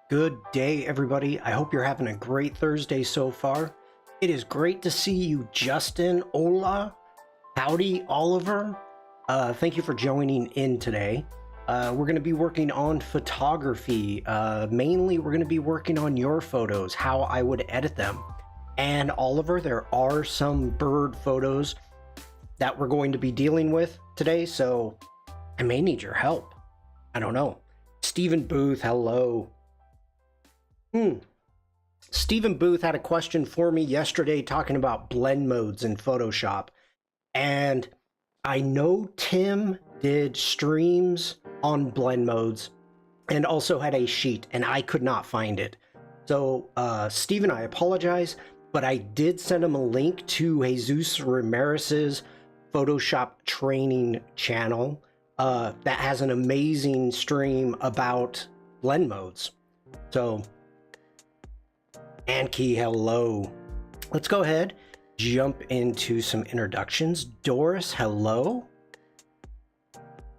Good day, everybody. I hope you're having a great Thursday so far. It is great to see you, Justin. Hola. Howdy, Oliver. Thank you for joining in today. We're going to be working on photography. Mainly, we're going to be working on your photos, how I would edit them. And Oliver, there are some bird photos that we're going to be dealing with today, so I may need your help. I don't know. Stephen Booth, hello. Stephen Booth had a question for me yesterday talking about blend modes in Photoshop. And I know Tim did streams on blend modes and also had a sheet, and I could not find it. So, Stephen, I apologize, but I did send him a link to Jesus Ramirez's Photoshop training channel that has an amazing stream about blend modes. So, Anki, hello. Let's go ahead, jump into some introductions. Doris, hello.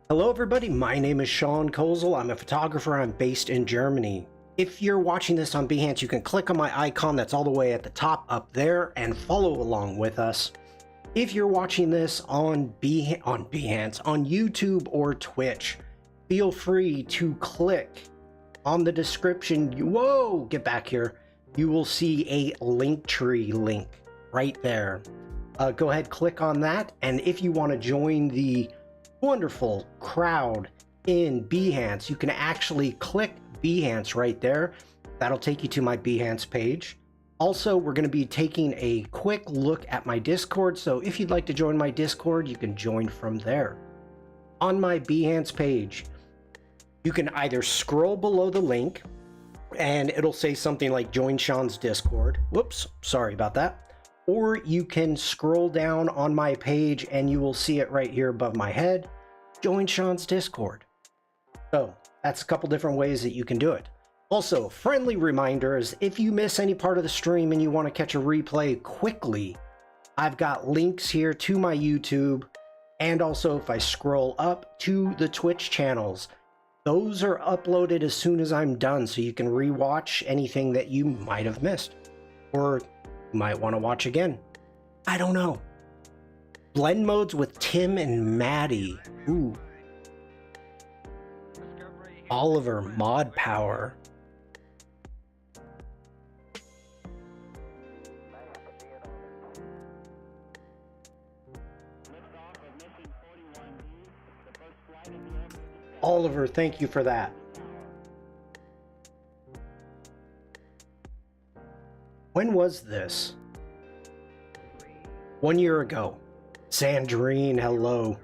Hello, everybody. My name is Shawn Kosel. I'm a photographer. I'm based in Germany. If you're watching this on Behance, you can click on my icon that's all the way at the top up there and follow along with us. If you're watching this on Behance, on YouTube or Twitch, feel free to click on the description. Whoa, get back here. You will see a Linktree link right there. Go ahead, click on that. And if you want to join the wonderful crowd in Behance, you can actually click Behance right there. That'll take you to my Behance page. Also, we're going to be taking a quick look at my Discord. So if you'd like to join my Discord, you can join from there. On my Behance page, you can either scroll below the link and it'll say something like join Shawn's Discord. Whoops, sorry about that. Or you can scroll down on my page and you will see it right here above my head. Join Shawn's Discord. So that's a couple different ways that you can do it. Also, friendly reminders, if you miss any part of the stream and you want to catch a replay quickly, I've got links here to my YouTube, and also if I scroll up to the Twitch channels, those are uploaded as soon as I'm done, so you can rewatch anything that you might have missed or might want to watch again. I don't know. Blend modes with Tim and Maddie. Ooh. Oliver, mod power. Oliver, thank you for that. When was this? 1 year ago. Sandrine, hello.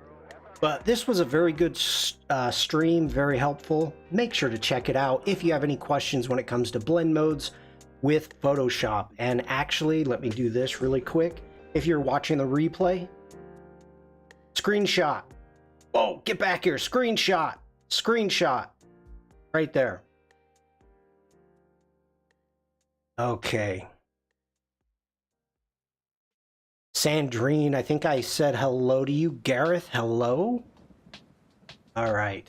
But this was a very good stream, very helpful. Make sure to check it out if you have any questions when it comes to blend modes with Photoshop. And actually, let me do this really quick. If you're watching the replay, screenshot. Oh, get back here, screenshot. Screenshot right there. Okay. Sandrine, I think I said hello to you. Gareth, hello. All right.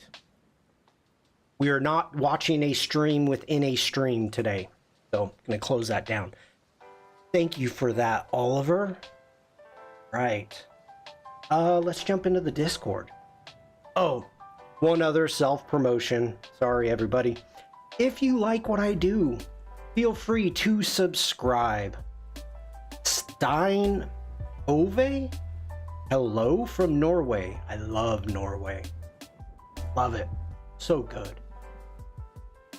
We are not watching a stream within a stream today, so I'm going to close that down. Thank you for that, Oliver. Right. Let's jump into the Discord. Oh, one other self-promotion. Sorry, everybody. If you like what I do, feel free to subscribe. Stein Ove? Hello from Norway. I love Norway. Love it. So good.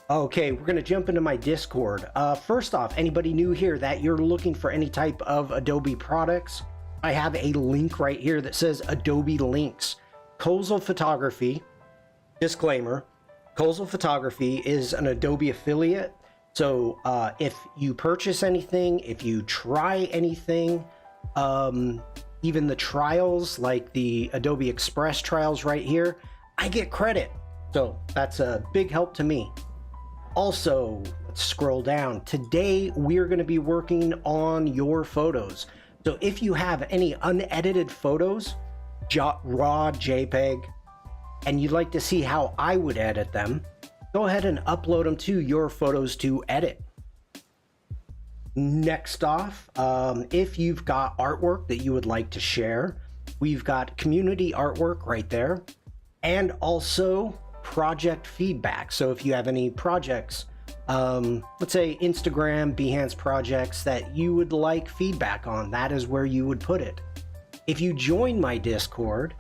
Okay, we're going to jump into my Discord. First off, anybody new here that you're looking for any type of Adobe products, I have a link right here that says Adobe Links. Kosel Photography. Disclaimer, Kosel Photography is an Adobe affiliate, so if you purchase anything, if you try anything, even the trials, like the Adobe Express trials right here, I get credit. So that's a big help to me. Also, let's scroll down. Today, we're going to be working on your photos. So if you have any unedited photos, raw JPEG, and you'd like to see how I would edit them, go ahead and upload them to your photos to edit. Next off, if you've got artwork that you would like to share, we've got community artwork right there, and also project feedback. So if you have any projects, let's say Instagram, Behance projects that you would like feedback on, that is where you would put it. If you join my Discord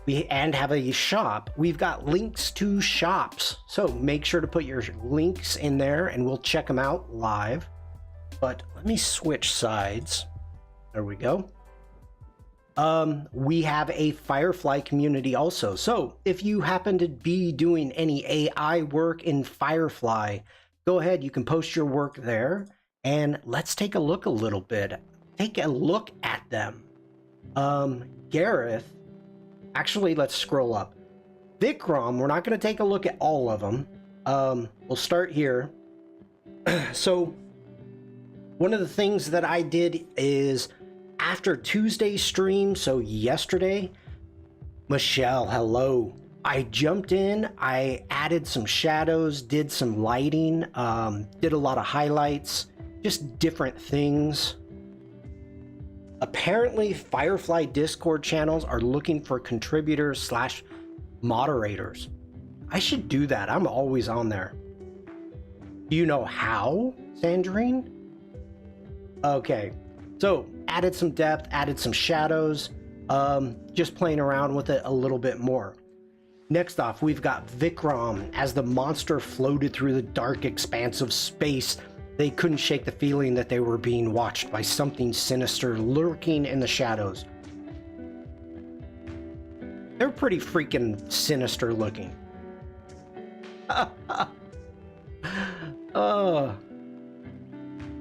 and have a shop, we've got links to shops. So make sure to put your links in there and we'll check them out live. But let me switch sides. There we go. We have a Firefly community also. So if you happen to be doing any AI work in Firefly, go ahead, you can post your work there and let's take a look a little bit. Take a look at them. Gareth, actually, let's scroll up. Vikram, we're not going to take a look at all of them. We'll start here. So one of the things that I did is after Tuesday's stream, so yesterday, Michelle, hello. I jumped in, I added some shadows, did some lighting, did a lot of highlights, just different things. Apparently, Firefly Discord channels are looking for contributors / moderators. I should do that. I'm always on there. Do you know how, Sandrine? Okay, so added some depth, added some shadows, just playing around with it a little bit more. Next off, we've got Vikram. As the monster floated through the dark expanse of space, they couldn't shake the feeling that they were being watched by something sinister lurking in the shadows. They're pretty freaking sinister looking.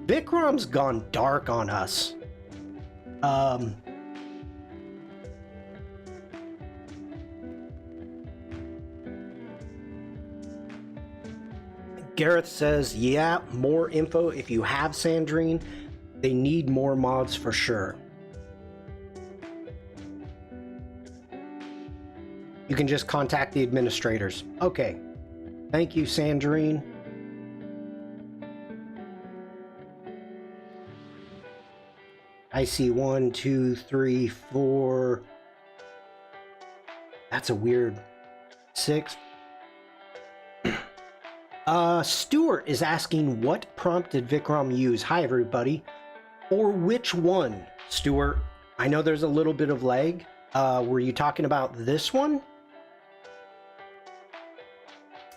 Vikram's gone dark on us. Gareth says, yeah, more info if you have, Sandrine. They need more mods for sure. You can just contact the administrators. Okay. Thank you, Sandrine. I see 1, 2, 3, 4. That's a weird 6. Stuart is asking what prompt did Vikram use? Hi, everybody. Or which one, Stuart? I know there's a little bit of lag. Were you talking about this one?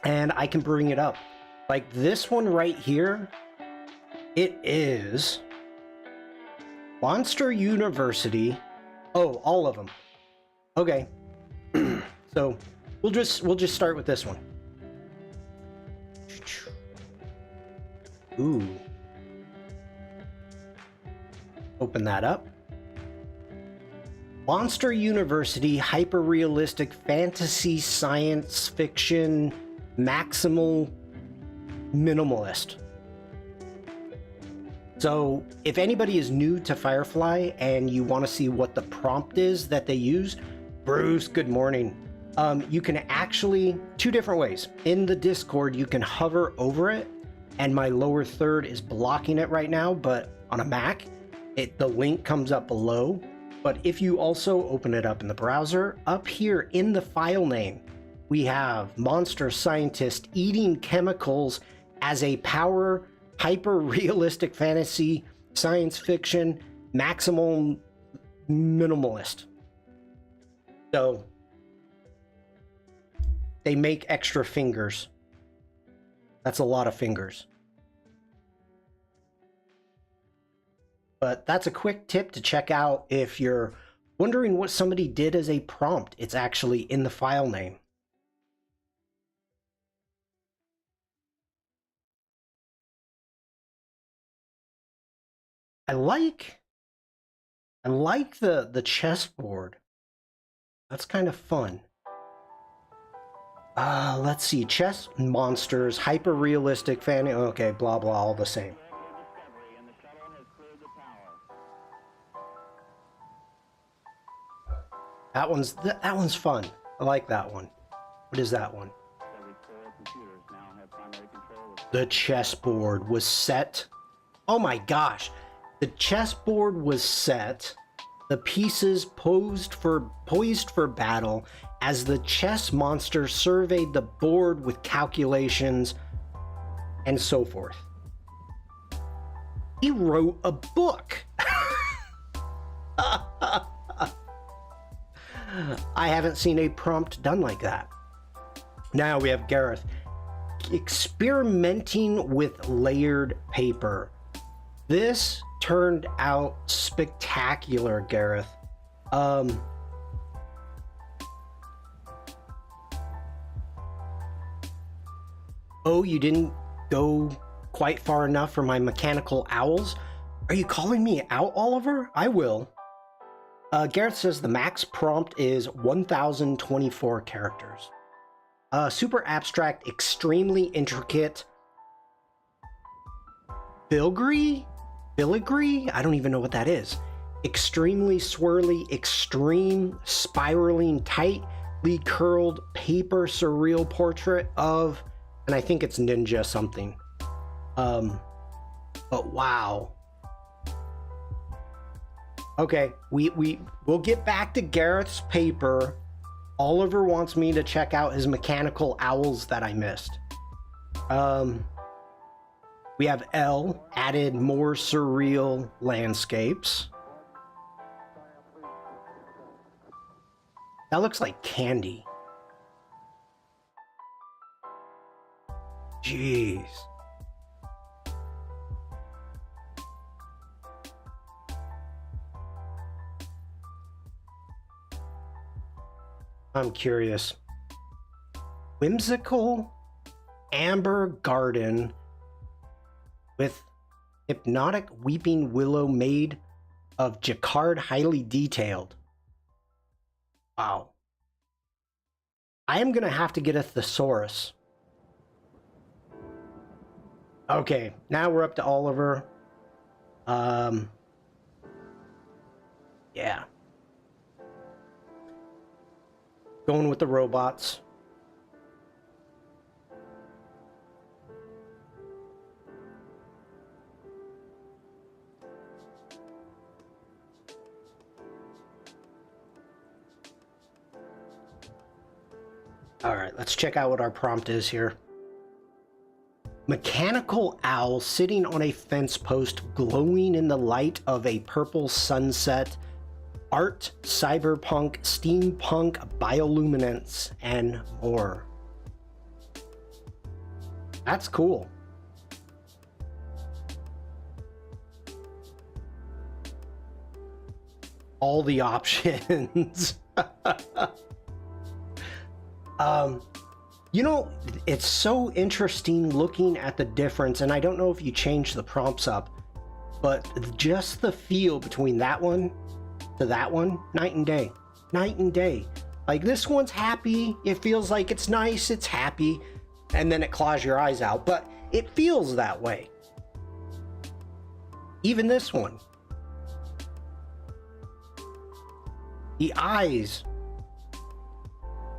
And I can bring it up. Like this one right here, it is Monster University. Oh, all of them. Okay. So we'll just start with this one. Ooh. Open that up. Monster University, hyper-realistic fantasy science fiction, maximal minimalist. So if anybody is new to Firefly and you want to see what the prompt is that they use, Bruce, good morning. You can actually, 2 different ways. In the Discord, you can hover over it, and my lower third is blocking it right now, but on a Mac, the link comes up below. But if you also open it up in the browser, up here in the file name, we have monster scientist eating chemicals as a power hyper-realistic fantasy science fiction maximal minimalist. So they make extra fingers. That's a lot of fingers. But that's a quick tip to check out if you're wondering what somebody did as a prompt. It's actually in the file name. I like the chessboard. That's kind of fun. Let's see. Chess monsters, hyper realistic fan. Okay, blah blah, all the same. That one's fun. I like that one. What is that one? The chessboard was set. Oh my gosh. The chessboard was set. The pieces poised for battle as the chess monster surveyed the board with calculations and so forth. He wrote a book. I haven't seen a prompt done like that. Now we have Gareth experimenting with layered paper. This turned out spectacular, Gareth. Oh, you didn't go quite far enough for my mechanical owls? Are you calling me out, Oliver? I will. Gareth says the max prompt is 1024 characters. Super abstract, extremely intricate. Filigree? I don't even know what that is. Extremely swirly, extreme, spiraling, tightly curled paper surreal portrait of, and I think it's ninja something. But wow. Okay, we'll get back to Gareth's paper. Oliver wants me to check out his mechanical owls that I missed. We have L added more surreal landscapes. That looks like candy. Jeez. I'm curious. Whimsical amber garden with hypnotic weeping willow made of jacquard, highly detailed. Wow. I am going to have to get a thesaurus. Okay, now we're up to Oliver. Yeah. Going with the robots. All right, let's check out what our prompt is here. Mechanical owl sitting on a fence post glowing in the light of a purple sunset. Art, cyberpunk, steampunk, bioluminescence, and more. That's cool. All the options. You know, it's so interesting looking at the difference, and I don't know if you change the prompts up, but just the feel between that one to that one, night and day. Night and day. Like, this one's happy, it feels like it's nice, it's happy, and then it claws your eyes out, but it feels that way. Even this one. The eyes.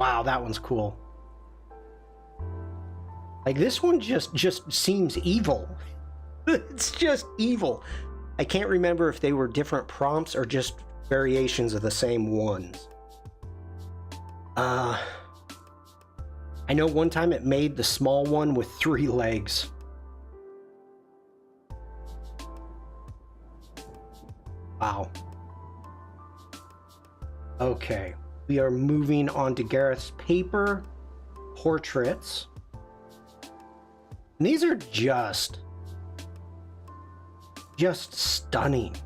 Wow, that one's cool. Like, this one just seems evil. It's just evil. I can't remember if they were different prompts or just variations of the same ones. I know one time it made the small one with 3 legs. Wow. Okay, we are moving on to Gareth's paper portraits. And these are just stunning.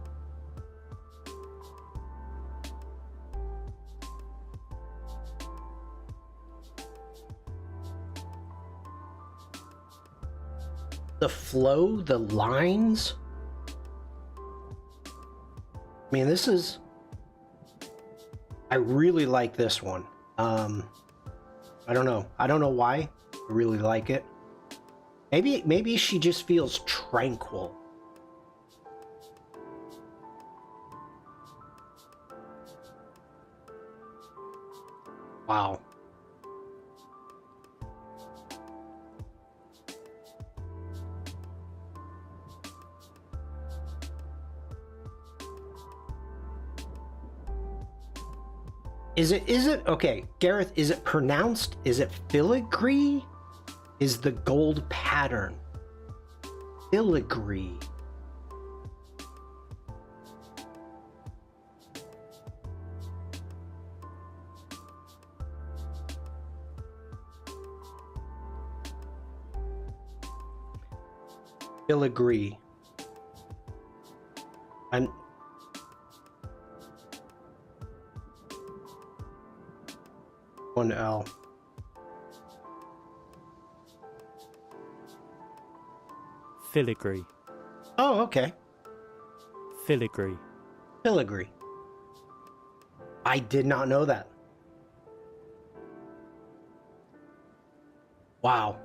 The flow, the lines. I mean, this is... I really like this one. I don't know. I don't know why. I really like it. Maybe she just feels tranquil. Wow. Is it, okay, Gareth, is it pronounced, is it filigree? Is the gold pattern? Filigree. Filigree. I'm... One L. Filigree. Oh, okay. Filigree. Filigree. I did not know that. Wow.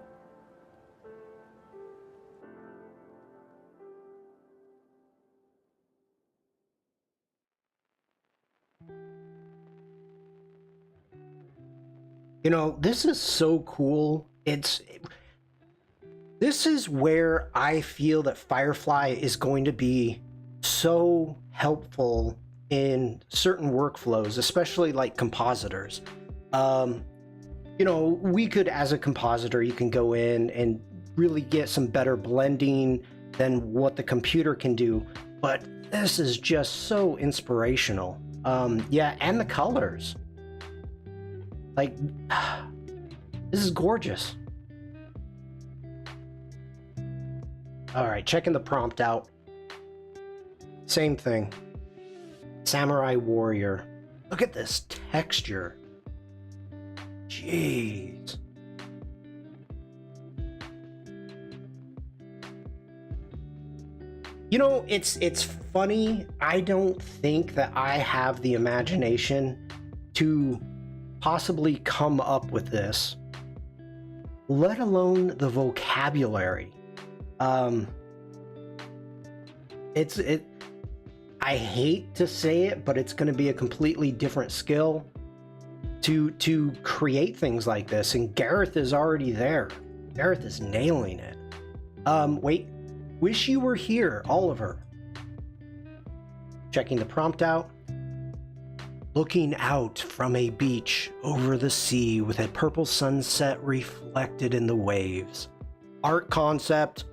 You know, this is so cool. This is where I feel that Firefly is going to be so helpful in certain workflows, especially like compositors. You know, we could, as a compositor, you can go in and really get some better blending than what the computer can do. But this is just so inspirational. Yeah, and the colors. Like, this is gorgeous. All right, checking the prompt out. Same thing. Samurai Warrior. Look at this texture. Jeez. You know, it's funny. I don't think that I have the imagination to possibly come up with this, let alone the vocabulary. I hate to say it, but it's going to be a completely different skill to create things like this, and Gareth is already there. Gareth is nailing it. Wait, wish you were here, Oliver. Checking the prompt out. Looking out from a beach over the sea with a purple sunset reflected in the waves. Art concept,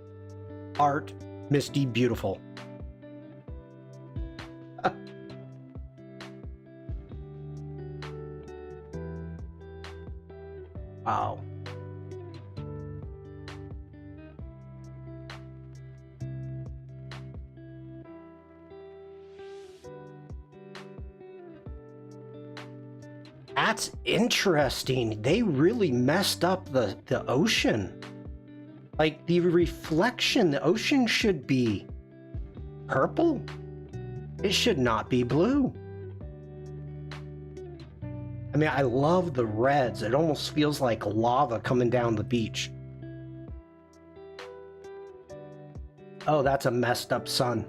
art, misty, beautiful. Wow. That's interesting. They really messed up the ocean. Like the reflection, the ocean should be purple. It should not be blue. I mean, I love the reds. It almost feels like lava coming down the beach. Oh, that's a messed up sun.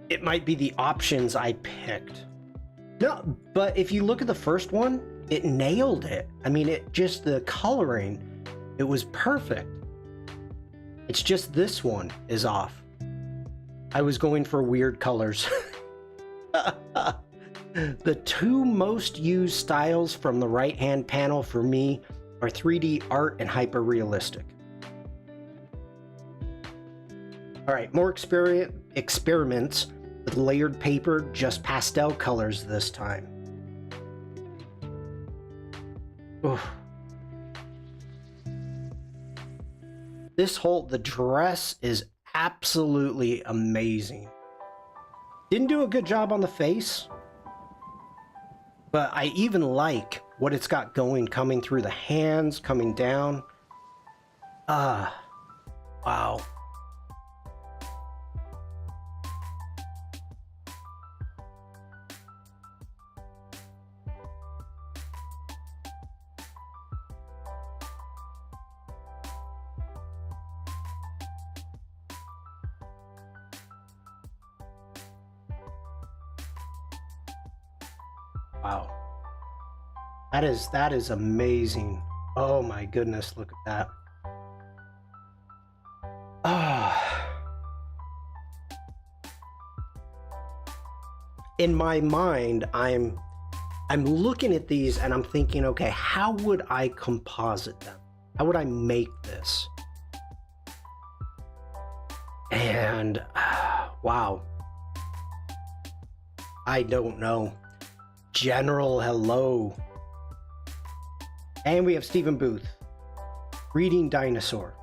It might be the options I picked. No, but if you look at the first one, it nailed it. I mean, it just, the coloring, it was perfect. It's just this one is off. I was going for weird colors. The two most used styles from the right-hand panel for me are 3D art and hyper-realistic. All right, more experiments with layered paper, just pastel colors this time. Oof. The dress is absolutely amazing. Didn't do a good job on the face, but I even like what it's got going, coming through the hands, coming down. Wow. Wow. That is amazing. Oh my goodness, look at that. Ah. in my mind, I'm looking at these and I'm thinking, okay, how would I composite them? How would I make this? And wow, I don't know. General, hello. And we have Stephen Booth reading dinosaur.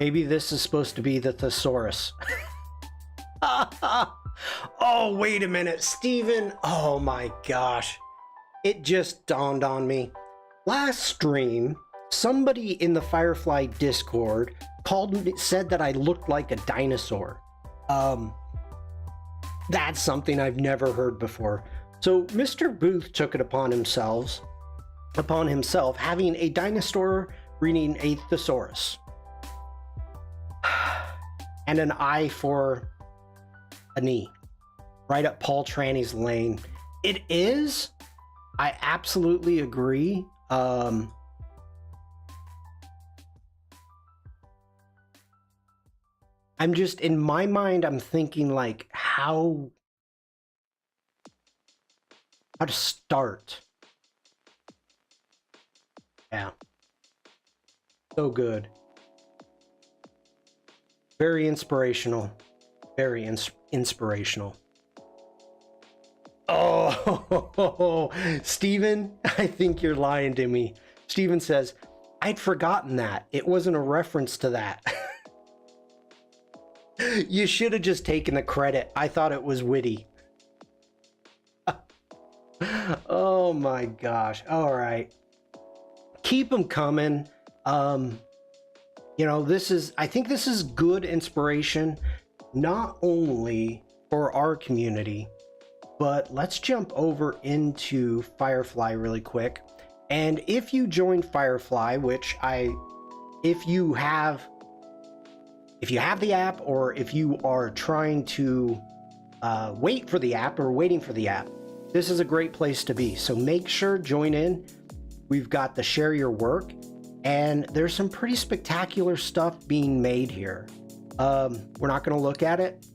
Maybe this is supposed to be the thesaurus. Oh, wait a minute, Stephen. Oh my gosh. It just dawned on me. Last stream, somebody in the Firefly Discord said that I looked like a dinosaur. That's something I've never heard before. So Mr. Booth took it upon himself having a dinosaur reading a thesaurus. And an eye for a knee. Right up Paul Tranny's lane. It is. I absolutely agree. I'm just, in my mind, I'm thinking like how to start. Yeah. So good. Very inspirational. Very inspirational. Oh, Steven, I think you're lying to me. Steven says, I'd forgotten that. It wasn't a reference to that. You should have just taken the credit. I thought it was witty. Oh my gosh. All right. Keep them coming. You know, I think this is good inspiration, not only for our community, but let's jump over into Firefly really quick. And if you join Firefly, which if you have the app, or if you are trying to wait for the app or waiting for the app, this is a great place to be. So make sure, join in. We've got the share your work, and there's some pretty spectacular stuff being made here. We're not going to look at it,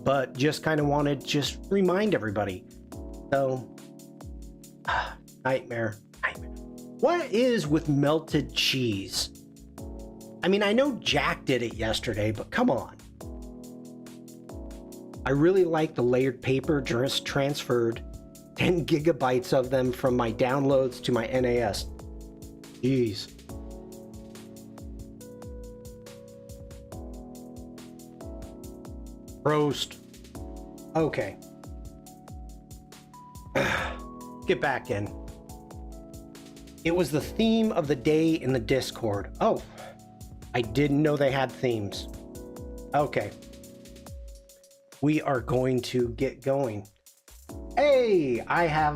but just kind of wanted to just remind everybody. So, nightmare. What is with melted cheese? I mean, I know Jack did it yesterday, but come on. I really like the layered paper. Just transferred 10 gigabytes of them from my downloads to my NAS. Jeez. Roast. Okay. Get back in. It was the theme of the day in the Discord. Oh, I didn't know they had themes. Okay. We are going to get going. Hey, I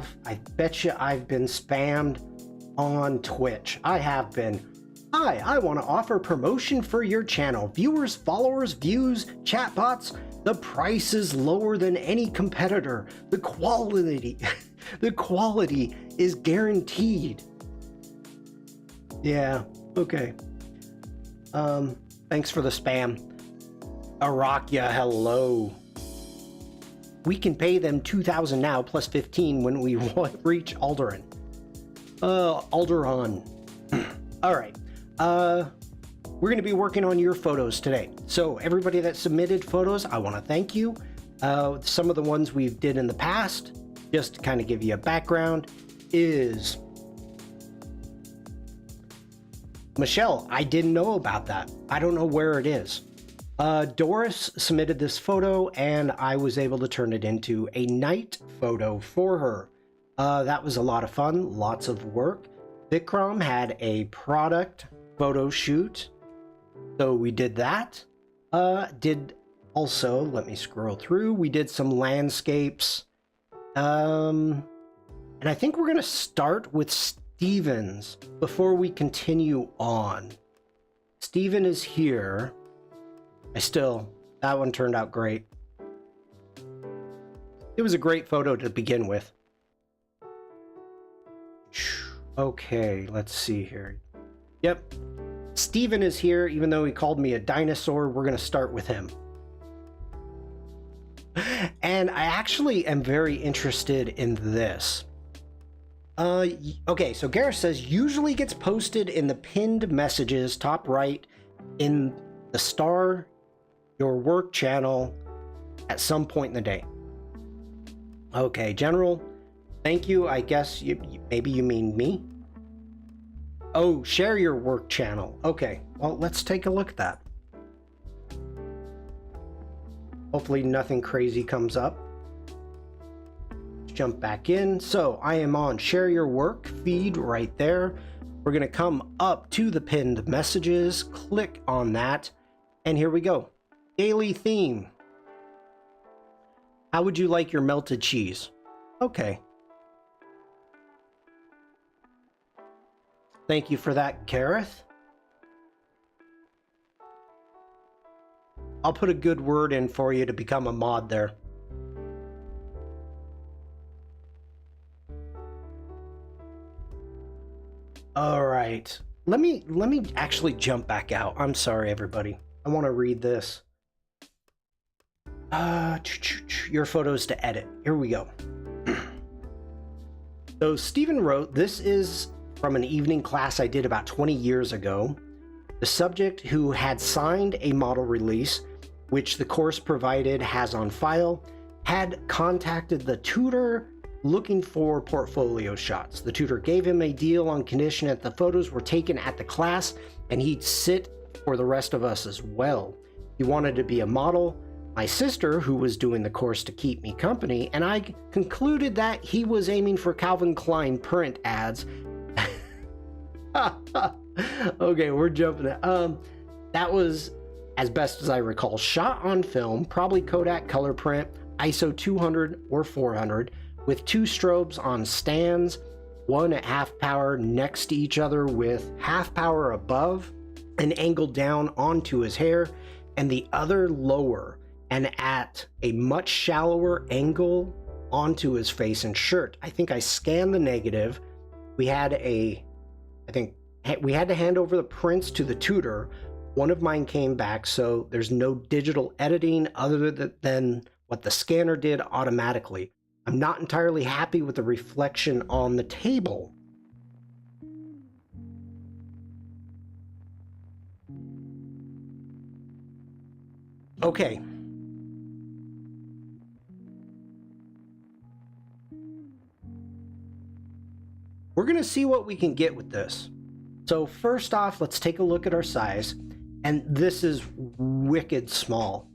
bet you I've been spammed on Twitch. I have been. Hi, I want to offer promotion for your channel. Viewers, followers, views, chatbots. The price is lower than any competitor. The quality is guaranteed. Yeah, okay. Thanks for the spam. Arakia, hello. We can pay them 2,000 now plus 15 when we reach Alderaan. Alderaan. All right. We're going to be working on your photos today. So everybody that submitted photos, I want to thank you. Some of the ones we did in the past, just to kind of give you a background, is Michelle. I didn't know about that. I don't know where it is. Doris submitted this photo, and I was able to turn it into a night photo for her. That was a lot of fun, lots of work. Vikram had a product photo shoot, so we did that. Did also, let me scroll through, we did some landscapes. And I think we're going to start with Steven's before we continue on. Steven is here. That one turned out great. It was a great photo to begin with. Okay, let's see here. Yep. Steven is here, even though he called me a dinosaur. We're going to start with him. And I actually am very interested in this. Okay, so Gareth says, usually gets posted in the pinned messages, top right, in the Star Your Work channel at some point in the day. Okay, General, thank you. I guess maybe you mean me? Oh, share your work channel. Okay, well, let's take a look at that. Hopefully nothing crazy comes up. Jump back in. So I am on share your work feed right there. We're going to come up to the pinned messages, click on that, and here we go. Daily theme. How would you like your melted cheese? Okay. Thank you for that, Gareth. I'll put a good word in for you to become a mod there. All right, let me actually jump back out. I'm sorry, everybody. I want to read this. Your photos to edit. Here we go. So Stephen wrote, this is from an evening class I did about 20 years ago. The subject, who had signed a model release, which the course provided has on file, had contacted the tutor looking for portfolio shots. The tutor gave him a deal on condition that the photos were taken at the class and he'd sit for the rest of us as well. He wanted to be a model. My sister, who was doing the course to keep me company, and I concluded that he was aiming for Calvin Klein print ads. Okay, we're jumping it. That was, as best as I recall, shot on film, probably Kodak color print, ISO 200 or 400, with two strobes on stands, one at half power next to each other with half power above and angled down onto his hair, and the other lower and at a much shallower angle onto his face and shirt. I think I scanned the negative. We had to hand over the prints to the tutor. One of mine came back, so there's no digital editing other than what the scanner did automatically. I'm not entirely happy with the reflection on the table. Okay. We're going to see what we can get with this. So first off, let's take a look at our size. And this is wicked small.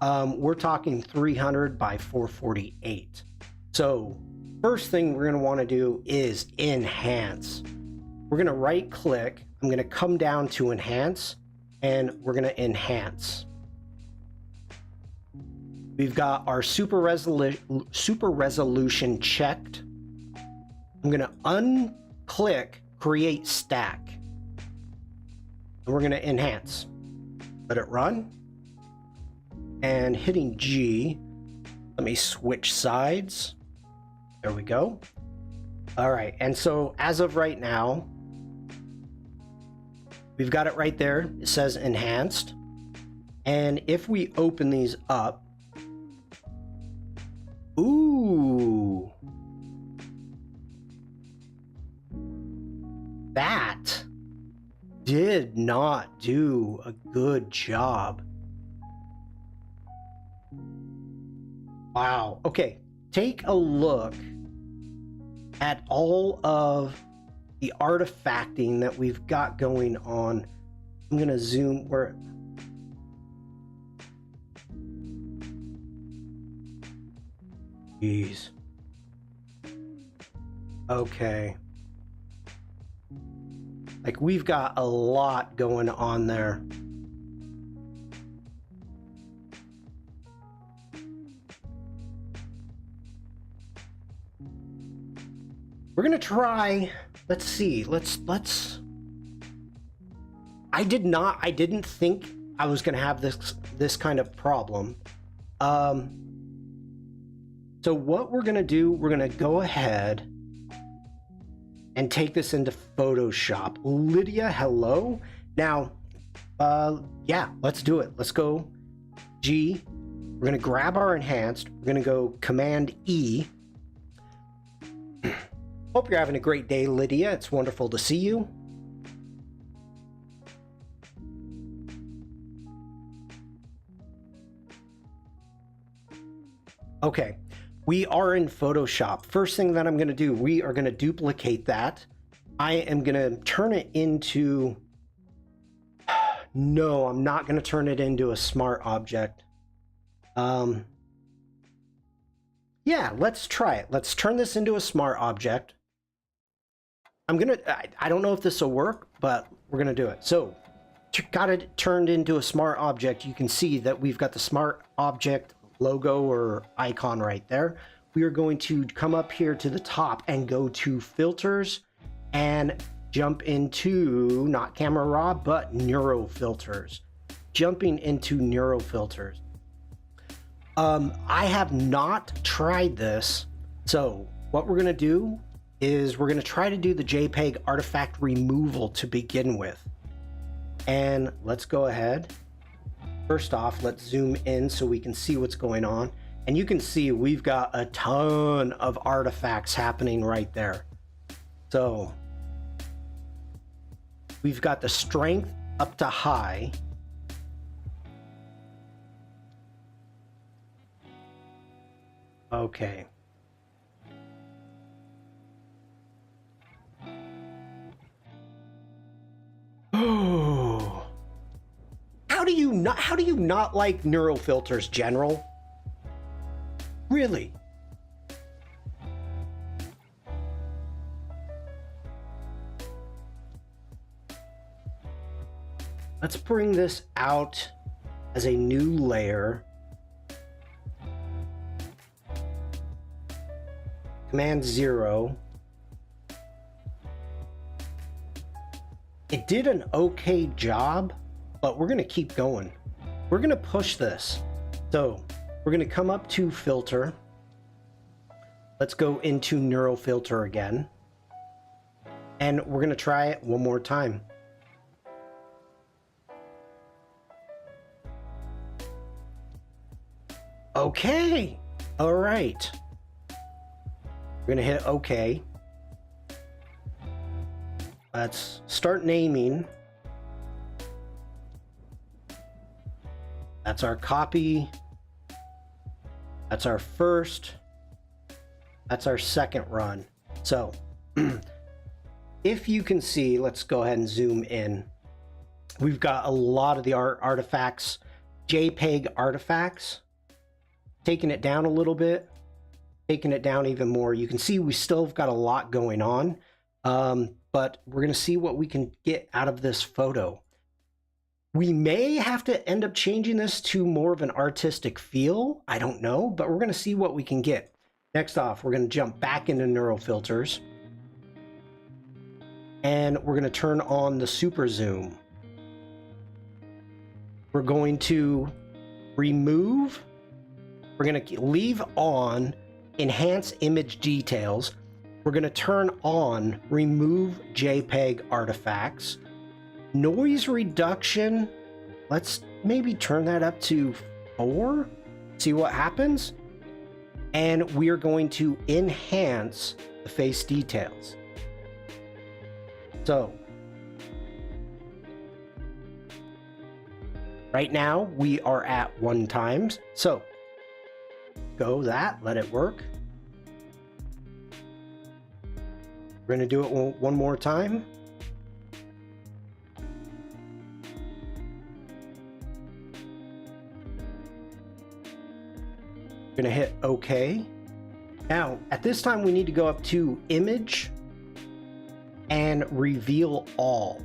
We're talking 300 by 448. So first thing we're going to want to do is enhance. We're going to right click. I'm going to come down to enhance and we're going to enhance. We've got our super resolution checked. I'm going to unclick create stack. And we're going to enhance. Let it run. And hitting G, let me switch sides. There we go. All right, and so as of right now, we've got it right there. It says enhanced. And if we open these up, ooh, that did not do a good job. Wow. Okay, take a look at all of the artifacting that we've got going on. I'm gonna zoom where. Jeez. Okay. Like, we've got a lot going on there. We're gonna try, let's see, let's I didn't think I was gonna have this kind of problem. So what we're gonna do, we're gonna go ahead and take this into Photoshop. Lydia, hello. Now, yeah, let's do it. Let's go G. We're going to grab our enhanced. We're going to go Command E. Hope you're having a great day, Lydia. It's wonderful to see you. Okay, we are in Photoshop. First thing that I'm going to do, we are going to duplicate that. I am going to turn it into... No, I'm not going to turn it into a smart object. Yeah, let's try it. Let's turn this into a smart object. I don't know if this will work, but we're going to do it. So, got it turned into a smart object. You can see that we've got the smart object logo or icon right there. We are going to come up here to the top and go to filters and jump into not camera raw, but neuro filters. Jumping into neuro filters. I have not tried this, so what we're going to do is we're going to try to do the JPEG artifact removal to begin with. And let's go ahead. First off, let's zoom in so we can see what's going on. And you can see we've got a ton of artifacts happening right there. So we've got the strength up to high. Okay. Oh. How do you not like neural filters, General? Really? Let's bring this out as a new layer. Command 0. It did an okay job, but we're going to keep going. We're going to push this. So we're going to come up to filter. Let's go into neural filter again. And we're going to try it one more time. Okay. All right. We're going to hit OK. Let's start naming. That's our copy. That's our first. That's our second run. So if you can see, let's go ahead and zoom in. We've got a lot of the artifacts, JPEG artifacts. Taking it down a little bit, taking it down even more. You can see we still have got a lot going on, but we're going to see what we can get out of this photo. We may have to end up changing this to more of an artistic feel. I don't know, but we're going to see what we can get. Next off, we're going to jump back into neural filters. And we're going to turn on the super zoom. We're going to remove. We're going to leave on enhance image details. We're going to turn on remove JPEG artifacts. Noise reduction, let's maybe turn that up to 4, see what happens. And we're going to enhance the face details. So right now we are at 1 times. So go that, let it work. We're going to do it one more time. We're going to hit OK. Now, at this time, we need to go up to Image and Reveal All.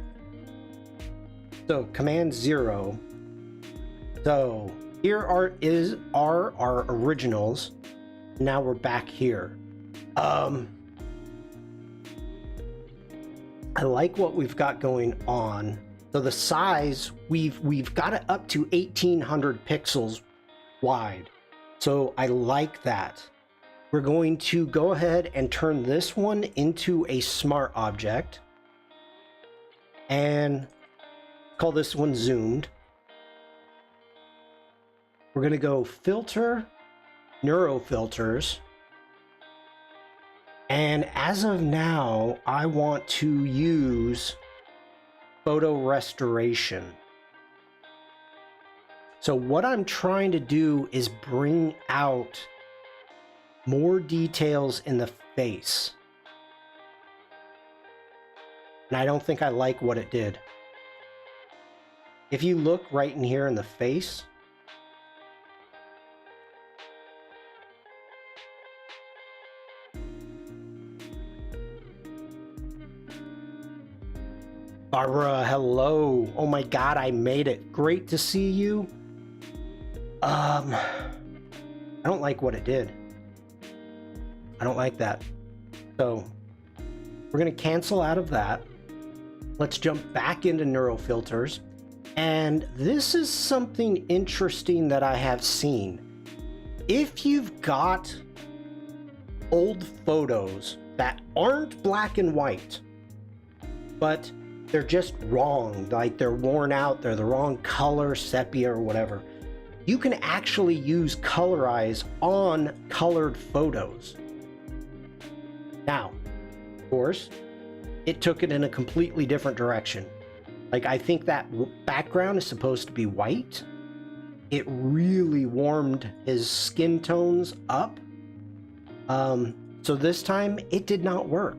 So, Command 0. So, here are our originals. Now we're back here. I like what we've got going on. So the size, we've got it up to 1800 pixels wide. So I like that. We're going to go ahead and turn this one into a smart object. And Call this one zoomed. We're going to go filter, neuro filters. And as of now, I want to use photo restoration. So what I'm trying to do is bring out more details in the face. And I don't think I like what it did. If you look right in here in the face, Barbara, hello. Oh my God, I made it. Great to see you. I don't like what it did. I don't like that. So we're going to cancel out of that. Let's jump back into neural filters. And this is something interesting that I have seen. If you've got old photos that aren't black and white, but they're just wrong, like they're worn out, they're the wrong color, sepia or whatever, you can actually use colorize on colored photos. Now, of course, it took it in a completely different direction. Like, I think that background is supposed to be white. It really warmed his skin tones up. So this time it did not work.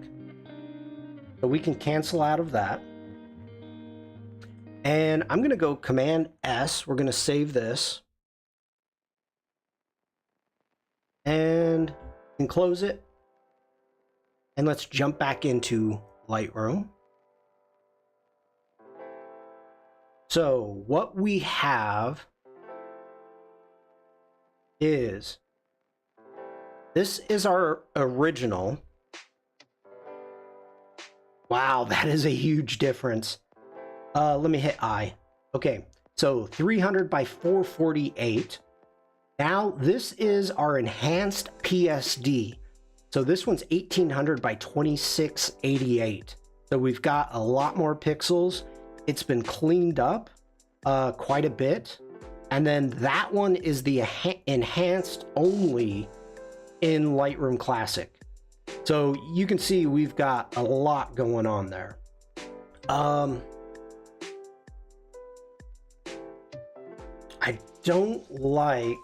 So we can cancel out of that. And I'm going to go Command S. We're going to save this. And close it. And let's jump back into Lightroom. So what we have is, this is our original. Wow, that is a huge difference. Let me hit I. Okay, so 300 by 448. Now this is our enhanced PSD. So this one's 1800 by 2688. So we've got a lot more pixels. It's been cleaned up quite a bit. And then that one is the enhanced only in Lightroom Classic. So you can see we've got a lot going on there. I don't like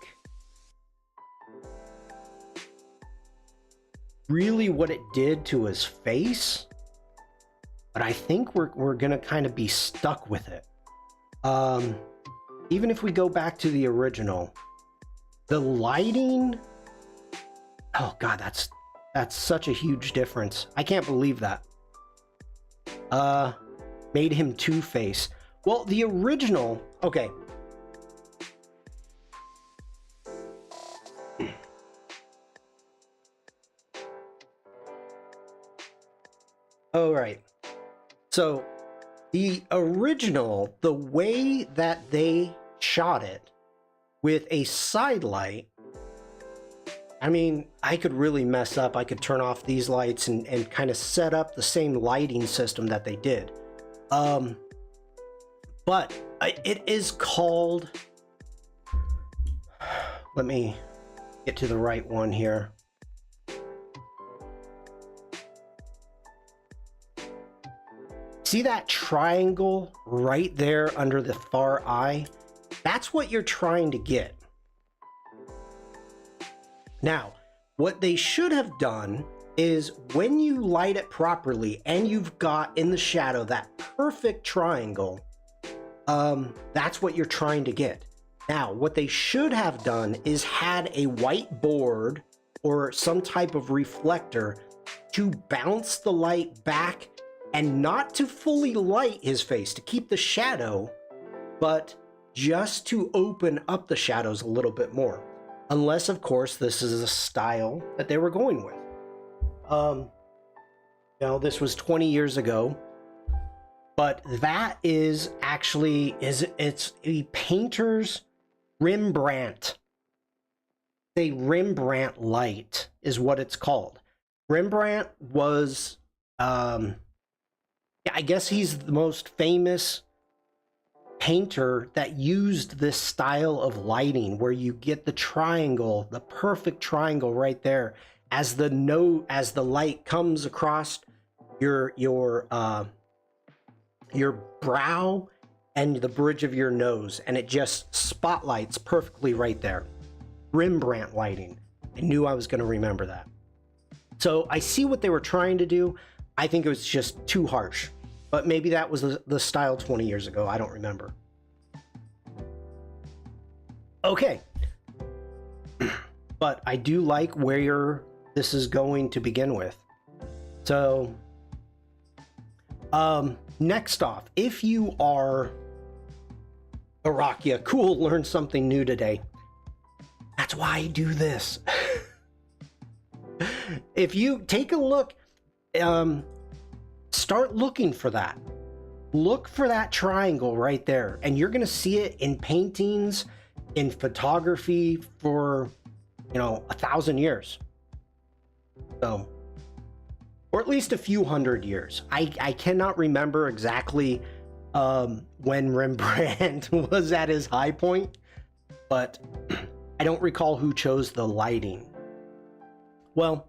really what it did to his face, but I think we're gonna kind of be stuck with it. Even if we go back to the original, the lighting, oh God, that's such a huge difference. I can't believe that. Made him Two-Face. Well, the original, okay. All right. So the original, the way that they shot it with a side light, I mean, I could really mess up. I could turn off these lights and kind of set up the same lighting system that they did. But it is called, let me get to the right one here. See that triangle right there under the far eye? That's what you're trying to get. Now, what they should have done is when you light it properly and you've got in the shadow that perfect triangle, that's what you're trying to get. Now, what they should have done is had a white board or some type of reflector to bounce the light back and not to fully light his face, to keep the shadow, but just to open up the shadows a little bit more. Unless, of course, this is a style that they were going with. You know, this was 20 years ago, but that is actually, it's a painter's Rembrandt. A Rembrandt light is what it's called. Rembrandt was, I guess he's the most famous painter that used this style of lighting where you get the triangle, the perfect triangle right there as the light comes across your brow and the bridge of your nose, and it just spotlights perfectly right there. Rembrandt lighting. I knew I was going to remember that. So I see what they were trying to do. I think it was just too harsh, but maybe that was the style 20 years ago. I don't remember. Okay. But I do like where this is going to begin with. So, next off, if you are Arakia, cool, learn something new today. That's why I do this. If you take a look, start looking for that. Look for that triangle right there, and you're going to see it in paintings, in photography for, 1,000 years. So, or at least a few hundred years. I cannot remember exactly when Rembrandt was at his high point, but I don't recall who chose the lighting. Well,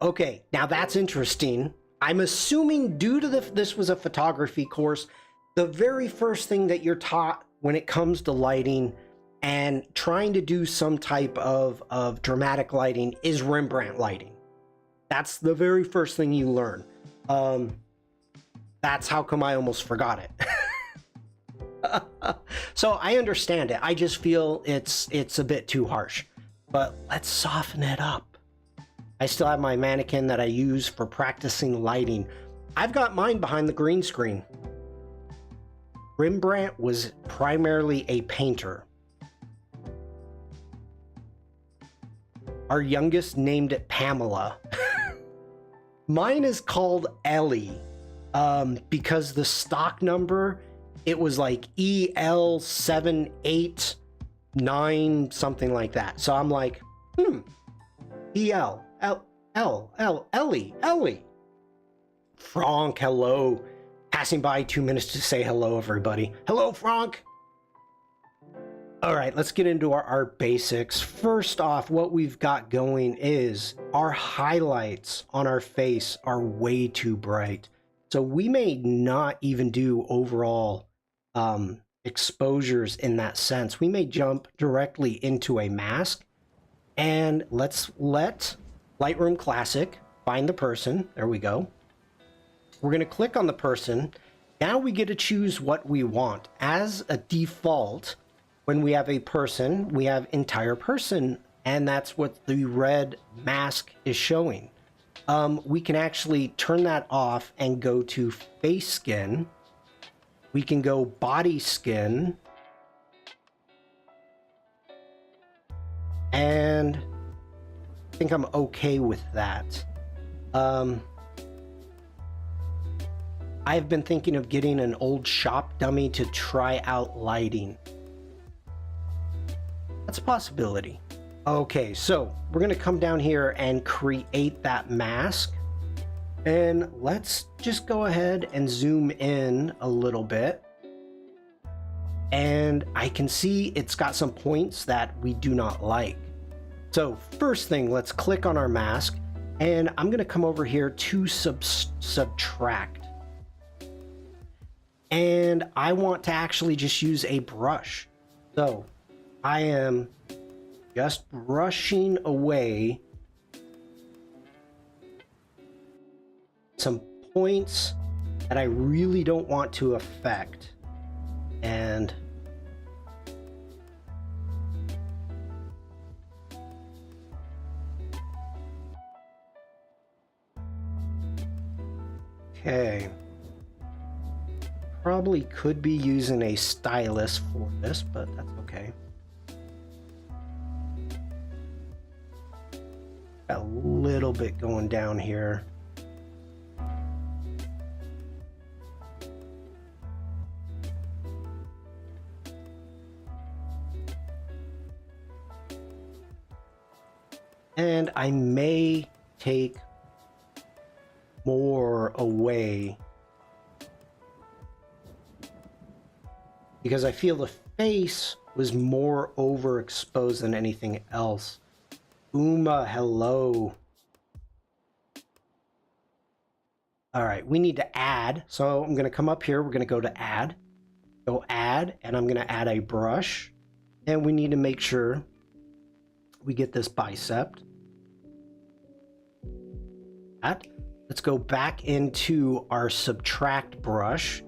okay, now that's interesting. I'm assuming due to this was a photography course, the very first thing that you're taught when it comes to lighting and trying to do some type of dramatic lighting is Rembrandt lighting. That's the very first thing you learn. That's how come I almost forgot it. So I understand it. I just feel it's a bit too harsh, but let's soften it up. I still have my mannequin that I use for practicing lighting. I've got mine behind the green screen. Rembrandt was primarily a painter. Our youngest named it Pamela. Mine is called Ellie, because the stock number, it was like EL789, something like that. So I'm like, Ellie. Frank, hello. Passing by 2 minutes to say hello, everybody. Hello, Frank. All right, let's get into our basics. First off, what we've got going is our highlights on our face are way too bright. So we may not even do overall exposures in that sense. We may jump directly into a mask, and let's let Lightroom Classic find the person. There we go. We're going to click on the person. Now we get to choose what we want. As a default, when we have a person, we have entire person, and that's what the red mask is showing. We can actually turn that off and go to face skin. We can go body skin. And I think I'm okay with that. I've been thinking of getting an old shop dummy to try out lighting. That's a possibility. Okay, so we're going to come down here and create that mask. And let's just go ahead and zoom in a little bit. And I can see it's got some points that we do not like. So first thing, let's click on our mask. And I'm going to come over here to subtract. And I want to actually just use a brush. So I am just brushing away some points that I really don't want to affect. And okay. Probably could be using a stylus for this, but that's okay. Got a little bit going down here. And I may take more away because I feel the face was more overexposed than anything else. Uma, hello. All right, we need to add. So I'm going to come up here. We're going to go to add. Go add, and I'm going to add a brush. And we need to make sure we get this bicep. Let's go back into our subtract brush.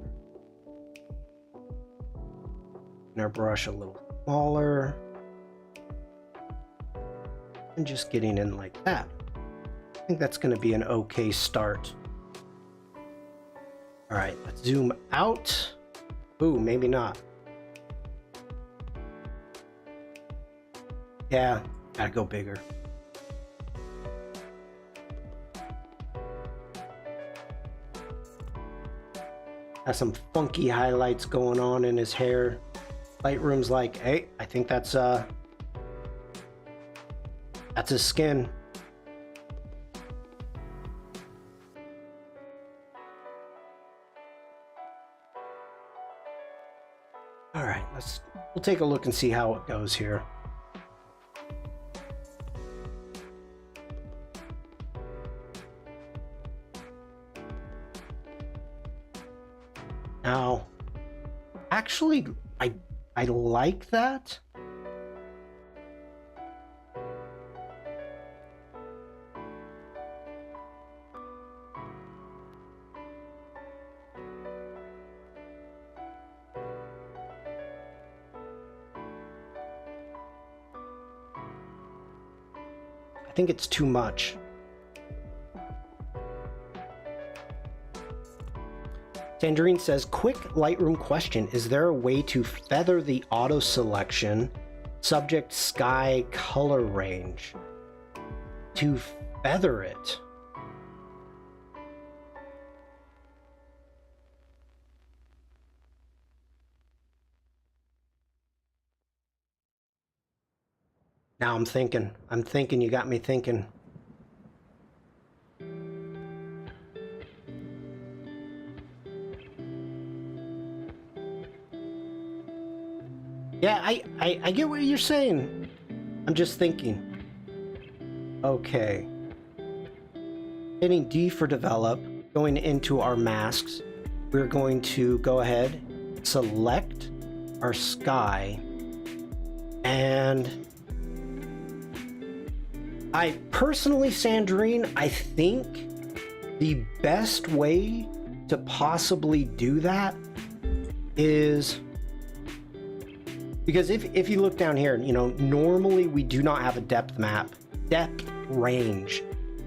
And our brush a little smaller. And just getting in like that. I think that's going to be an okay start. All right, let's zoom out. Ooh, maybe not. Yeah, gotta go bigger. Has some funky highlights going on in his hair. Lightroom's like, hey, I think that's his skin. All right, we'll take a look and see how it goes here. Now, actually, I like that. I think it's too much. Tangerine says, quick Lightroom question. Is there a way to feather the auto selection subject sky color range? To feather it? Now I'm thinking, you got me thinking. Yeah, I get what you're saying. I'm just thinking. Okay. Hitting D for develop, going into our masks, we're going to go ahead, select our sky, and I personally, Sandrine, I think the best way to possibly do that is, because if you look down here, you know, normally we do not have a depth range.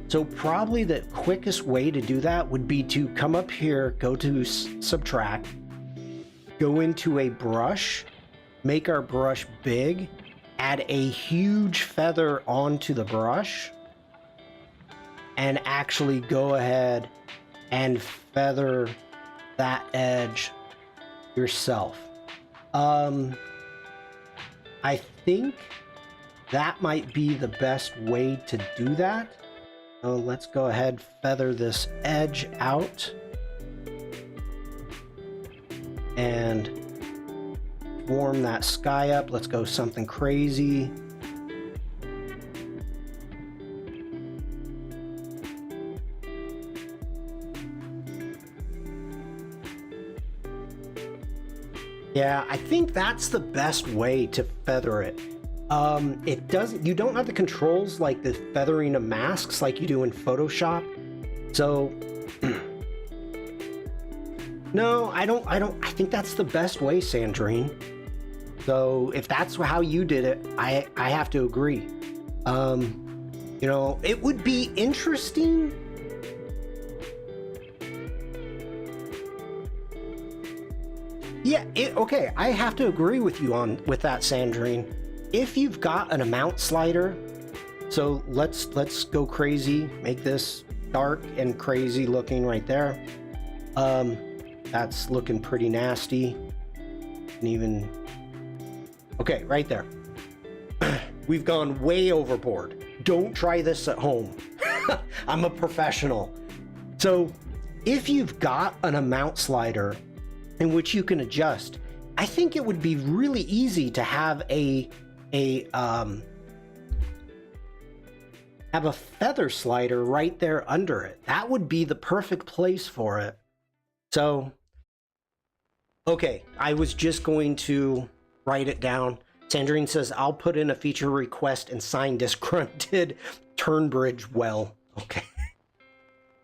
So probably the quickest way to do that would be to come up here, go to subtract, go into a brush, make our brush big, add a huge feather onto the brush, and actually go ahead and feather that edge yourself. I think that might be the best way to do that. So let's go ahead, feather this edge out, and warm that sky up. Let's go something crazy. Yeah, I think that's the best way to feather it. You don't have the controls like the feathering of masks like you do in Photoshop. So no, I think that's the best way, Sandrine. So if that's how you did it, I have to agree. You know, it would be interesting. Yeah, okay, I have to agree with you with that, Sandrine. If you've got an amount slider, so let's go crazy, make this dark and crazy looking right there. That's looking pretty nasty. And even, okay, right there. We've gone way overboard. Don't try this at home. I'm a professional. So if you've got an amount slider in which you can adjust, I think it would be really easy to have a feather slider right there under it. That would be the perfect place for it. So, okay, I was just going to write it down. Sandrine says, I'll put in a feature request and sign disgrunted Turnbridge well. Okay.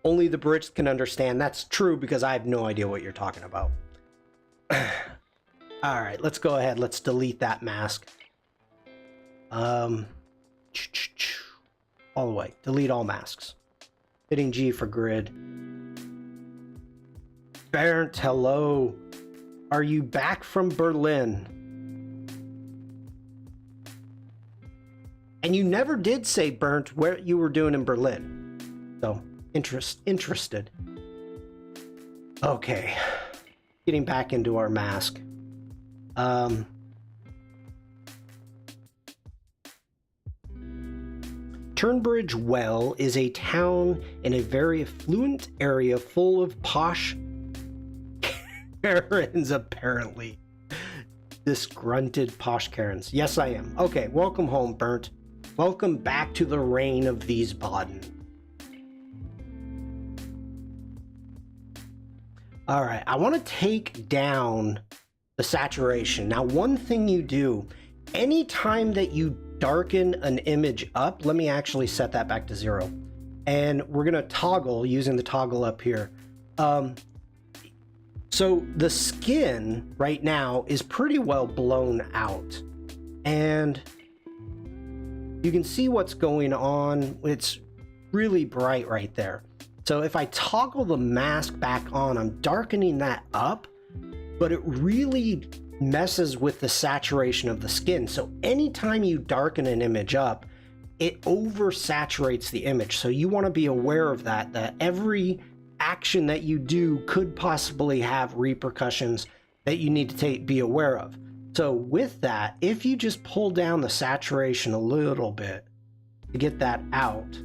Only the Brits can understand. That's true because I have no idea what you're talking about. All right, let's go ahead. Let's delete that mask. All the way. Delete all masks. Hitting G for grid. Bernd, hello. Are you back from Berlin? And you never did say, Bernd, where you were doing in Berlin. So, interested. Okay. Getting back into our mask. Turnbridge Well is a town in a very affluent area full of posh Karens, apparently. Disgrunted posh Karens. Yes, I am. Okay, welcome home, Bernd. Welcome back to the reign of Wiesbaden. All right, I want to take down the saturation. Now, one thing you do, anytime that you darken an image up, let me actually set that back to 0. And we're going to toggle using the toggle up here. So the skin right now is pretty well blown out. And you can see what's going on. It's really bright right there. So if I toggle the mask back on, I'm darkening that up, but it really messes with the saturation of the skin. So anytime you darken an image up, it oversaturates the image. So you want to be aware of that, that every action that you do could possibly have repercussions that you need to be aware of. So with that, if you just pull down the saturation a little bit to get that out,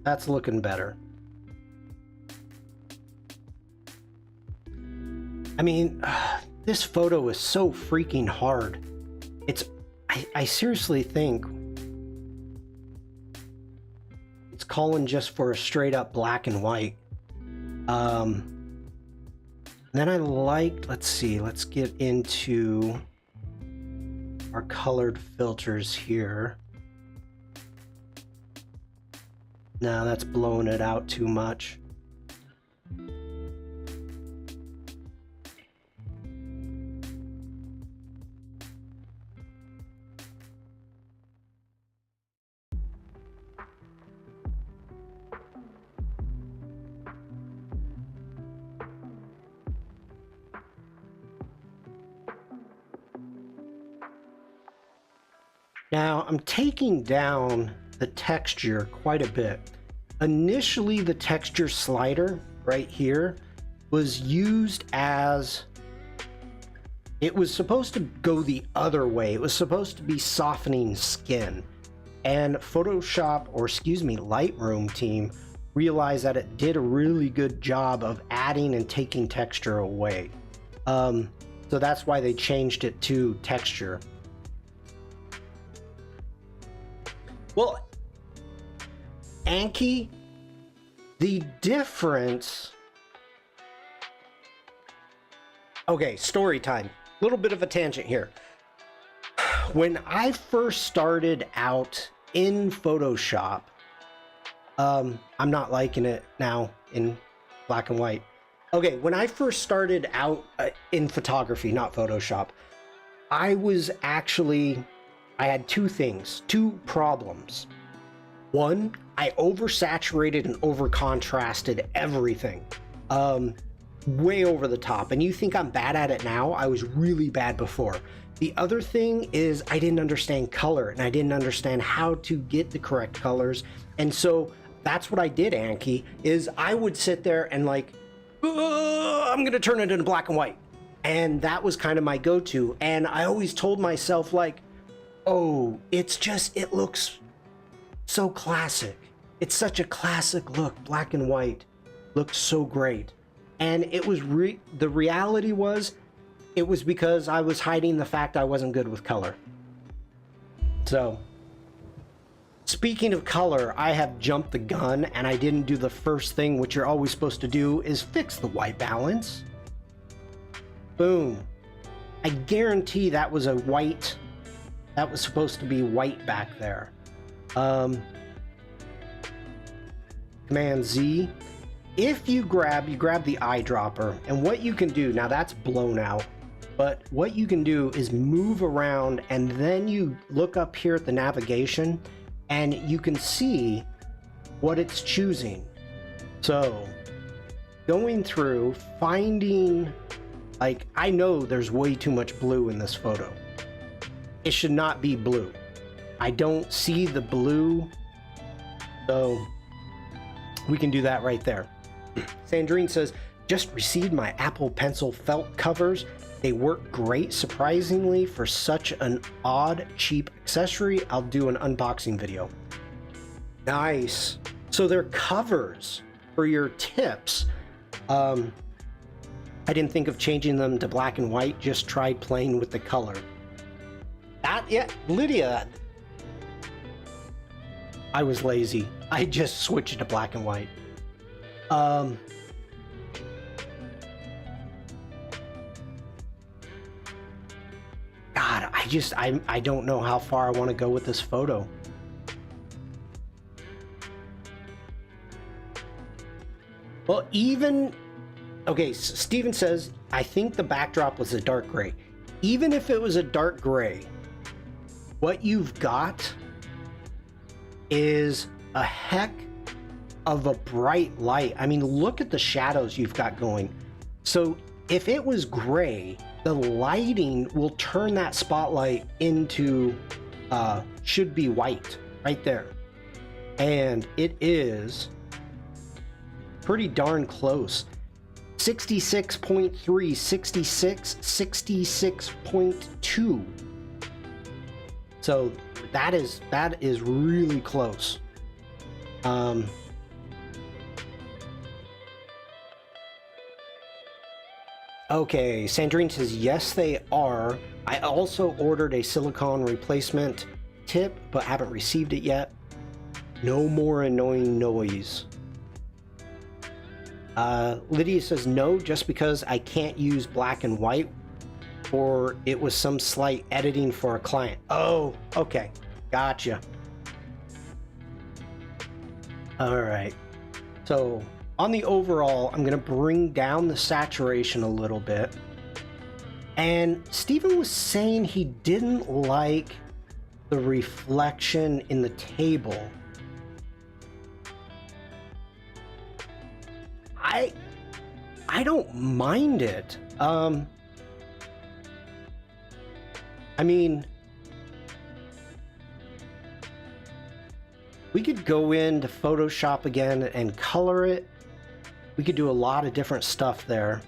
that's looking better. I mean, this photo is so freaking hard. I seriously think it's calling just for a straight up black and white. Then I liked, let's see, let's get into our colored filters here. No, that's blowing it out too much. Now I'm taking down the texture quite a bit. Initially, the texture slider right here was used as, it was supposed to go the other way. It was supposed to be softening skin. And Photoshop, or excuse me, Lightroom team realized that it did a really good job of adding and taking texture away. So that's why they changed it to texture. Well, Anki, the difference... Okay, story time. A little bit of a tangent here. When I first started out in Photoshop, I'm not liking it now in black and white. Okay, when I first started out in photography, not Photoshop, I had two problems. One, I oversaturated and overcontrasted everything. Way over the top. And you think I'm bad at it now? I was really bad before. The other thing is I didn't understand color, and I didn't understand how to get the correct colors. And so that's what I did, Anki, is I would sit there and like, I'm gonna turn it into black and white. And that was kind of my go-to. And I always told myself like, oh, it looks so classic. It's such a classic look, black and white. Looked so great. And it was the reality was, it was because I was hiding the fact I wasn't good with color. So, speaking of color, I have jumped the gun and I didn't do the first thing, which you're always supposed to do, is fix the white balance. Boom. I guarantee that was a white, that was supposed to be white back there. Command Z. If you grab the eyedropper, and what you can do, now that's blown out, but what you can do is move around and then you look up here at the navigation and you can see what it's choosing. So going through, finding, like, I know there's way too much blue in this photo. It should not be blue. I don't see the blue, so we can do that right there. Sandrine says, just received my Apple Pencil felt covers. They work great, surprisingly, for such an odd, cheap accessory. I'll do an unboxing video. Nice. So they're covers for your tips. I didn't think of changing them to black and white, just tried playing with the color. Yeah, Lydia, I was lazy. I just switched to black and white. God, I don't know how far I want to go with this photo. Well, even, okay, Steven says, I think the backdrop was a dark gray. Even if it was a dark gray, what you've got is a heck of a bright light. I mean, look at the shadows you've got going. So if it was gray, the lighting will turn that spotlight into, should be white right there. And it is pretty darn close. 66.3, 66, 66.2. So that is really close. Okay, Sandrine says, yes, they are. I also ordered a silicone replacement tip, but haven't received it yet. No more annoying noise. Lydia says, no, just because I can't use black and white, or it was some slight editing for a client. Oh, okay. Gotcha. All right. So on the overall, I'm going to bring down the saturation a little bit. And Steven was saying he didn't like the reflection in the table. I don't mind it. I mean, we could go into Photoshop again and color it. We could do a lot of different stuff there.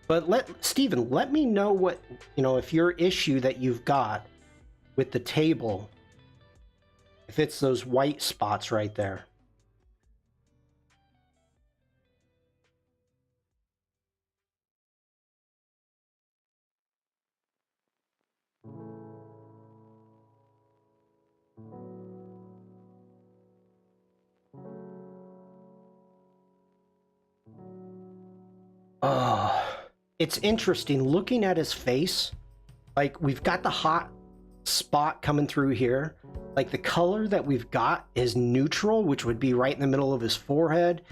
But Steven, let me know what, if your issue that you've got with the table, if it's those white spots right there. It's interesting looking at his face. Like, we've got the hot spot coming through here. Like, the color that we've got is neutral, which would be right in the middle of his forehead.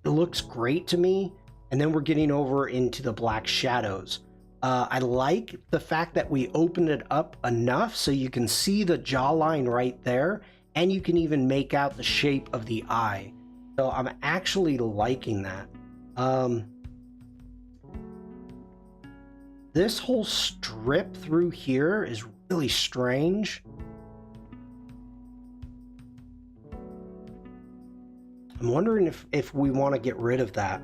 It looks great to me. And then we're getting over into the black shadows. I like the fact that we opened it up enough so you can see the jawline right there, and you can even make out the shape of the eye. So I'm actually liking that. This whole strip through here is really strange. I'm wondering if we want to get rid of that.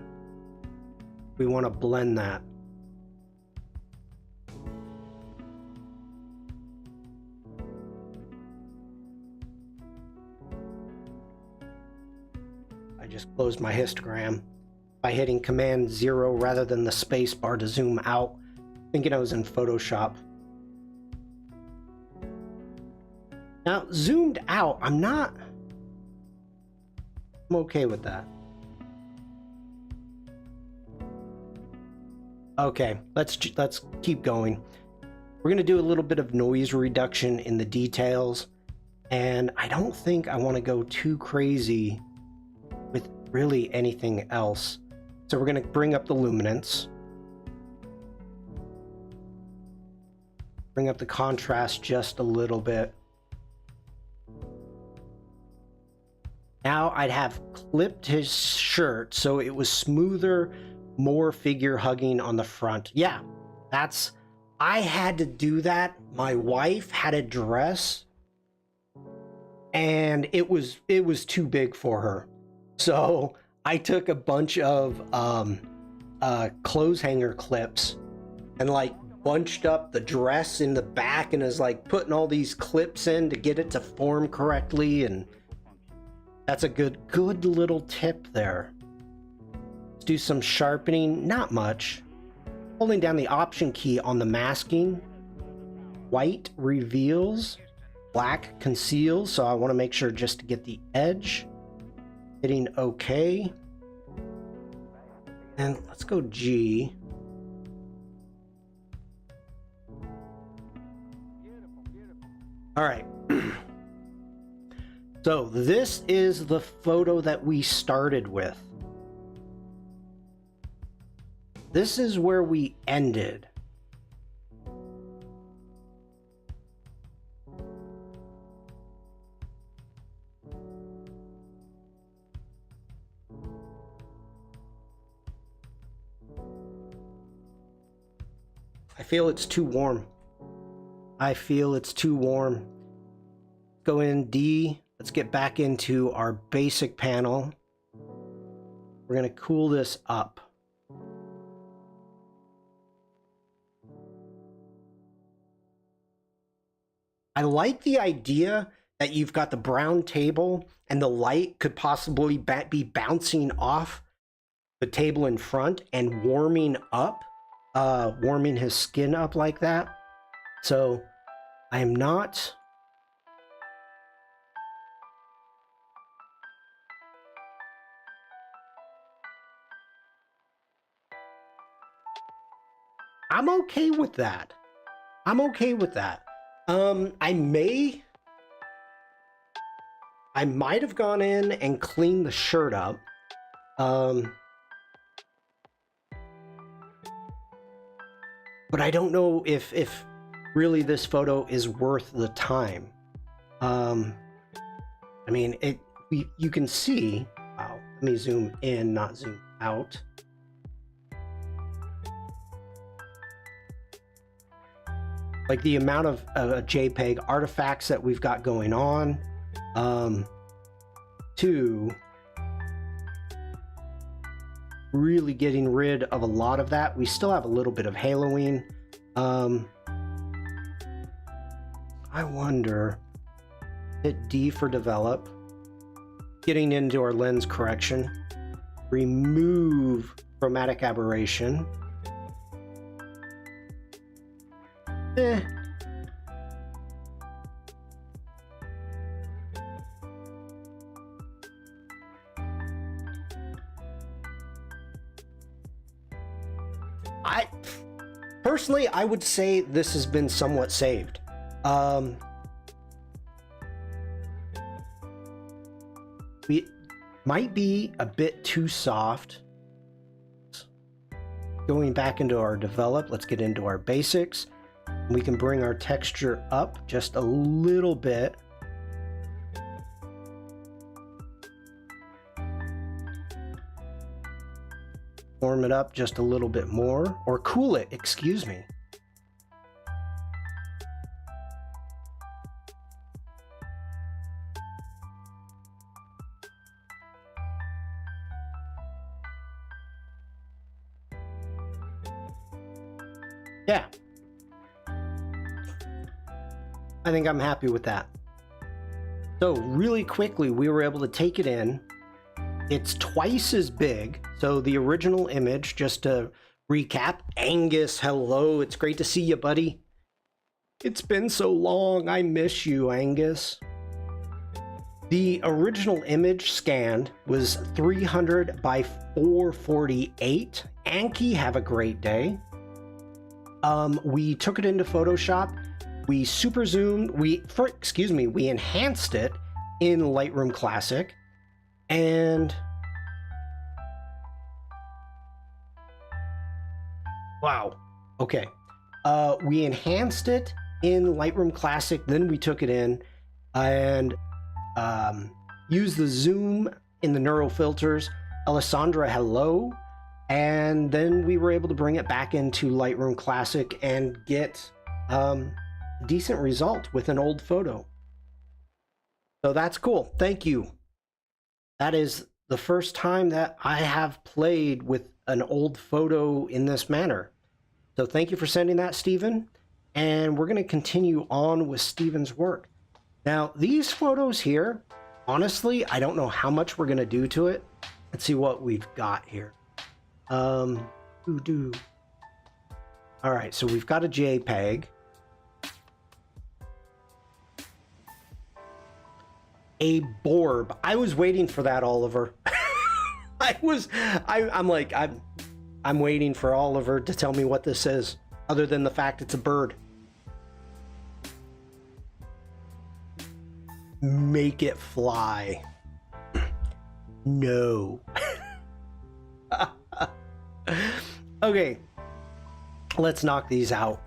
We want to blend that. close my histogram by hitting Command 0 rather than the space bar to zoom out, thinking I was in Photoshop. Now, zoomed out, I'm okay with that. Okay, let's keep going. We're going to do a little bit of noise reduction in the details, and I don't think I want to go too crazy with really anything else. So we're going to bring up the luminance, bring up the contrast just a little bit. Now I'd have clipped his shirt so it was smoother, more figure hugging on the front. Yeah, I had to do that. My wife had a dress and it was too big for her. So I took a bunch of clothes hanger clips and like bunched up the dress in the back and is like putting all these clips in to get it to form correctly, and that's a good little tip there. Let's do some sharpening, not much. Holding down the Option key on the masking. White reveals, black conceals, so I want to make sure just to get the edge. Hitting OK. And let's go G. All right. So this is the photo that we started with. This is where we ended. I feel it's too warm. I feel it's too warm. Go in D. Let's get back into our basic panel. We're going to cool this up. I like the idea that you've got the brown table and the light could possibly be bouncing off the table in front and warming up, warming his skin up like that. So I am not... I'm okay with that. I'm okay with that. I might have gone in and cleaned the shirt up. But I don't know if really this photo is worth the time. I mean, you can see, wow, let me zoom in, not zoom out. Like the amount of JPEG artifacts that we've got going on, to really getting rid of a lot of that. We still have a little bit of haloing. I wonder, hit D for develop, getting into our lens correction, remove chromatic aberration. Personally, I would say this has been somewhat saved. We might be a bit too soft. Going back into our develop, let's get into our basics. We can bring our texture up just a little bit. Warm it up just a little bit more, or cool it, excuse me. Yeah. I think I'm happy with that. So really quickly, we were able to take it in, It's twice as big. So the original image, just to recap, Angus, hello. It's great to see you, buddy. It's been so long. I miss you, Angus. The original image scanned was 300 by 448. Anki, have a great day. We took it into Photoshop. We super zoomed. We enhanced it in Lightroom Classic. And wow. Okay. We enhanced it in Lightroom Classic. Then we took it in and used the zoom in the neural filters. Alessandra, hello. And then we were able to bring it back into Lightroom Classic and get a decent result with an old photo. So that's cool. Thank you. That is the first time that I have played with an old photo in this manner. So thank you for sending that, Stephen. And we're going to continue on with Stephen's work. Now, these photos here, honestly, I don't know how much we're going to do to it. Let's see what we've got here. All right, so we've got a JPEG. A Borb. I was waiting for that, Oliver. I'm waiting for Oliver to tell me what this is, other than the fact it's a bird. Make it fly. No. Okay, let's knock these out.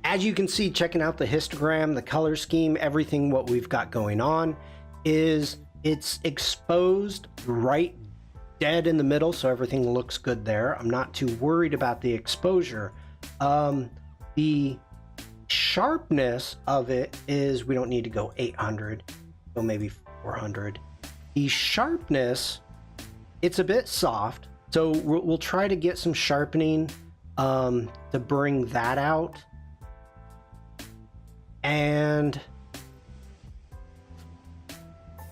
As you can see, checking out the histogram, the color scheme, everything what we've got going on is it's exposed right dead in the middle, so everything looks good there. I'm not too worried about the exposure. The sharpness of it is, we don't need to go 800, so maybe 400. The sharpness, it's a bit soft, so we'll try to get some sharpening to bring that out. And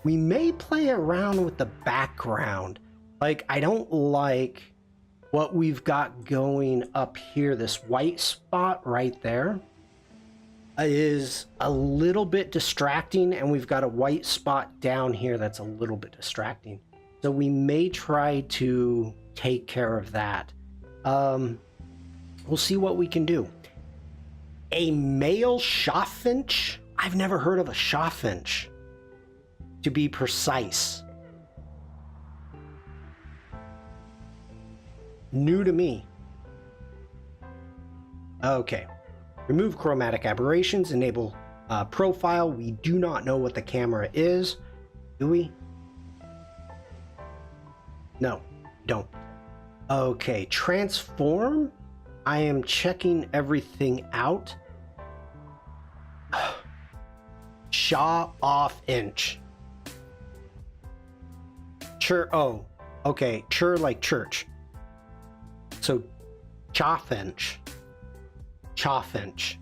we may play around with the background. Like, I don't like what we've got going up here. This white spot right there is a little bit distracting, and we've got a white spot down here that's a little bit distracting. So we may try to take care of that. We'll see what we can do. A male chaffinch? I've never heard of a chaffinch, to be precise. New to me. Okay. Remove chromatic aberrations, enable profile. We do not know what the camera is, do we? No, don't. Okay, transform. I am checking everything out. Shaw off inch. Oh, okay. Chur like church. So, chaffinch. Chaffinch.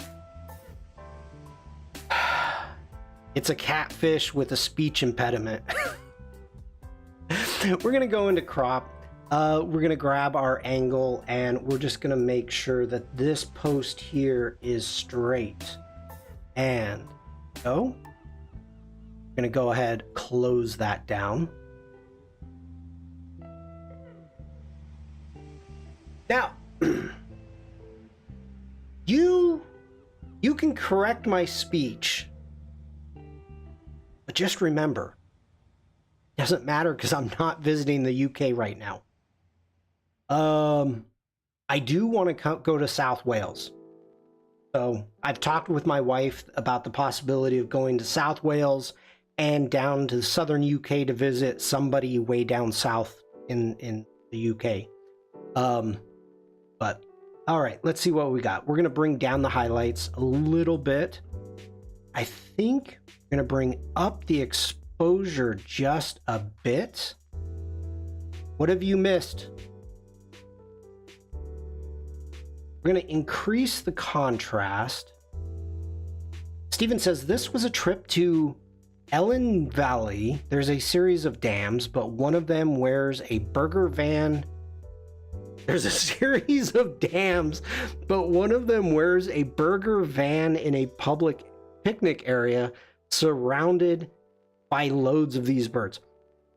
It's a catfish with a speech impediment. We're gonna go into crop. We're gonna grab our angle, and we're just gonna make sure that this post here is straight. And so, we're gonna go ahead, close that down. Now, you can correct my speech, but just remember, it doesn't matter because I'm not visiting the UK right now. I do want to go to South Wales. So I've talked with my wife about the possibility of going to South Wales and down to the southern UK to visit somebody way down south in the UK. But all right, let's see what we got. We're going to bring down the highlights a little bit. I think we're going to bring up the exposure just a bit. What have you missed? We're going to increase the contrast. Steven says this was a trip to Ellen Valley, there's a series of dams, but one of them wears a burger van. There's a series of dams, but one of them wears a burger van in a public picnic area surrounded by loads of these birds.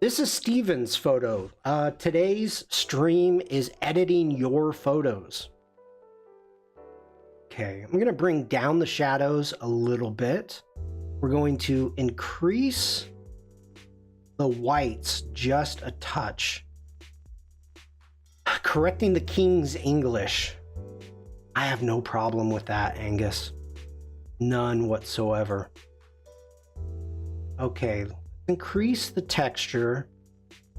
This is Steven's photo. Today's stream is editing your photos. Okay, I'm going to bring down the shadows a little bit. We're going to increase the whites just a touch. Correcting the King's English. I have no problem with that, Angus. None whatsoever. Okay, increase the texture.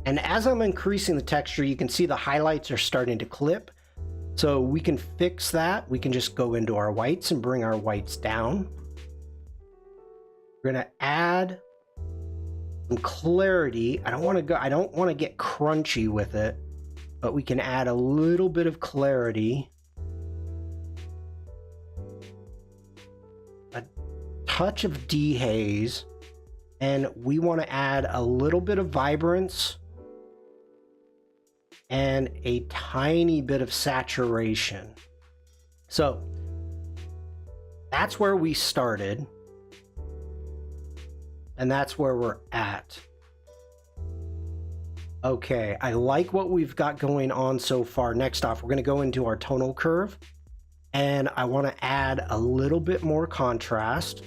And as I'm increasing the texture, you can see the highlights are starting to clip. So we can fix that. We can just go into our whites and bring our whites down. We're gonna add some clarity. I don't want to get crunchy with it, but we can add a little bit of clarity. A touch of dehaze. And we want to add a little bit of vibrance and a tiny bit of saturation. So that's where we started. And that's where we're at. Okay, I like what we've got going on so far. Next off, we're going to go into our tonal curve. And I want to add a little bit more contrast.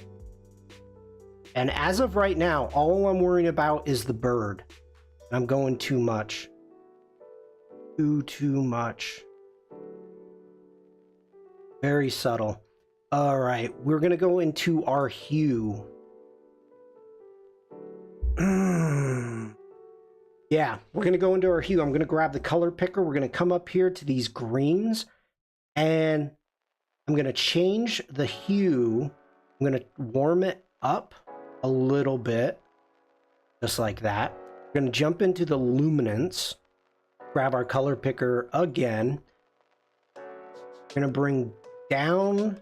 And as of right now, all I'm worrying about is the bird. I'm going too much. Too much. Very subtle. All right, we're going to go into our hue. Yeah, we're going to go into our hue. I'm going to grab the color picker. We're going to come up here to these greens. And I'm going to change the hue. I'm going to warm it up a little bit, just like that. We're going to jump into the luminance, grab our color picker again. We're going to bring down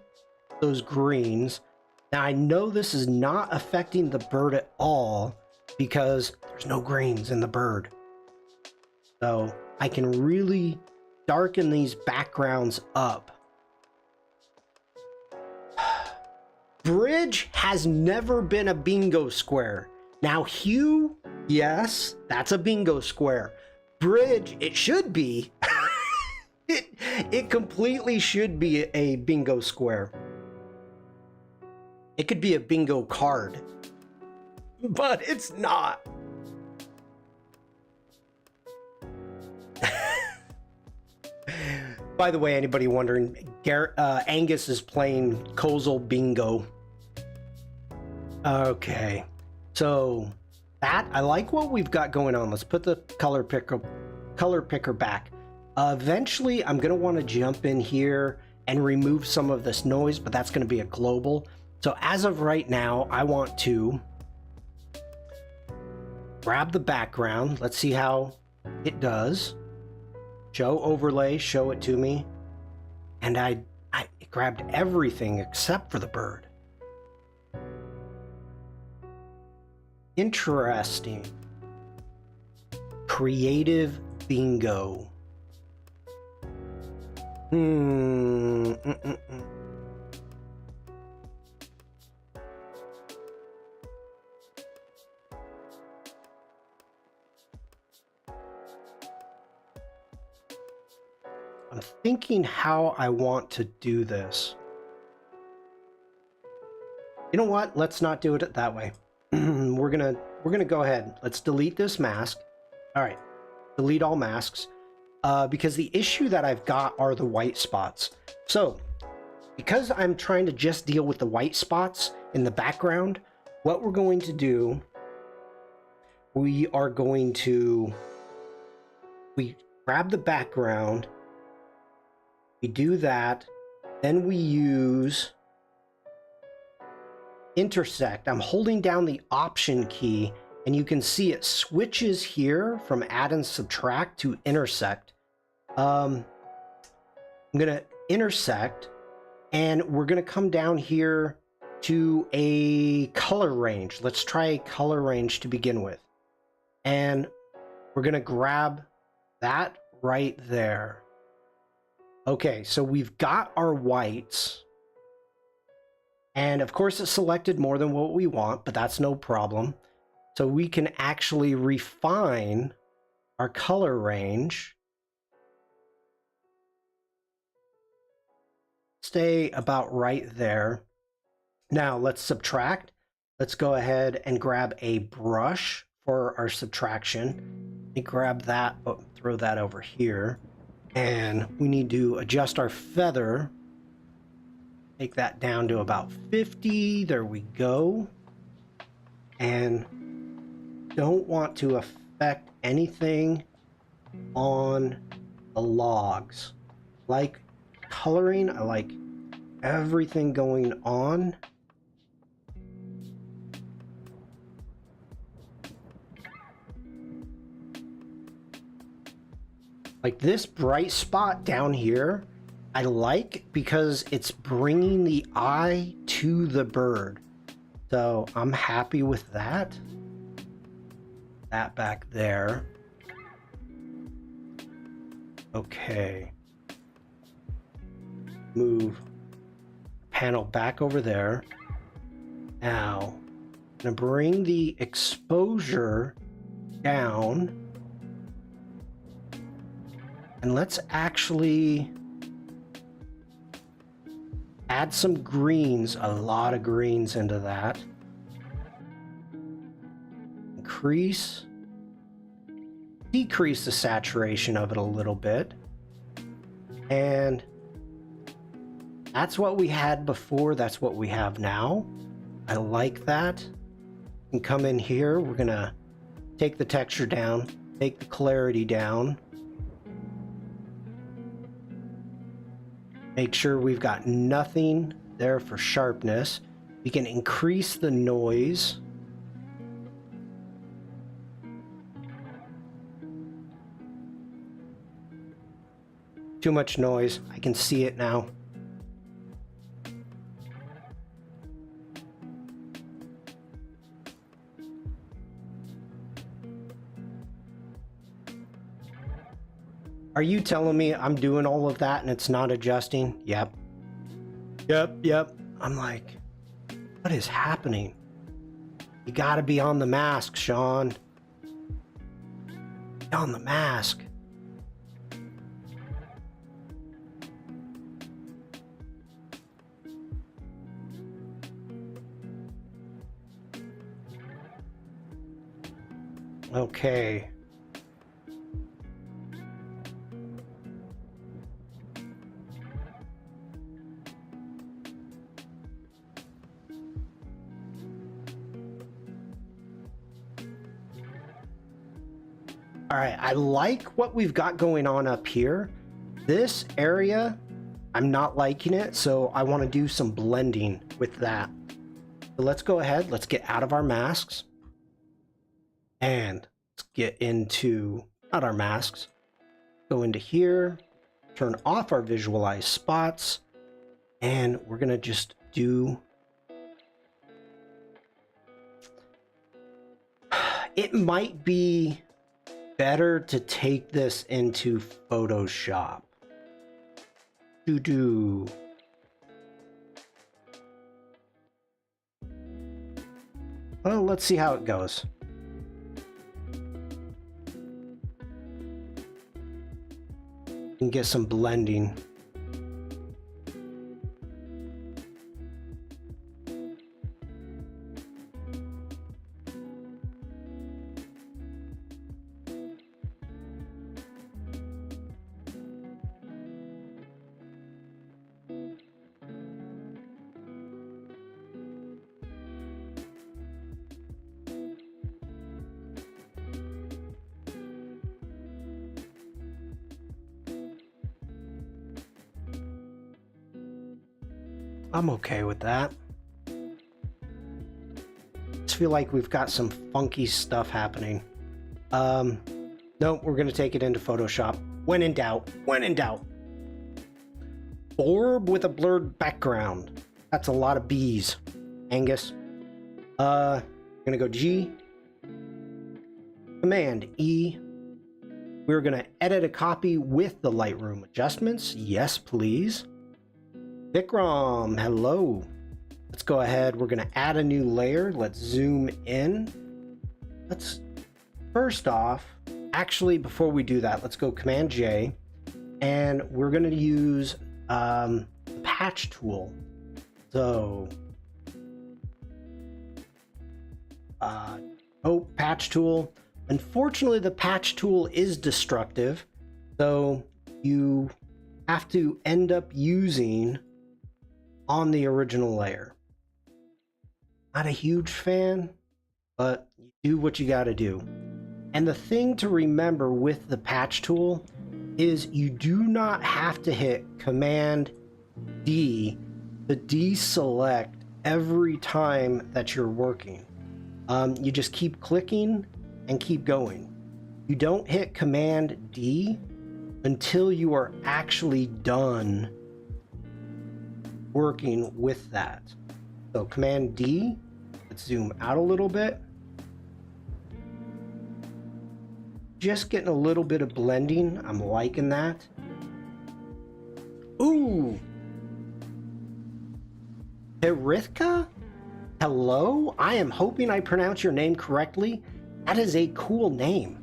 those greens. Now I know this is not affecting the bird at all because there's no greens in the bird. So I can really darken these backgrounds up. Bridge has never been a bingo square. Now hue, yes, that's a bingo square. Bridge, it should be. It completely should be a bingo square. It could be a bingo card, but it's not. By the way, anybody wondering, Angus is playing Kosel Bingo. Okay, so that, I like what we've got going on. Let's put the color picker back. Eventually, I'm going to want to jump in here and remove some of this noise, but that's going to be a global. So as of right now, I want to grab the background. Let's see how it does. Show overlay, show it to me. And I grabbed everything except for the bird. Interesting. Creative bingo. I'm thinking how I want to do this. You know what? Let's not do it that way. We're gonna go ahead. Let's delete this mask. All right, delete all masks. Because the issue that I've got are the white spots. So, because I'm trying to just deal with the white spots in the background, what we're going to do, we grab the background. We do that, then we use intersect. I'm holding down the option key and you can see it switches here from add and subtract to intersect. I'm gonna intersect and we're gonna come down here to a color range. Let's try a color range to begin with. And we're going to grab that right there. Okay, so we've got our whites. And of course, it selected more than what we want, but that's no problem. So we can actually refine our color range. Stay about right there. Now let's subtract. Let's go ahead and grab a brush for our subtraction. Let me grab that, throw that over here. And we need to adjust our feather. Take that down to about 50. There we go. And don't want to affect anything on the logs. Like coloring, I like everything going on. Like this bright spot down here, I like because it's bringing the eye to the bird. So I'm happy with that. That back there. Okay. Move panel back over there. Now, I'm gonna bring the exposure down. And let's actually add some greens, a lot of greens into that. Decrease the saturation of it a little bit. And that's what we had before, that's what we have now. I like that. And come in here, we're gonna take the texture down, take the clarity down. Make sure we've got nothing there for sharpness. We can increase the noise. Too much noise. I can see it now. Are you telling me I'm doing all of that and it's not adjusting? Yep. I'm like, what is happening? You gotta be on the mask, Shawn. Be on the mask. Okay. All right, I like what we've got going on up here. This area, I'm not liking it, so I want to do some blending with that. So let's go ahead, let's get out of our masks. And let's get into, not our masks, go into here, turn off our visualize spots, and we're gonna just do, it might be better to take this into Photoshop. Well, let's see how it goes. And get some blending. I'm okay with that. Just feel like we've got some funky stuff happening. Nope, we're gonna take it into Photoshop. When in doubt, when in doubt. Orb with a blurred background. That's a lot of bees. Angus. Gonna go G, Command E. We're gonna edit a copy with the Lightroom adjustments. Yes, please. Vikram, hello. Let's go ahead. We're gonna add a new layer. Let's zoom in. Let's first off, actually, before we do that, let's go Command J, and we're gonna use the patch tool. So patch tool. Unfortunately, the patch tool is destructive, so you have to end up using on the original layer. Not a huge fan, but you do what you got to do. And the thing to remember with the patch tool is you do not have to hit Command D to deselect every time that you're working. You just keep clicking and keep going. You don't hit Command D until you are actually done working with that. So Command D, let's zoom out a little bit. Just getting a little bit of blending. I'm liking that. Ooh. Herithka? Hello? I am hoping I pronounce your name correctly. That is a cool name.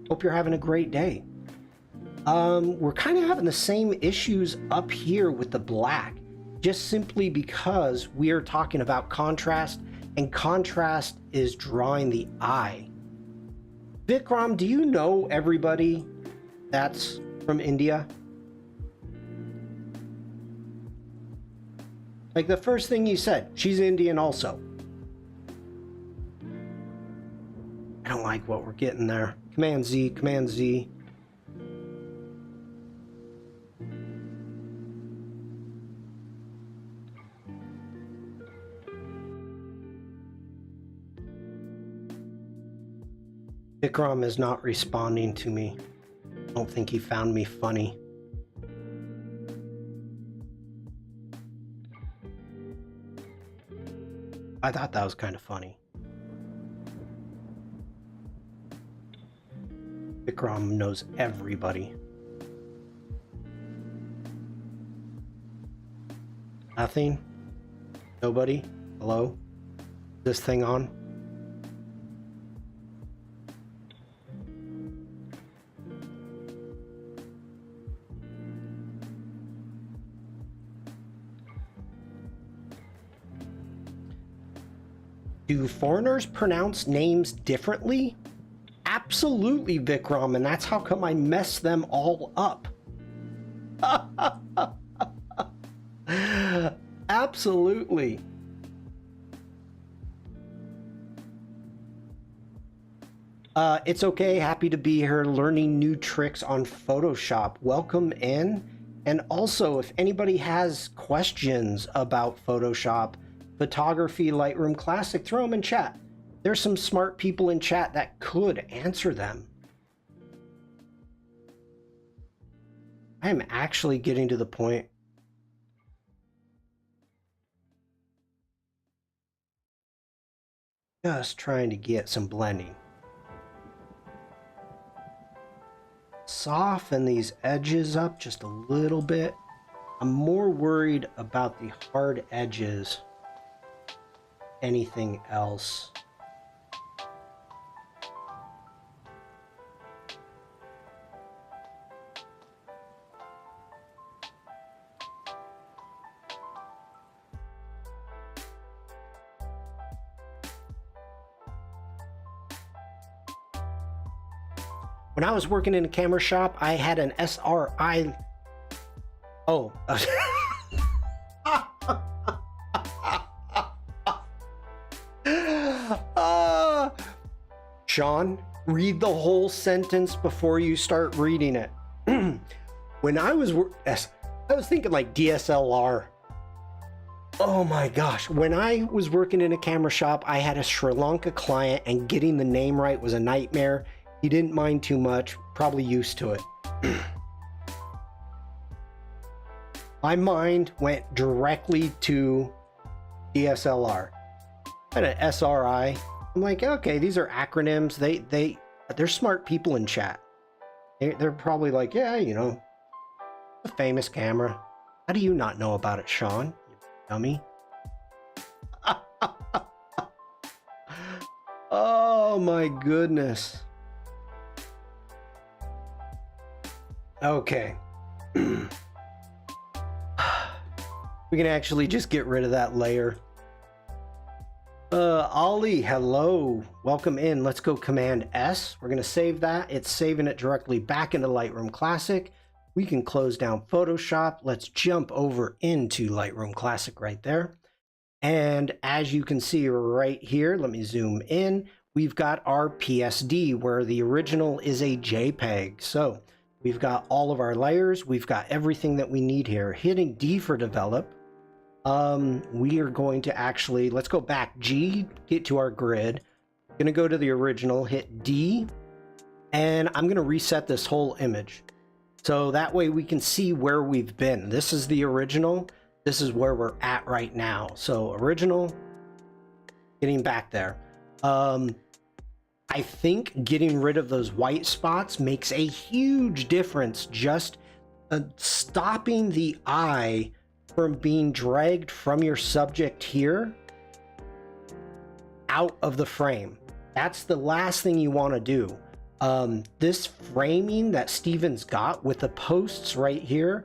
Hope you're having a great day. We're kind of having the same issues up here with the black, just simply because we are talking about contrast, and contrast is drawing the eye. Vikram, do you know everybody that's from India? Like the first thing you said, she's Indian also. I don't like what we're getting there. Command Z, Command Z. Vikram is not responding to me. I don't think he found me funny. I thought that was kind of funny. Vikram knows everybody. Nothing? Nobody? Hello? Is this thing on? Do foreigners pronounce names differently? Absolutely, Vikram, and that's how come I mess them all up. Absolutely. It's okay. Happy to be here learning new tricks on Photoshop. Welcome in. And also, if anybody has questions about Photoshop, photography, Lightroom Classic, throw them in chat. There's some smart people in chat that could answer them. I am actually getting to the point just trying to get some blending. Soften these edges up just a little bit. I'm more worried about the hard edges. Anything else. When I was working in a camera shop, I had an SRI. Oh. Shawn, read the whole sentence before you start reading it. When I was thinking like DSLR. Oh my gosh. When I was working in a camera shop, I had a Sri Lanka client, and getting the name right was a nightmare. He didn't mind too much, probably used to it. My mind went directly to DSLR. And an SRI. I'm like, okay, these are acronyms. They're smart people in chat. They're probably like, yeah, you know, a famous camera. How do you not know about it, Shawn? You dummy. Oh my goodness. Okay. We can actually just get rid of that layer. Ollie, hello. Welcome in. Let's go Command S. We're going to save that. It's saving it directly back into Lightroom Classic. We can close down Photoshop. Let's jump over into Lightroom Classic right there. And as you can see right here, let me zoom in. We've got our PSD where the original is a JPEG. So we've got all of our layers. We've got everything that we need here. Hitting D for develop. We are going to actually, let's go back G, get to our grid. Gonna go to the original, hit D, and I'm gonna reset this whole image. So that way we can see where we've been. This is the original. This is where we're at right now. So original, getting back there. I think getting rid of those white spots makes a huge difference. Just stopping the eye from being dragged from your subject here out of the frame. That's the last thing you want to do. This framing that Steven's got with the posts right here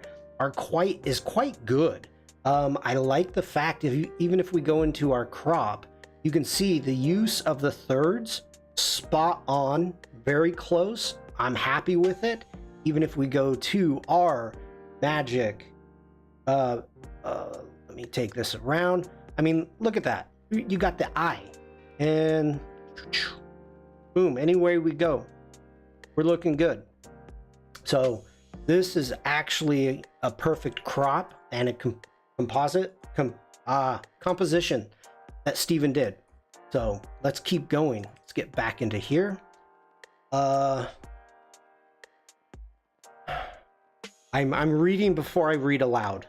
is quite good. I like the fact even if we go into our crop, you can see the use of the thirds spot on, very close. I'm happy with it. Even if we go to our magic, let me take this around. I mean, look at that. You got the eye, and boom, anywhere we go, we're looking good. So this is actually a perfect crop and a composition that Steven did. So let's keep going. Let's get back into here. I'm reading before I read aloud.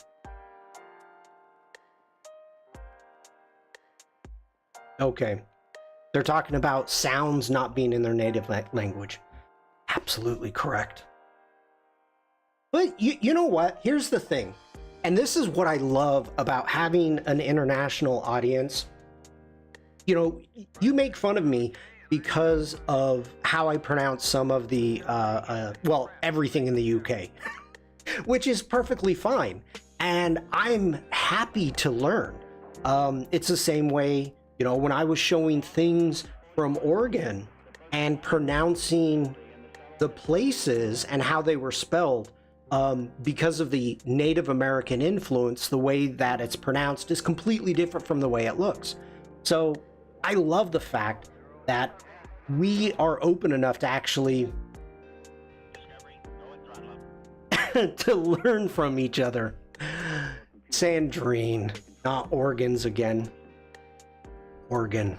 Okay. They're talking about sounds not being in their native language. Absolutely correct. But you know what? Here's the thing. And this is what I love about having an international audience. You know, you make fun of me because of how I pronounce some of the, well, everything in the UK, which is perfectly fine. And I'm happy to learn. It's the same way, you know, when I was showing things from Oregon and pronouncing the places and how they were spelled, because of the Native American influence, the way that it's pronounced is completely different from the way it looks. So I love the fact that we are open enough to actually to learn from each other. Sandrine, not organs again. Oregon.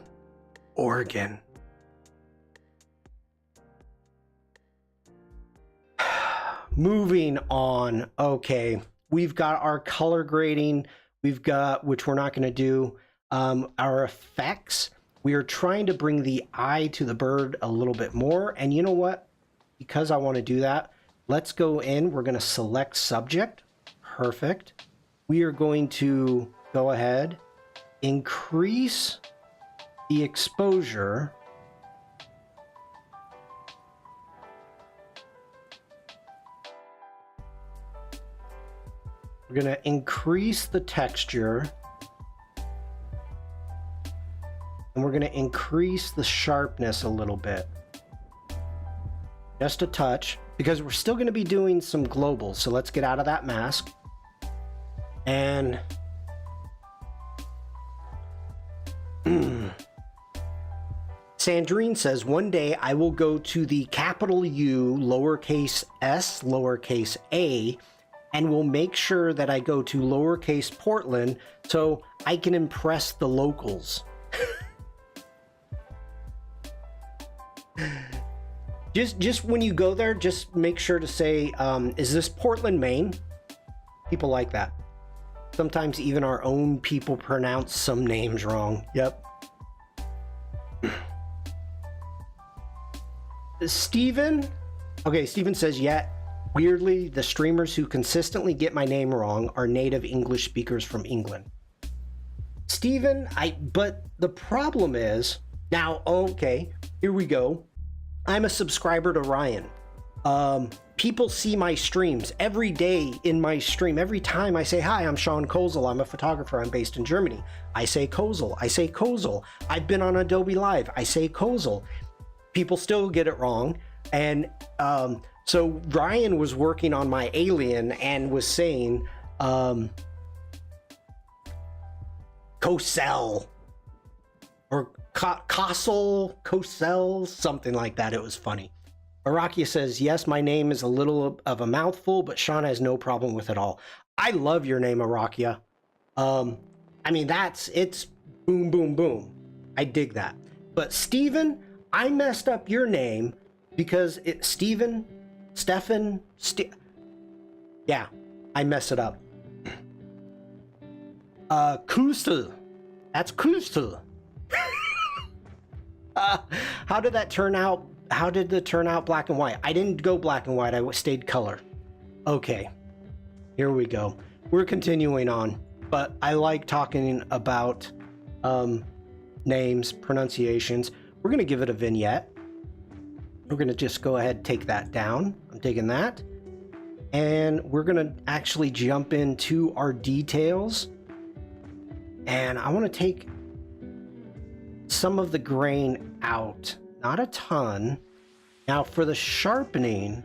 Moving on. Okay, we've got our color grading. We've got, which we're not going to do, our effects. We are trying to bring the eye to the bird a little bit more. And you know what? Because I want to do that, let's go in. We're going to select subject. Perfect. We are going to go ahead, increase the exposure. We're going to increase the texture. And we're going to increase the sharpness a little bit. Just a touch, because we're still going to be doing some globals. So let's get out of that mask. And Sandrine says, one day I will go to the capital U, lowercase s, lowercase a, and will make sure that I go to lowercase Portland so I can impress the locals. Just when you go there, just make sure to say, is this Portland, Maine? People like that. Sometimes even our own people pronounce some names wrong. Yep. Steven? Okay, Steven says, yeah, weirdly, the streamers who consistently get my name wrong are native English speakers from England. Steven, but the problem is, now, okay, here we go. I'm a subscriber to Ryan. People see my streams every day in my stream. Every time I say, hi, I'm Shawn Kosel. I'm a photographer. I'm based in Germany. I say Kosel. I say Kosel. I've been on Adobe Live. I say Kosel. People still get it wrong. And so Ryan was working on my alien and was saying Kosel or Kosel, something like that. It was funny. Arakia says, yes, my name is a little of a mouthful, but Shawn has no problem with it all. I love your name, Arakia. I mean, it's boom, boom, boom. I dig that. But Steven, I messed up your name because it's Stefan, yeah, I mess it up. Kosel, that's Kosel. How did that turn out? How did it turn out black and white? I didn't go black and white. I stayed color. Okay, here we go. We're continuing on, but I like talking about names, pronunciations. We're going to give it a vignette. We're going to just go ahead and take that down. I'm taking that. And we're going to actually jump into our details. And I want to take some of the grain out. Not a ton. Now for the sharpening,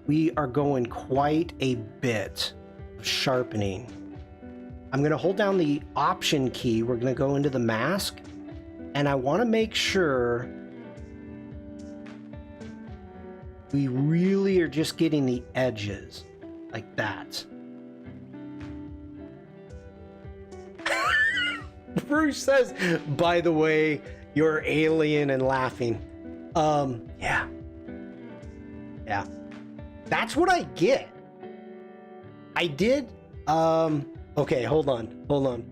we are going quite a bit of sharpening. I'm going to hold down the Option key. We're going to go into the mask, and I want to make sure we really are just getting the edges like that. Bruce says, by the way, you're alien and laughing. Yeah. That's what I get. I did, okay, hold on.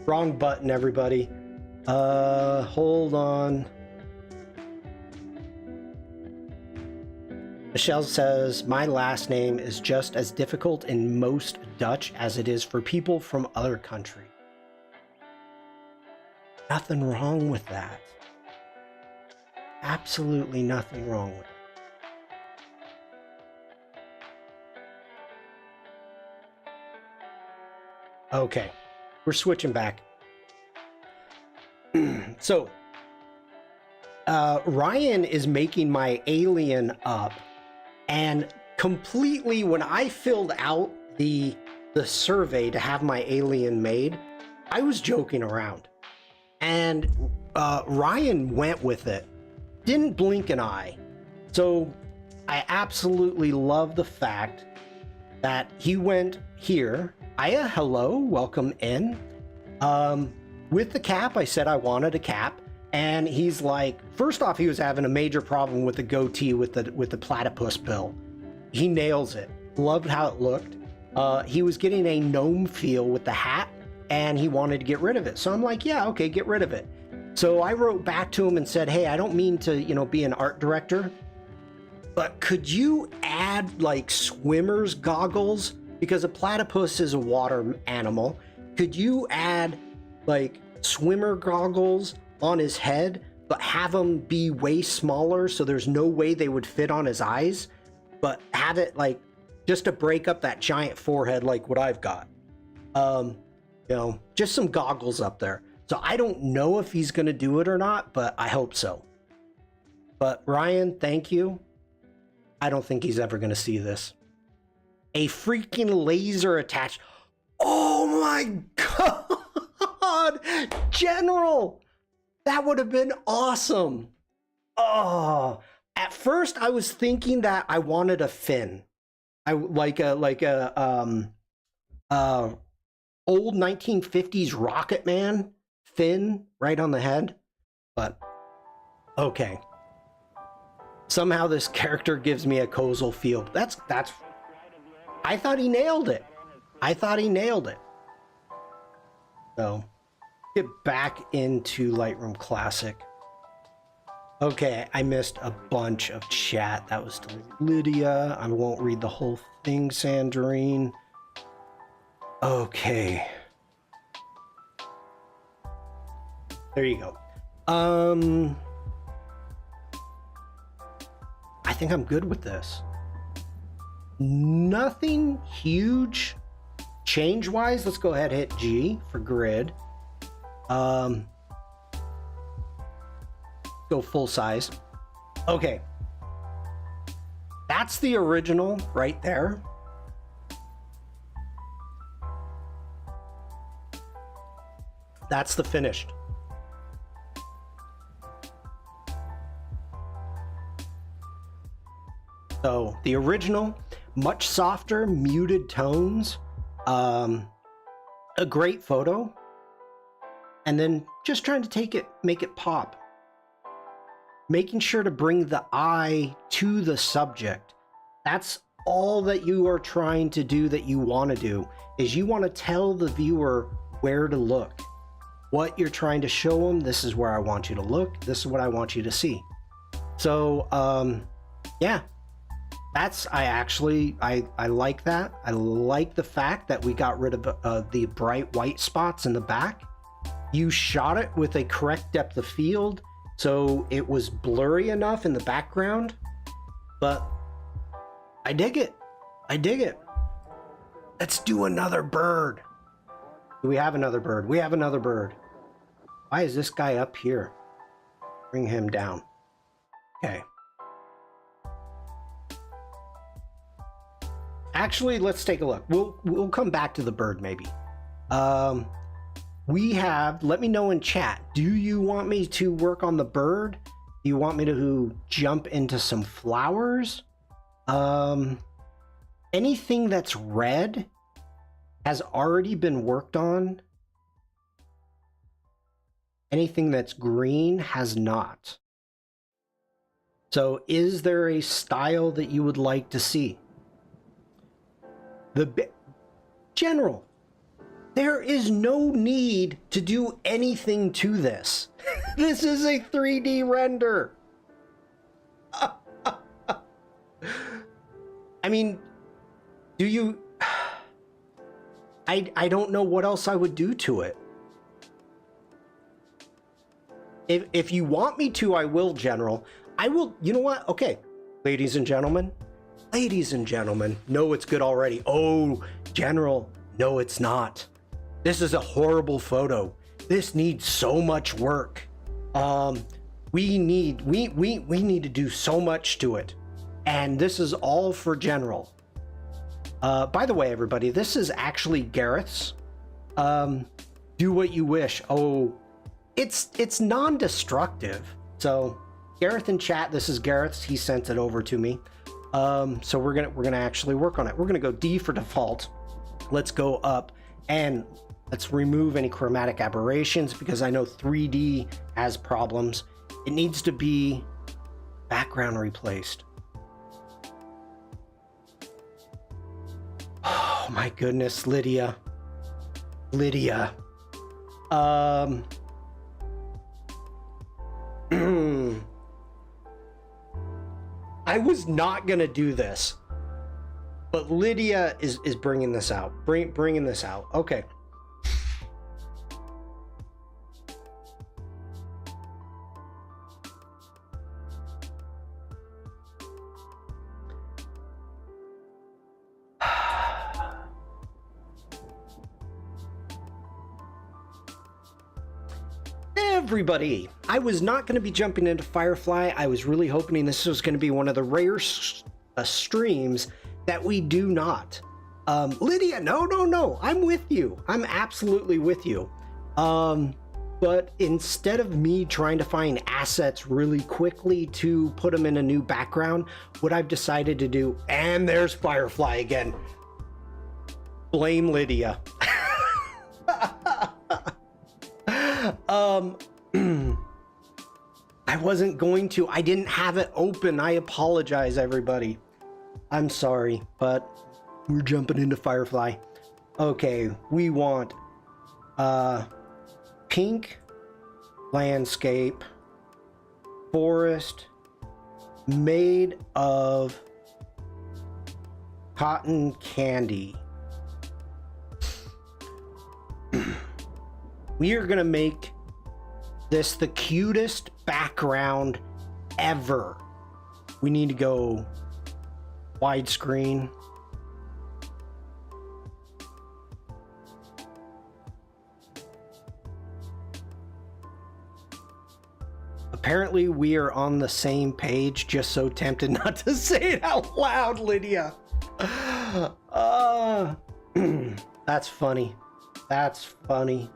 Wrong button, everybody. Hold on. Michelle says, my last name is just as difficult in most Dutch as it is for people from other countries. Nothing wrong with that. Absolutely nothing wrong with it. Okay, we're switching back. So, Ryan is making my alien up, and completely when I filled out the survey to have my alien made, I was joking around. And Ryan went with it, didn't blink an eye. So I absolutely love the fact that he went here. Aya, hello, welcome in. With the cap, I said I wanted a cap, and he's like, first off, he was having a major problem with the goatee with the platypus bill. He nails it. Loved how it looked. He was getting a gnome feel with the hat, and he wanted to get rid of it. So I'm like, yeah, okay, get rid of it. So I wrote back to him and said, hey, I don't mean to, be an art director, but could you add like swimmer's goggles? Because a platypus is a water animal. Could you add like swimmer goggles on his head, but have them be way smaller so there's no way they would fit on his eyes, but have it like just to break up that giant forehead like what I've got. Just some goggles up there. So I don't know if he's going to do it or not, but I hope so. But Ryan, thank you. I don't think he's ever going to see this. A freaking laser attached. Oh my God, General, that would have been awesome. Oh, at first I was thinking that I wanted a fin. I like a old 1950s Rocket Man fin right on the head, but okay. Somehow this character gives me a Kosel feel. That's I thought he nailed it. I thought he nailed it. So, get back into Lightroom Classic. Okay, I missed a bunch of chat. That was to Lydia. I won't read the whole thing, Sandrine. Okay. There you go. I think I'm good with this. Nothing huge change-wise. Let's go ahead and hit G for grid. Go full size. Okay. That's the original right there. That's the finished. So the original, much softer, muted tones, a great photo, and then just trying to make it pop. Making sure to bring the eye to the subject. That's all that you are trying to do, that you want to do, is you want to tell the viewer where to look. What you're trying to show them, this is where I want you to look, this is what I want you to see. So, yeah. I like that. I like the fact that we got rid of the bright white spots in the back. You shot it with a correct depth of field, so it was blurry enough in the background, but I dig it. I dig it. Let's do another bird. Do we have another bird? We have another bird. Why is this guy up here? Bring him down. Okay. Actually, let's take a look. We'll come back to the bird maybe. We have, let me know in chat, do you want me to work on the bird? Do you want me to jump into some flowers? Anything that's red has already been worked on. Anything that's green has not. So is there a style that you would like to see? General, there is no need to do anything to this. This is a 3D render. I mean, do you... I don't know what else I would do to it. If you want me to, I will, General. I will, you know what? Okay, ladies and gentlemen. Ladies and gentlemen, no, it's good already. Oh, General, no, it's not. This is a horrible photo. This needs so much work. We need to do so much to it. And this is all for General. By the way, everybody, this is actually Gareth's. Do what you wish. Oh, it's non-destructive. So Gareth in chat, this is Gareth's. He sent it over to me. So we're gonna actually work on it. We're gonna go D for default. Let's go up and let's remove any chromatic aberrations, because I know 3D has problems. It needs to be background replaced. Oh my goodness, Lydia. I was not gonna do this, but Lydia is bringing this out. Bringing this out. Okay. Everybody, I was not going to be jumping into Firefly. I was really hoping this was going to be one of the rare streams that we do not. Lydia, no, I'm with you. I'm absolutely with you. But instead of me trying to find assets really quickly to put them in a new background, what I've decided to do, and there's Firefly again. Blame Lydia. I wasn't going to. I didn't have it open. I apologize, everybody. I'm sorry, but we're jumping into Firefly. Okay, we want pink landscape forest made of cotton candy. We are gonna make this the cutest background ever. We need to go widescreen. Apparently we are on the same page, just so tempted not to say it out loud, Lydia. That's funny. That's funny.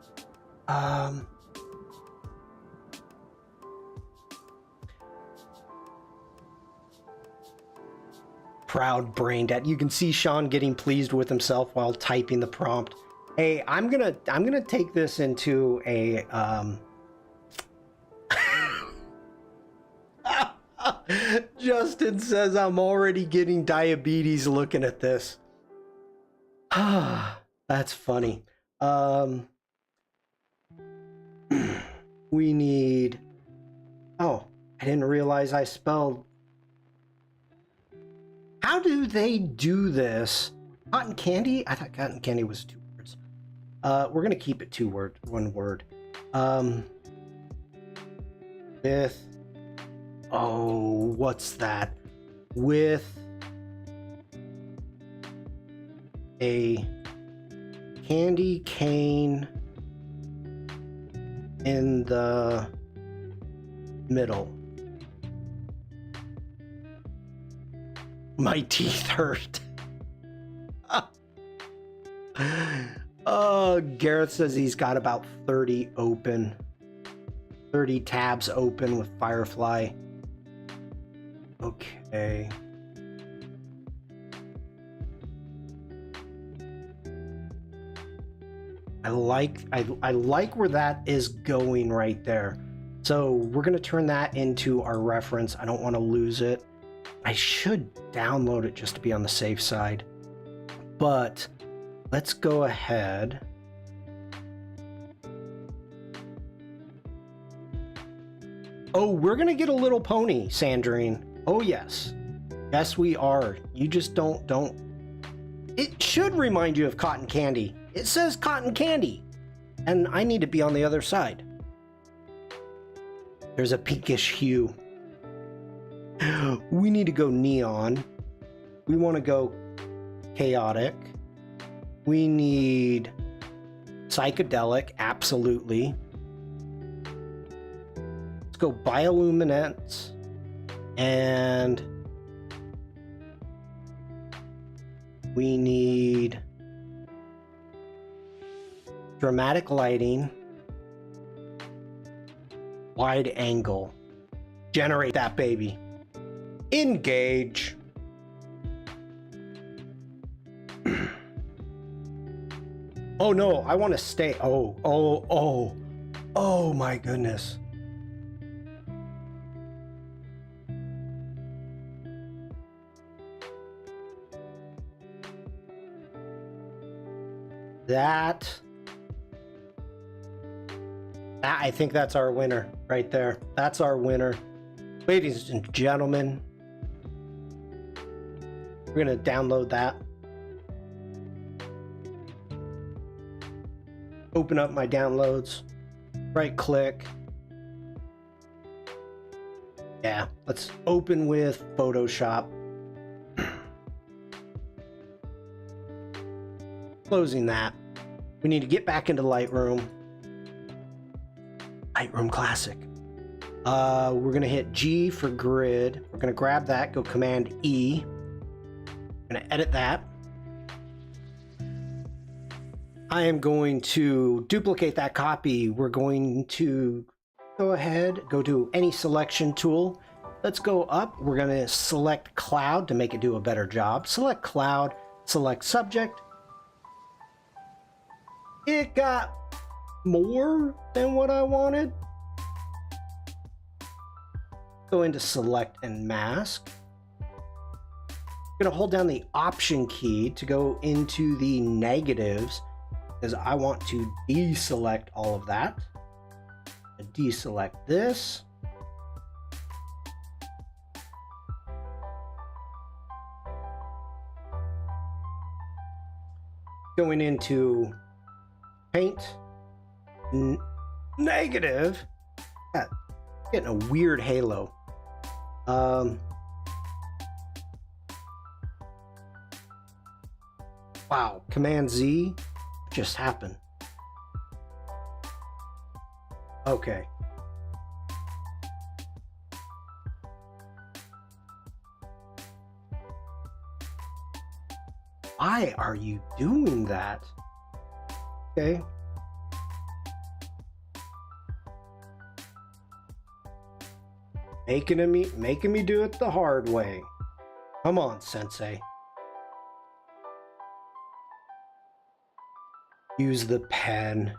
Proud brain dad. You can see Shawn getting pleased with himself while typing the prompt. Hey, I'm gonna take this into a Justin says I'm already getting diabetes looking at this. That's funny. We need... Oh, I didn't realize I spelled... How do they do this? Cotton candy? I thought cotton candy was 2 words. We're gonna keep it 1 word. With... Oh, what's that? With a candy cane in the middle. My teeth hurt. Oh, Gareth says he's got about 30 open. 30 tabs open with Firefly. Okay. I like where that is going right there. So we're gonna turn that into our reference. I don't want to lose it. I should download it just to be on the safe side. But let's go ahead. Oh, we're gonna get a little pony, Sandrine. Oh yes. Yes, we are. You just don't. It should remind you of cotton candy. It says cotton candy. And I need to be on the other side. There's a pinkish hue. We need to go neon. We want to go chaotic. We need psychedelic, absolutely. Let's go bioluminescence. And we need dramatic lighting, wide angle. Generate that baby. Engage. Oh no, I want to stay. Oh my goodness. I think that's our winner right there. That's our winner. Ladies and gentlemen, we're going to download that. Open up my downloads. Right click. Yeah, let's open with Photoshop. Closing that. We need to get back into Lightroom. Lightroom Classic. We're gonna hit G for grid. We're gonna grab that, go Command E. I'm gonna edit that. I am going to duplicate that copy. We're going to go ahead, go to any selection tool. Let's go up. We're gonna select cloud to make it do a better job. Select cloud, select subject. It got more than what I wanted. Go into select and mask. going to hold down the Option key to go into the negatives, because I want to deselect all of that. Deselect this. Going into paint, negative. Yeah, getting a weird halo. Wow, Command Z just happened. Okay. Why are you doing that? Okay. Making me do it the hard way. Come on, Sensei. Use the pen.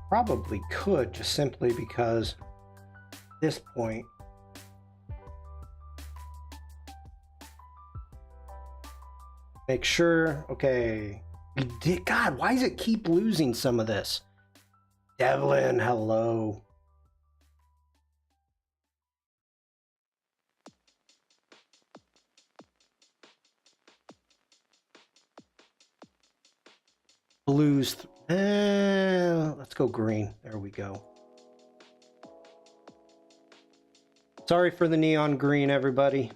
Probably could, just simply because at this point make sure. Okay, we did. God, why does it keep losing some of this? Devlin, hello. Blues. Let's go green. There we go. Sorry for the neon green, everybody.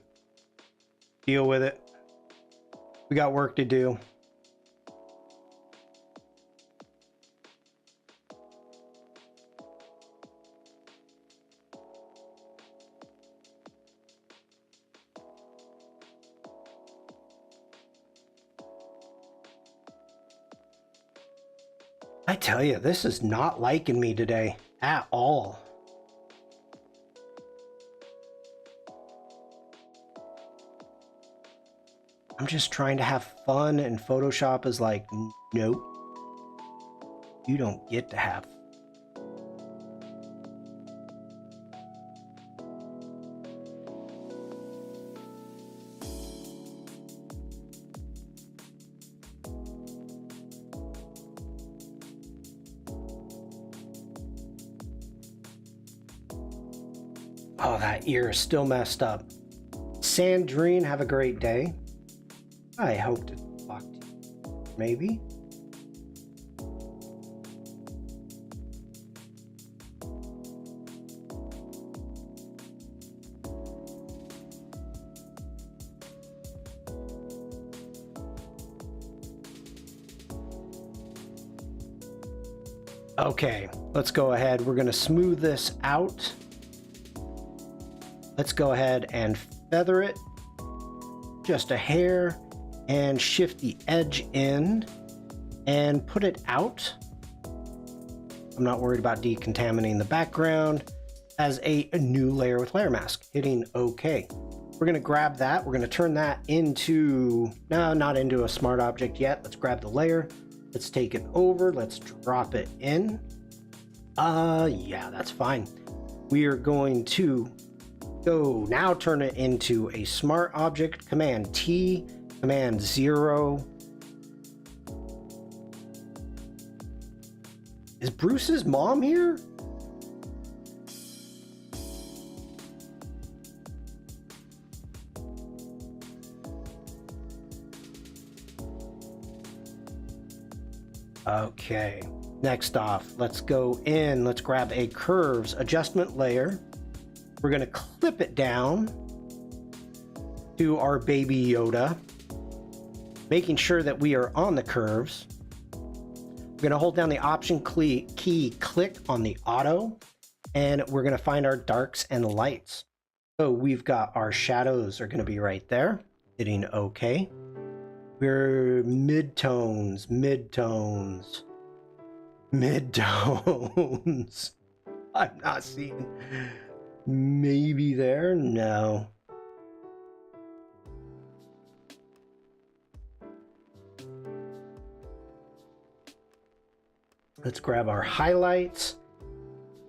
Deal with it. We got work to do. I tell you, this is not liking me today at all. I'm just trying to have fun, and Photoshop is like, nope. You don't get to have. Oh, that ear is still messed up. Sandrine, have a great day. I hope to talk to you. Maybe. Okay, let's go ahead. We're going to smooth this out. Let's go ahead and feather it just a hair and shift the edge in and put it out. I'm not worried about decontaminating the background as a new layer with layer mask. Hitting OK. We're going to grab that. We're going to turn that into, no, not into a smart object yet. Let's grab the layer. Let's take it over. Let's drop it in. Yeah, that's fine. We are going to go now turn it into a smart object. Command T, Command 0. Is Bruce's mom here? Okay, next off, let's go in. Let's grab a curves adjustment layer. We're going to clip it down to our baby Yoda, making sure that we are on the curves. We're going to hold down the Option key, click on the auto, and we're going to find our darks and lights. So we've got our shadows are going to be right there. Hitting OK. We're midtones. I'm not seeing. maybe there. No. Let's grab our highlights.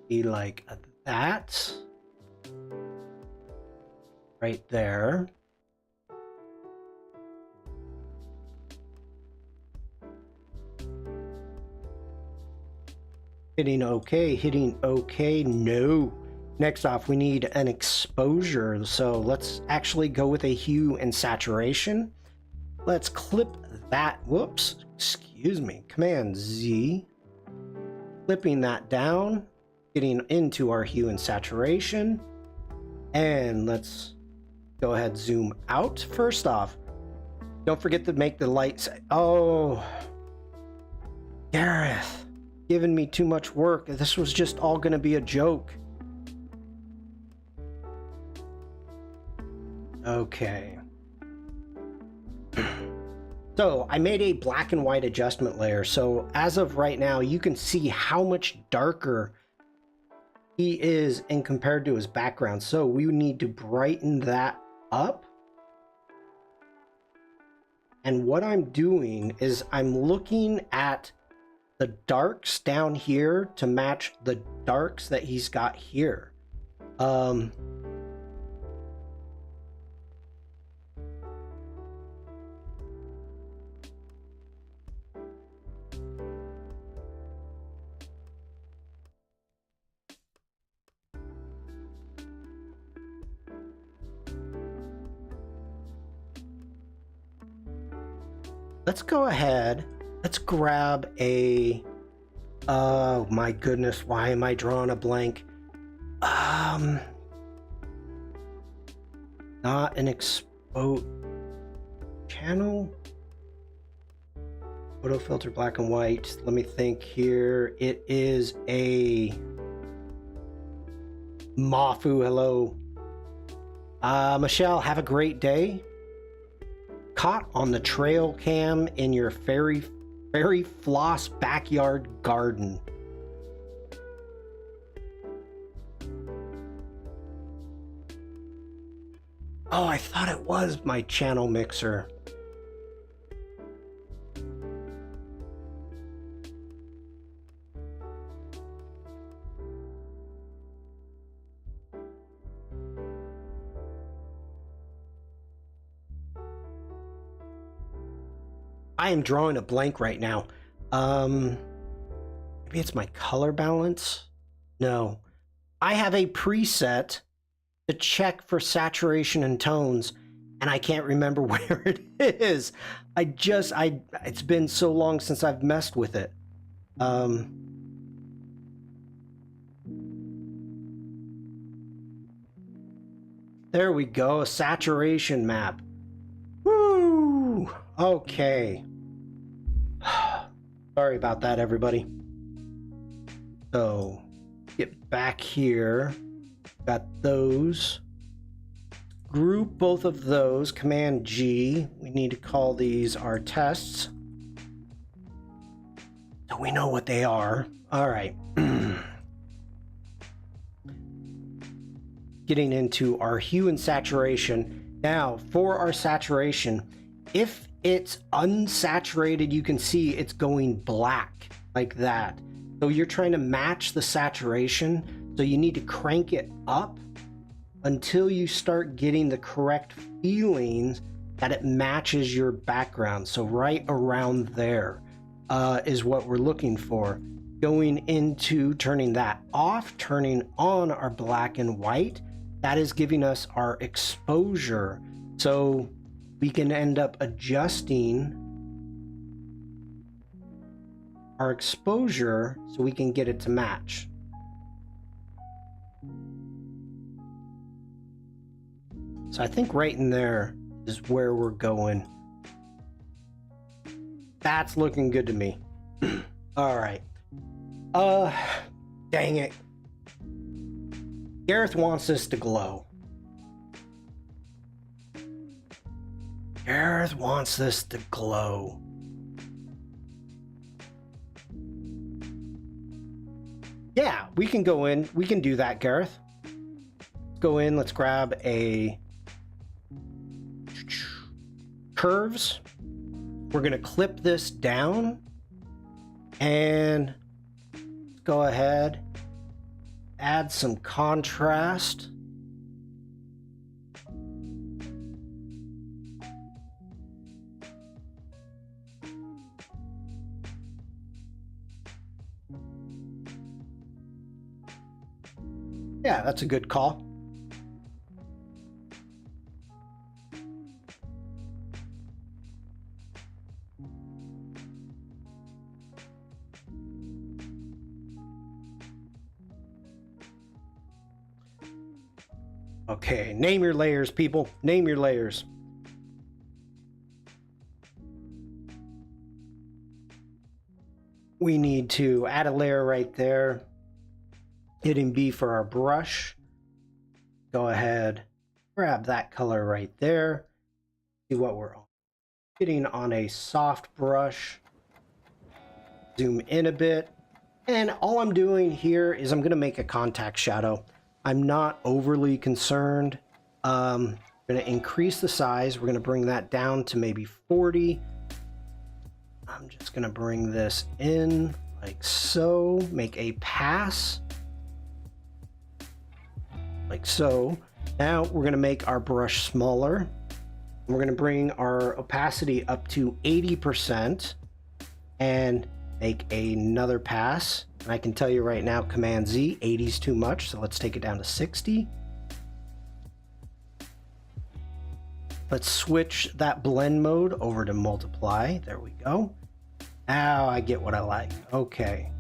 Be like that. Right there. Hitting OK, no. Next off, we need an exposure. So let's actually go with a hue and saturation. Let's clip that, whoops, excuse me, Command Z. Clipping that down, getting into our hue and saturation. And let's go ahead, zoom out. First off, don't forget to make the lights, oh, Gareth. Giving me too much work. This was just all gonna be a joke. Okay. So I made a black and white adjustment layer. So as of right now, you can see how much darker he is in compared to his background. So we need to brighten that up. And what I'm doing is I'm looking at the darks down here to match the darks that he's got here. Let's go ahead. Let's grab a, oh my goodness, why am I drawing a blank? Not an expose channel. Photo filter, black and white. Let me think here. It is a Mafu, hello. Michelle, have a great day. Caught on the trail cam in your fairy floss backyard garden. Oh, I thought it was my channel mixer. I am drawing a blank right now. Maybe it's my color balance? No. I have a preset to check for saturation and tones, and I can't remember where it is. It's been so long since I've messed with it. There we go, a saturation map. Woo! Okay. Sorry about that, everybody. So, get back here. Got those. Group both of those. Command G. We need to call these our tests. So we know what they are. All right. Getting into our hue and saturation. Now, for our saturation, if it's unsaturated, you can see it's going black like that. So you're trying to match the saturation, so you need to crank it up until you start getting the correct feelings that it matches your background. So right around there is what we're looking for. Going into turning that off, turning on our black and white, that is giving us our exposure. So we can end up adjusting our exposure so we can get it to match. So I think right in there is where we're going. That's looking good to me. All right. Dang it. Gareth wants this to glow. Gareth wants this to glow. Yeah, we can go in. We can do that, Gareth. go in, let's grab a curves. We're going to clip this down and go ahead, add some contrast. Yeah, that's a good call. Okay, name your layers, people. Name your layers. We need to add a layer right there. Hitting B for our brush. Go ahead, grab that color right there. See what we're getting on a soft brush. Zoom in a bit. And all I'm doing here is I'm going to make a contact shadow. I'm not overly concerned. I'm going to increase the size. We're going to bring that down to maybe 40. I'm just going to bring this in like so. Make a pass. Like so. Now we're going to make our brush smaller. We're going to bring our opacity up to 80% and make another pass. And I can tell you right now, Command Z, 80 is too much, so let's take it down to 60. Let's switch that blend mode over to multiply. There we go. Now I get what I like. Okay,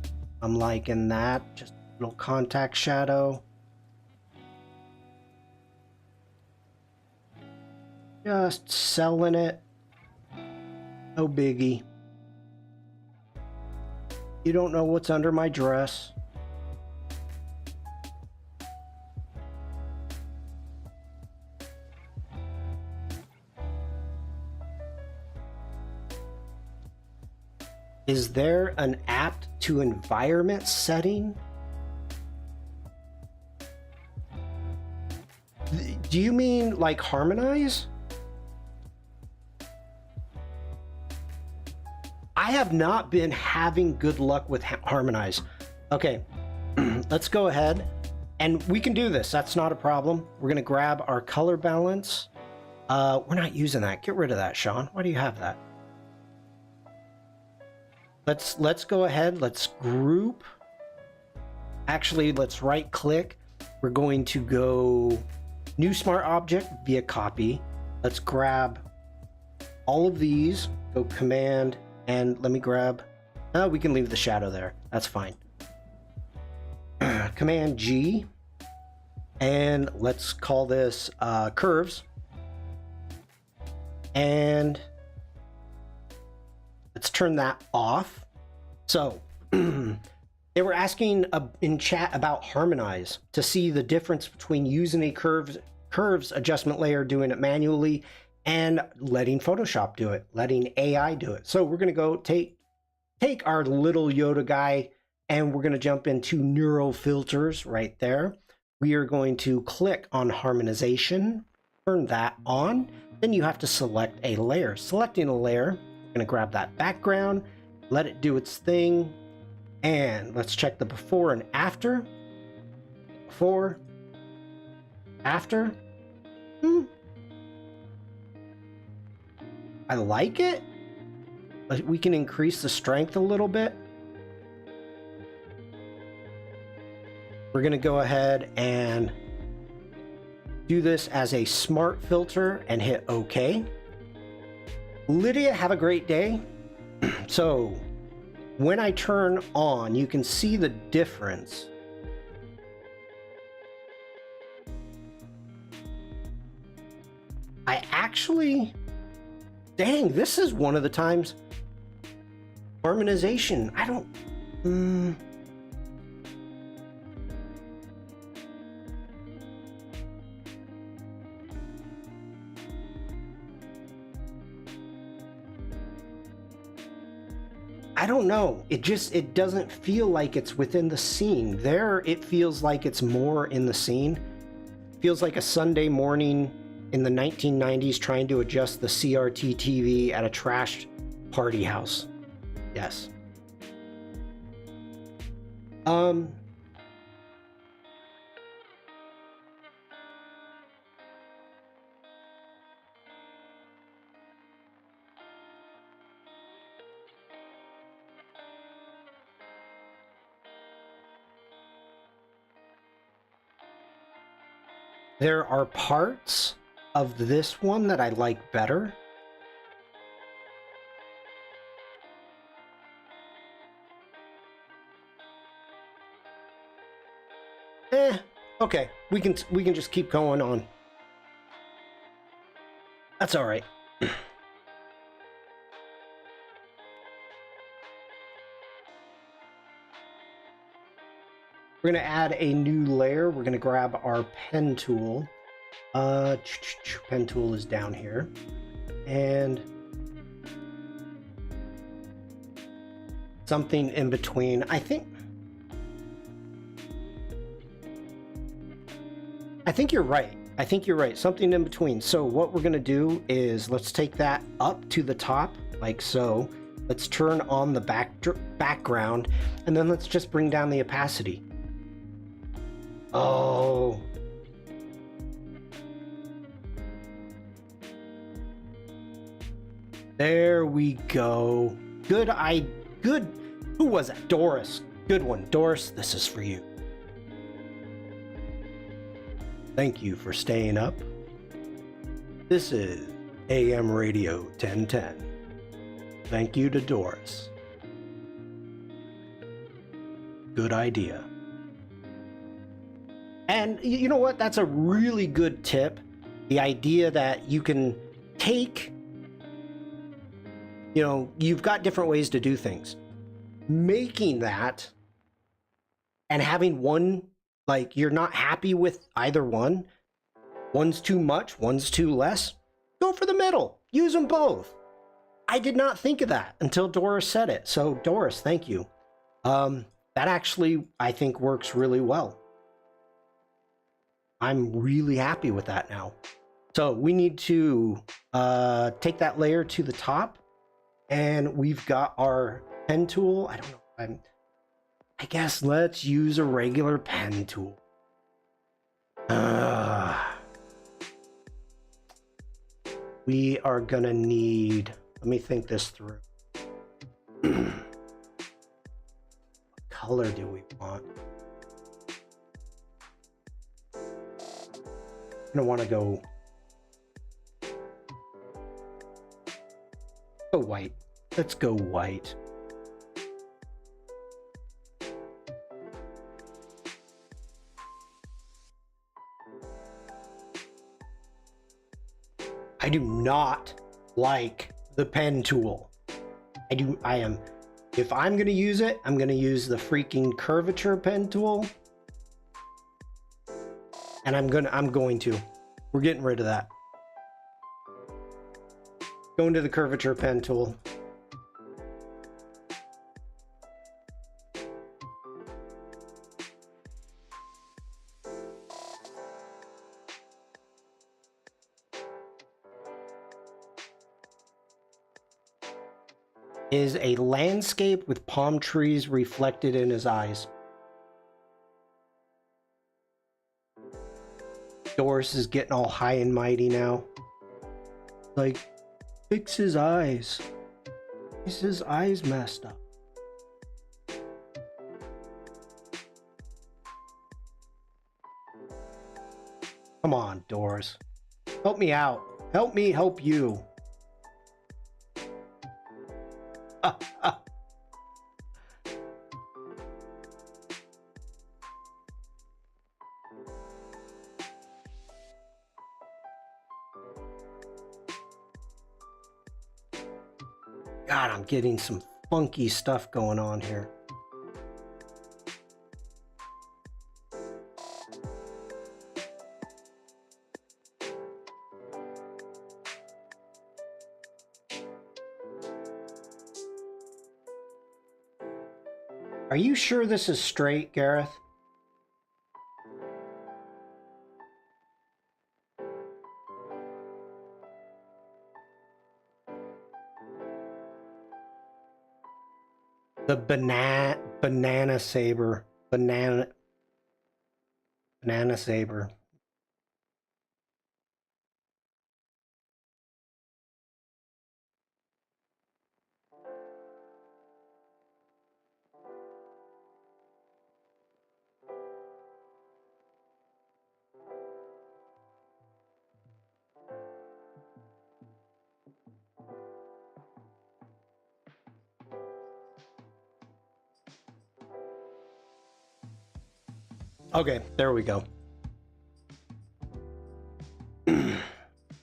I'm liking that. Just a little contact shadow. Just selling it. No biggie. You don't know what's under my dress. Is there an apt to environment setting? Do you mean like harmonize? I have not been having good luck with harmonize. Okay, let's go ahead and we can do this. That's not a problem. We're going to grab our color balance. We're not using that. Get rid of that, Shawn. Why do you have that? Let's go ahead. Let's group. Actually, let's right click. We're going to go new smart object via copy. Let's grab all of these. Go command. And let me grab, we can leave the shadow there. That's fine. Command G. And let's call this curves. And let's turn that off. So they were asking in chat about harmonize to see the difference between using a curves adjustment layer, doing it manually, and letting Photoshop do it, letting AI do it. So we're going to go take our little Yoda guy and we're going to jump into neural filters right there. We are going to click on harmonization, turn that on. Then you have to select a layer. Selecting a layer, we're going to grab that background, let it do its thing. And let's check the before and after. Before, after. I like it. We can increase the strength a little bit. We're going to go ahead and do this as a smart filter and hit OK. Lydia, have a great day. So when I turn on, you can see the difference. I actually... Dang, this is one of the times. Harmonization. I don't... I don't know. It doesn't feel like it's within the scene. There, it feels like it's more in the scene. Feels like a Sunday morning in the 1990s trying to adjust the CRT TV at a trashed party house. Yes. There are parts of this one that I like better. Okay, we can just keep going on. That's all right. We're gonna add a new layer. We're gonna grab our pen tool. Pen tool is down here, and something in between. I think you're right. I think you're right. Something in between. So what we're gonna do is let's take that up to the top, like so. Let's turn on the background, and then let's just bring down the opacity. Oh. There we go. Good. Who was it? Doris. Good one. Doris, this is for you. Thank you for staying up. This is AM Radio 1010. Thank you to Doris. Good idea. And you know what? That's a really good tip. The idea that you can take, you've got different ways to do things. Making that and having one, like you're not happy with either one. One's too much, one's too less. Go for the middle. Use them both. I did not think of that until Doris said it. So Doris, thank you. That actually, I think, works really well. I'm really happy with that now. So we need to take that layer to the top, and we've got our pen tool. I don't know. I guess let's use a regular pen tool. We are gonna need, let me think this through. What color do we want? I'm gonna want to go white. Let's go white. I do not like the pen tool. If I'm gonna use it, I'm gonna use the freaking curvature pen tool. And I'm going to. We're getting rid of that. Going to the curvature pen tool. Is a landscape with palm trees reflected in his eyes. Doris is getting all high and mighty now. Like, fix his eyes. Is his eyes messed up? Come on, Doris. Help me out. Help me help you. God, I'm getting some funky stuff going on here. Are you sure this is straight, Gareth? The banana saber. Banana saber. Okay, there we go.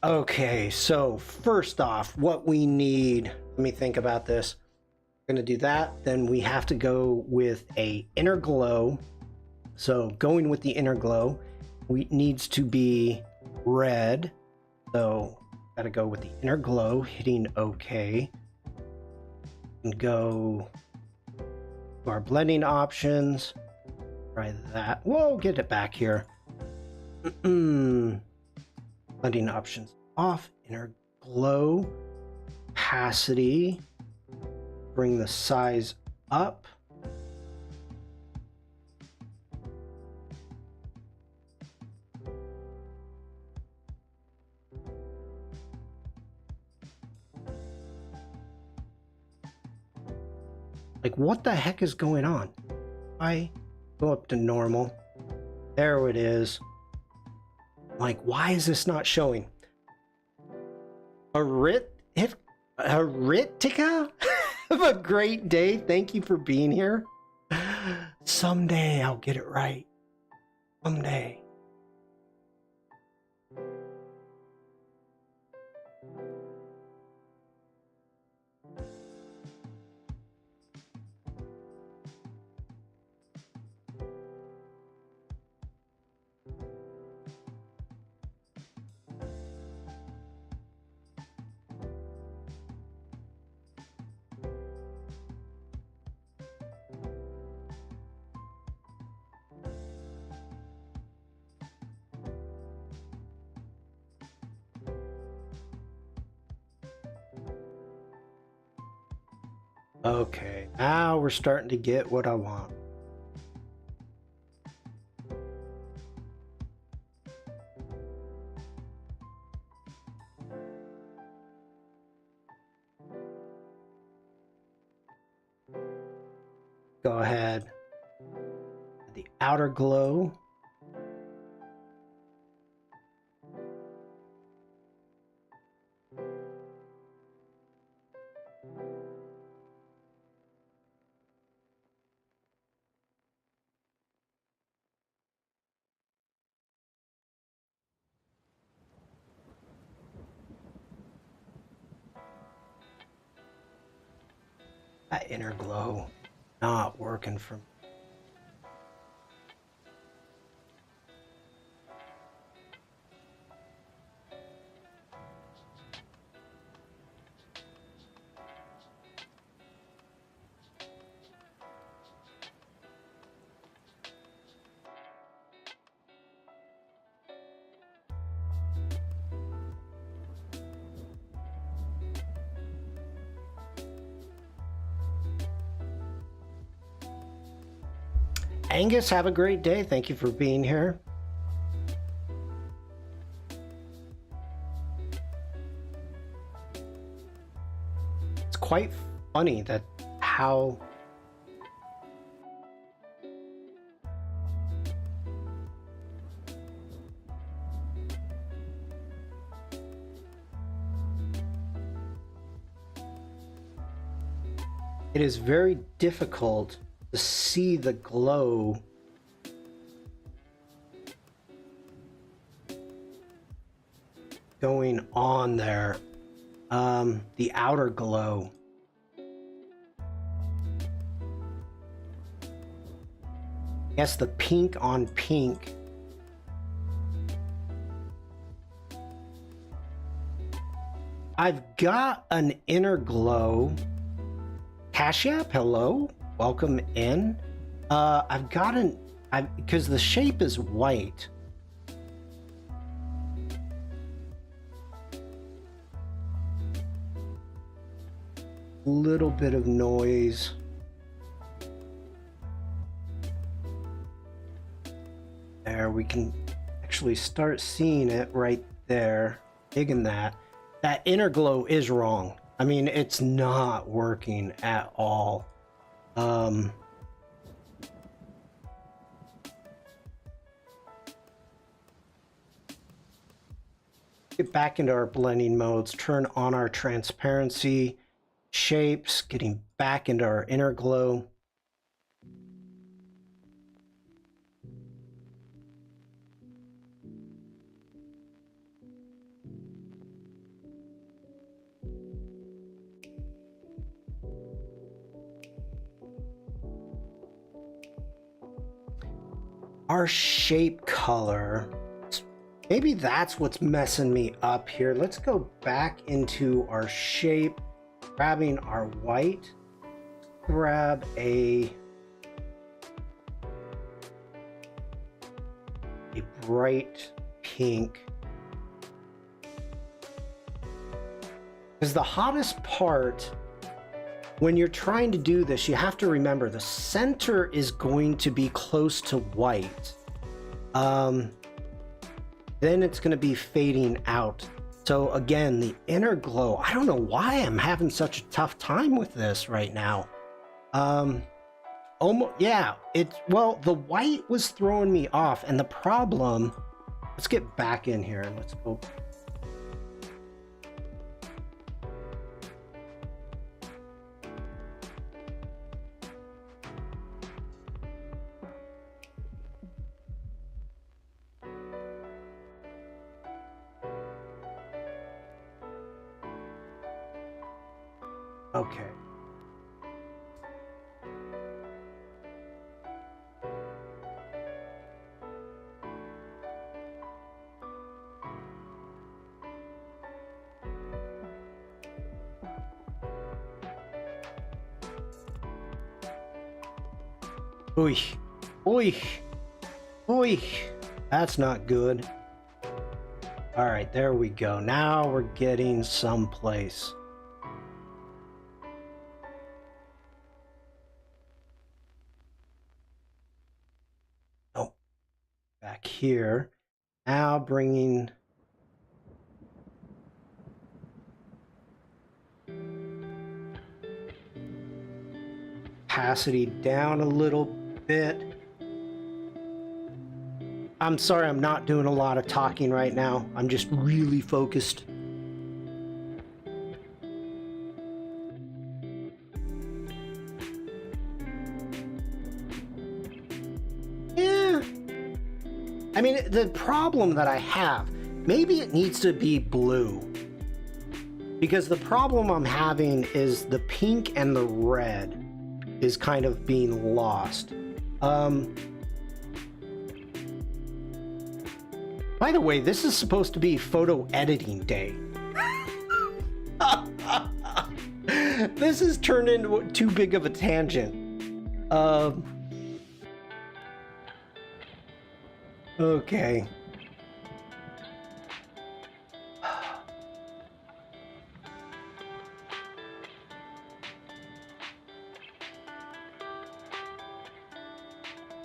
Okay, so first off, what we need, let me think about this. We're gonna do that, then we have to go with a inner glow. So going with the inner glow, needs to be red. So gotta go with the inner glow, hitting OK. And go to our blending options. Try that. Whoa, get it back here. Blending options off, inner glow, opacity, bring the size up. Like, what the heck is going on? I go up to normal. There it is. Like, why is this not showing? Aritica? Have a great day. Thank you for being here. Someday I'll get it right. Someday. Okay, now we're starting to get what I want. Go ahead. The outer glow. That inner glow not working for me. Angus, have a great day. Thank you for being here. It's quite funny that how it is very difficult to see the glow going on there. The outer glow. Yes, the pink on pink. I've got an inner glow. Cashiap, hello. Welcome in. I've got because the shape is white. Little bit of noise. we can actually start seeing it right there. Digging that. That inner glow is wrong. I mean, it's not working at all. Get back into our blending modes, turn on our transparency, shapes, getting back into our inner glow. Our shape color, maybe that's what's messing me up here. Let's go back into our shape, grabbing our white, grab a bright pink. Because the hottest part when you're trying to do this, you have to remember the center is going to be close to white. Then it's going to be fading out. So again, the inner glow, I don't know why I'm having such a tough time with this right now. Almost, yeah, well, the white was throwing me off, and the problem, let's get back in here and let's go. Okay. Oy, oy, oy. That's not good. All right, there we go. Now we're getting someplace. Oh, back here. Now bringing opacity down a little bit. I'm sorry, I'm not doing a lot of talking right now. I'm just really focused. Yeah. I mean, the problem that I have, maybe it needs to be blue. Because the problem I'm having is the pink and the red is kind of being lost. By the way, this is supposed to be photo editing day. This has turned into too big of a tangent. Okay.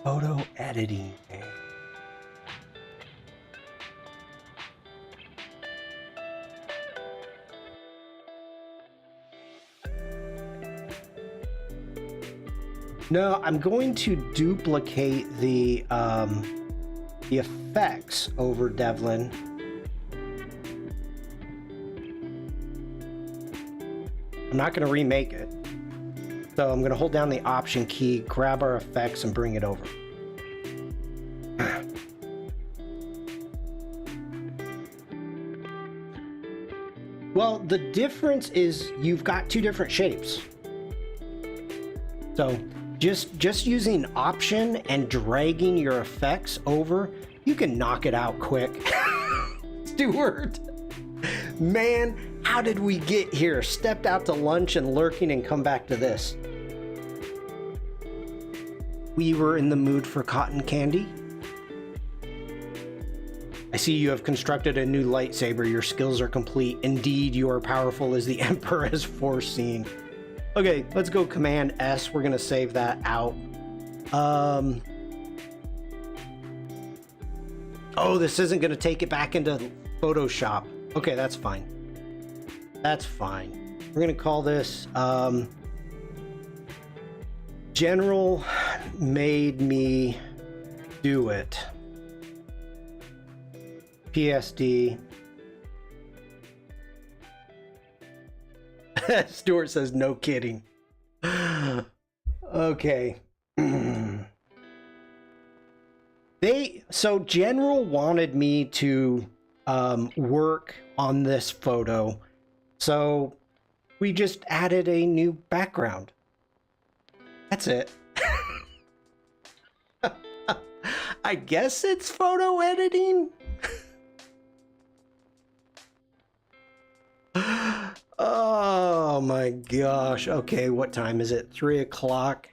Photo editing day. No, I'm going to duplicate the effects over Devlin. I'm not going to remake it. So I'm going to hold down the Option key, grab our effects, and bring it over. Well, the difference is you've got two different shapes. So just using Option and dragging your effects over, you can knock it out quick. Stuart, man, how did we get here? Stepped out to lunch and lurking and come back to this. We were in the mood for cotton candy. I see you have constructed a new lightsaber. Your skills are complete. Indeed, you are powerful as the Emperor has foreseen. Okay, let's go Command S. We're gonna save that out. Oh, this isn't going to take it back into Photoshop. Okay, that's fine. That's fine. We're going to call this General Made Me Do It. PSD. Stuart says, no kidding. Okay. So General wanted me to work on this photo, so we just added a new background. That's it. I guess it's photo editing. Oh my gosh. Okay, what time is it? 3 o'clock.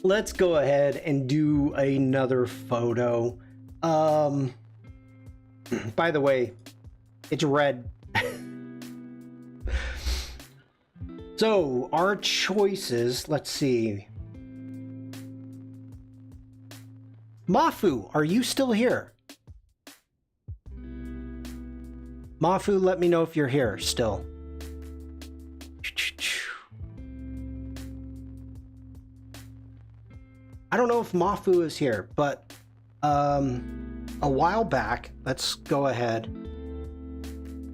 Let's go ahead and do another photo. By the way, it's red. So our choices, let's see. Mafu, are you still here? Mafu, let me know if you're here still. I don't know if Mafu is here, but a while back, let's go ahead,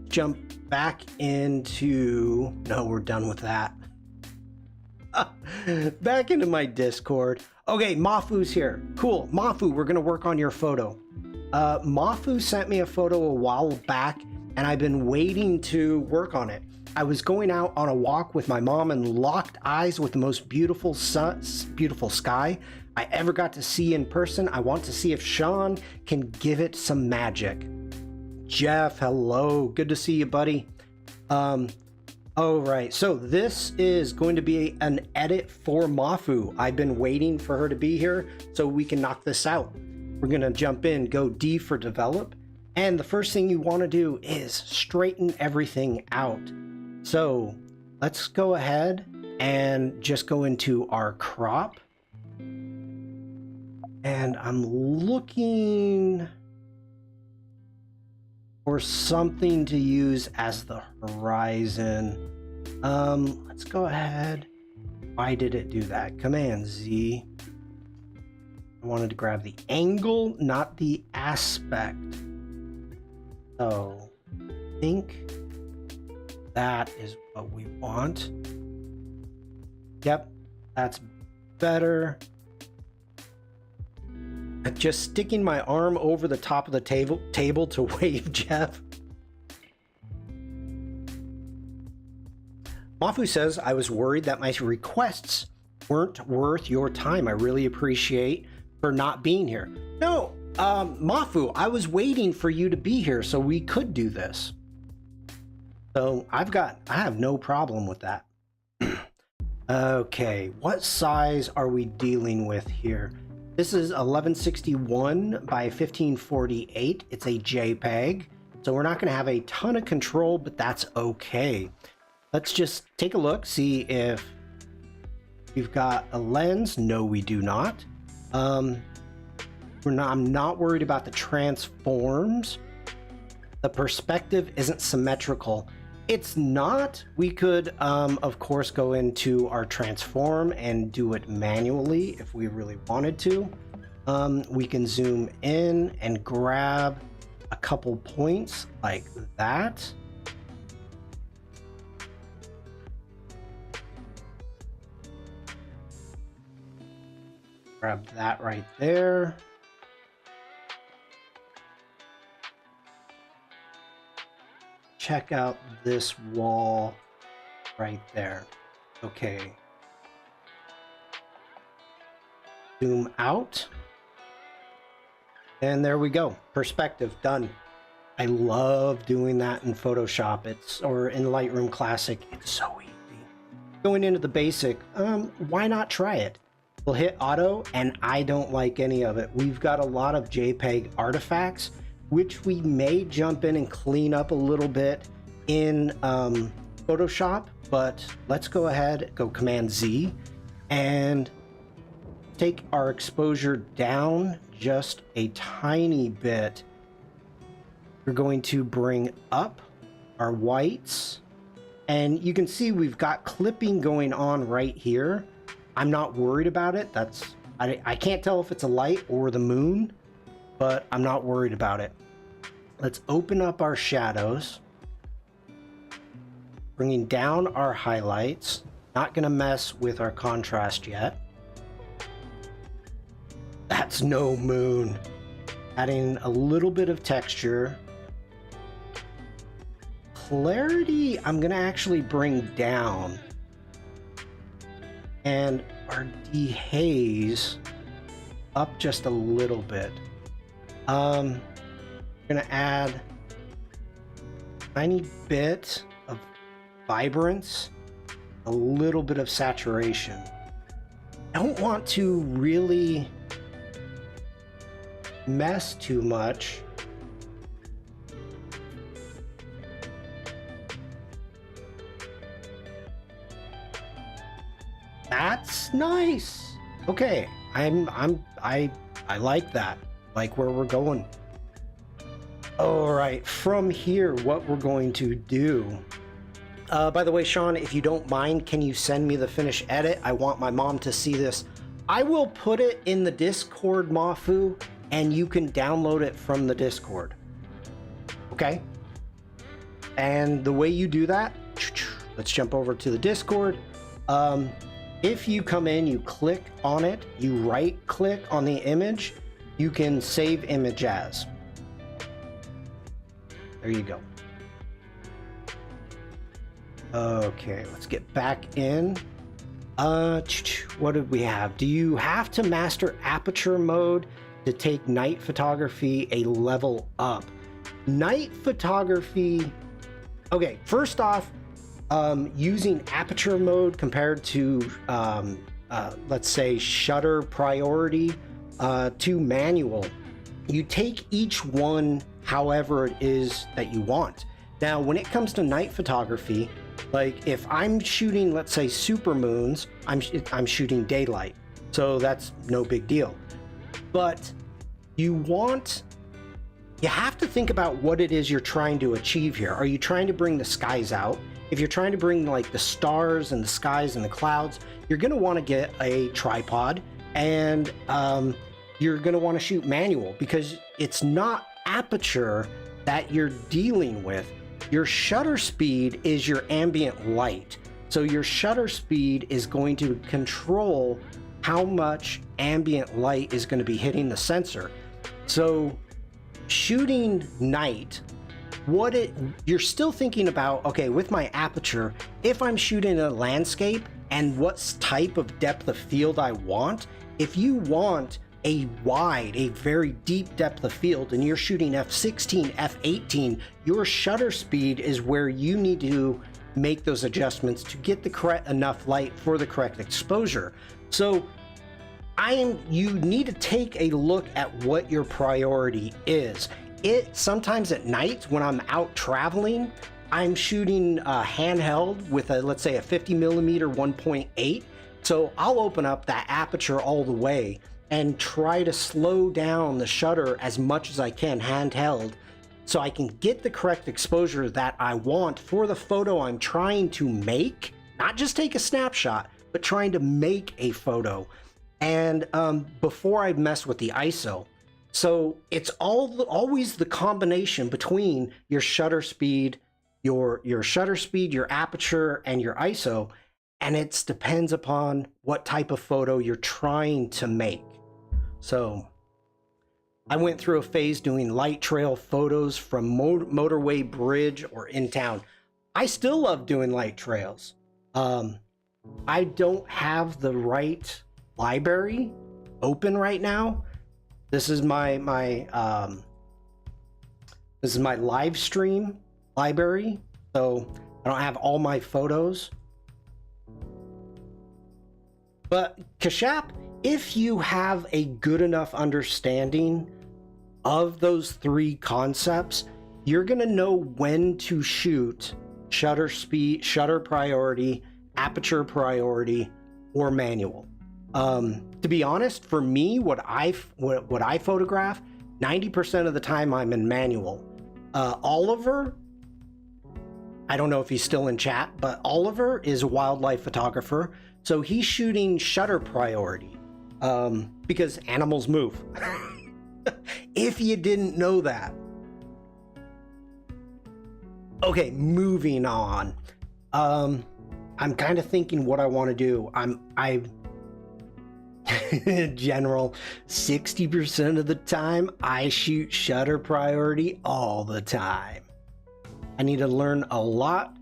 jump back into, no, we're done with that. Back into my Discord. Okay, Mafu's here. Cool. Mafu, we're gonna work on your photo. Mafu sent me a photo a while back, and I've been waiting to work on it. I was going out on a walk with my mom and locked eyes with the most beautiful sky I ever got to see in person. I want to see if Shawn can give it some magic. Jeff, hello. Good to see you, buddy. All right, so this is going to be an edit for Mafu. I've been waiting for her to be here so we can knock this out. We're gonna jump in, go D for develop. And the first thing you wanna do is straighten everything out. So let's go ahead and just go into our crop. And I'm looking for something to use as the horizon. Let's go ahead. Why did it do that? Command Z. I wanted to grab the angle, not the aspect. So I think that is what we want. Yep, that's better. I'm just sticking my arm over the top of the table to wave, Jeff. Mafu says, I was worried that my requests weren't worth your time. I really appreciate for not being here. No, Mafu, I was waiting for you to be here so we could do this. So I have no problem with that. Okay, what size are we dealing with here? This is 1161 by 1548. It's a JPEG, so we're not going to have a ton of control, but that's okay. Let's just take a look, see if we've got a lens. No, we do not. I'm not worried about the transforms. The perspective isn't symmetrical. It's not. We could, of course, go into our transform and do it manually if we really wanted to. We can zoom in and grab a couple points like that. Grab that right there. Check out this wall right there. Okay. Zoom out. And there we go. Perspective done. I love doing that in Photoshop. Or in Lightroom Classic. It's so easy. Going into the basic, why not try it? We'll hit auto, and I don't like any of it. We've got a lot of JPEG artifacts, which we may jump in and clean up a little bit in Photoshop, but let's go ahead, go Command Z, and take our exposure down just a tiny bit. We're going to bring up our whites, and you can see we've got clipping going on right here. I'm not worried about it. I can't tell if it's a light or the moon, but I'm not worried about it. Let's open up our shadows, bringing down our highlights. Not gonna mess with our contrast yet. That's no moon. Adding a little bit of texture. Clarity, I'm gonna actually bring down. And our dehaze up just a little bit. I'm gonna add a tiny bit of vibrance, a little bit of saturation. I don't want to really mess too much. That's nice. Okay, I like that. Like where we're going. All right, from here, what we're going to do. By the way, Shawn, if you don't mind, can you send me the finished edit? I want my mom to see this. I will put it in the Discord, Mafu, and you can download it from the Discord. Okay? And the way you do that, let's jump over to the Discord. If you come in, you click on it, you right click on the image, you can save image as. There you go. Okay, let's get back in. What did we have? Do you have to master aperture mode to take night photography a level up? Night photography, okay, first off, using aperture mode compared to, let's say, shutter priority to manual, you take each one however it is that you want. Now, when it comes to night photography, like if I'm shooting, let's say, supermoons, I'm shooting daylight, so that's no big deal. But you have to think about what it is you're trying to achieve here. Are you trying to bring the skies out? If you're trying to bring like the stars and the skies and the clouds, you're going to want to get a tripod, and you're going to want to shoot manual, because it's not aperture that you're dealing with. Your shutter speed is your ambient light. So your shutter speed is going to control how much ambient light is going to be hitting the sensor. So shooting night, you're still thinking about, okay, with my aperture, if I'm shooting a landscape and what type of depth of field I want, if you want a very deep depth of field and you're shooting f16, f18, your shutter speed is where you need to make those adjustments to get the correct enough light for the correct exposure. So you need to take a look at what your priority is. Sometimes at night when I'm out traveling, I'm shooting handheld with let's say a 50mm 1.8. So I'll open up that aperture all the way and try to slow down the shutter as much as I can handheld, so I can get the correct exposure that I want for the photo I'm trying to make. Not just take a snapshot, but trying to make a photo. And before I mess with the ISO. So it's always the combination between your shutter speed, your aperture, and your ISO. And it depends upon what type of photo you're trying to make. So I went through a phase doing light trail photos from motorway, bridge, or in town. I still love doing light trails. I don't have the right library open right now. This is my live stream library, so I don't have all my photos. But Kashap, if you have a good enough understanding of those three concepts, you're gonna know when to shoot shutter speed, shutter priority, aperture priority, or manual. To be honest, for me, what I photograph, 90% of the time I'm in manual. Oliver, I don't know if he's still in chat, but Oliver is a wildlife photographer, so he's shooting shutter priority because animals move. If you didn't know that. Okay, moving on. I'm kind of thinking what I want to do. General, 60% of the time I shoot shutter priority all the time. I need to learn a lot.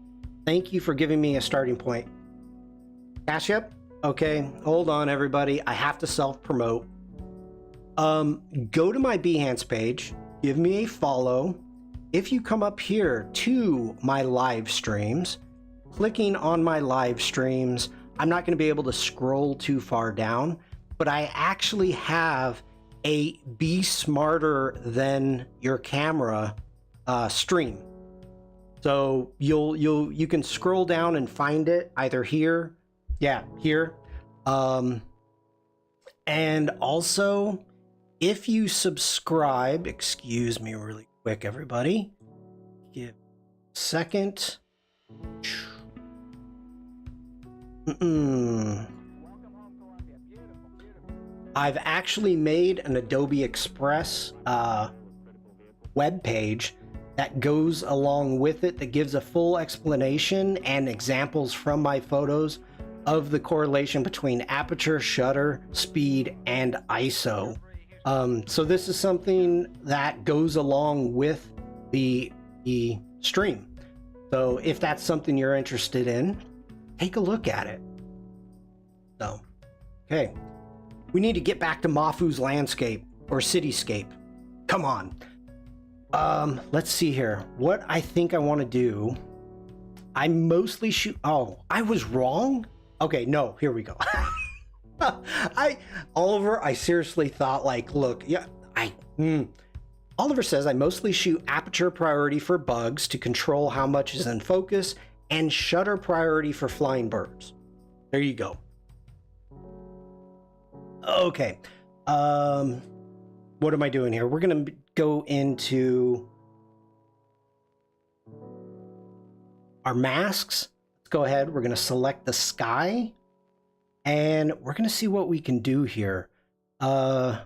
Thank you for giving me a starting point. Cash up? Okay, hold on everybody. I have to self-promote. Go to my Behance page, give me a follow. If you come up here to my live streams, clicking on my live streams, I'm not going to be able to scroll too far down, but I actually have a be smarter than your camera stream. So you can scroll down and find it either here, yeah, here. And also, if you subscribe, excuse me really quick, everybody. Give a second. I've actually made an Adobe Express web page that goes along with it, that gives a full explanation and examples from my photos of the correlation between aperture, shutter, speed, and ISO. So this is something that goes along with the stream. So if that's something you're interested in, take a look at it. So, okay. We need to get back to Mafu's landscape or cityscape. Come on. Let's see here. What I think I want to do. I mostly shoot. Oh, I was wrong. Okay, no, here we go. Oliver, I seriously thought, like, look, yeah, Oliver says I mostly shoot aperture priority for bugs to control how much is in focus and shutter priority for flying birds. There you go. Okay. What am I doing here? We're going to go into our masks. Let's go ahead. We're going to select the sky. And we're going to see what we can do here. I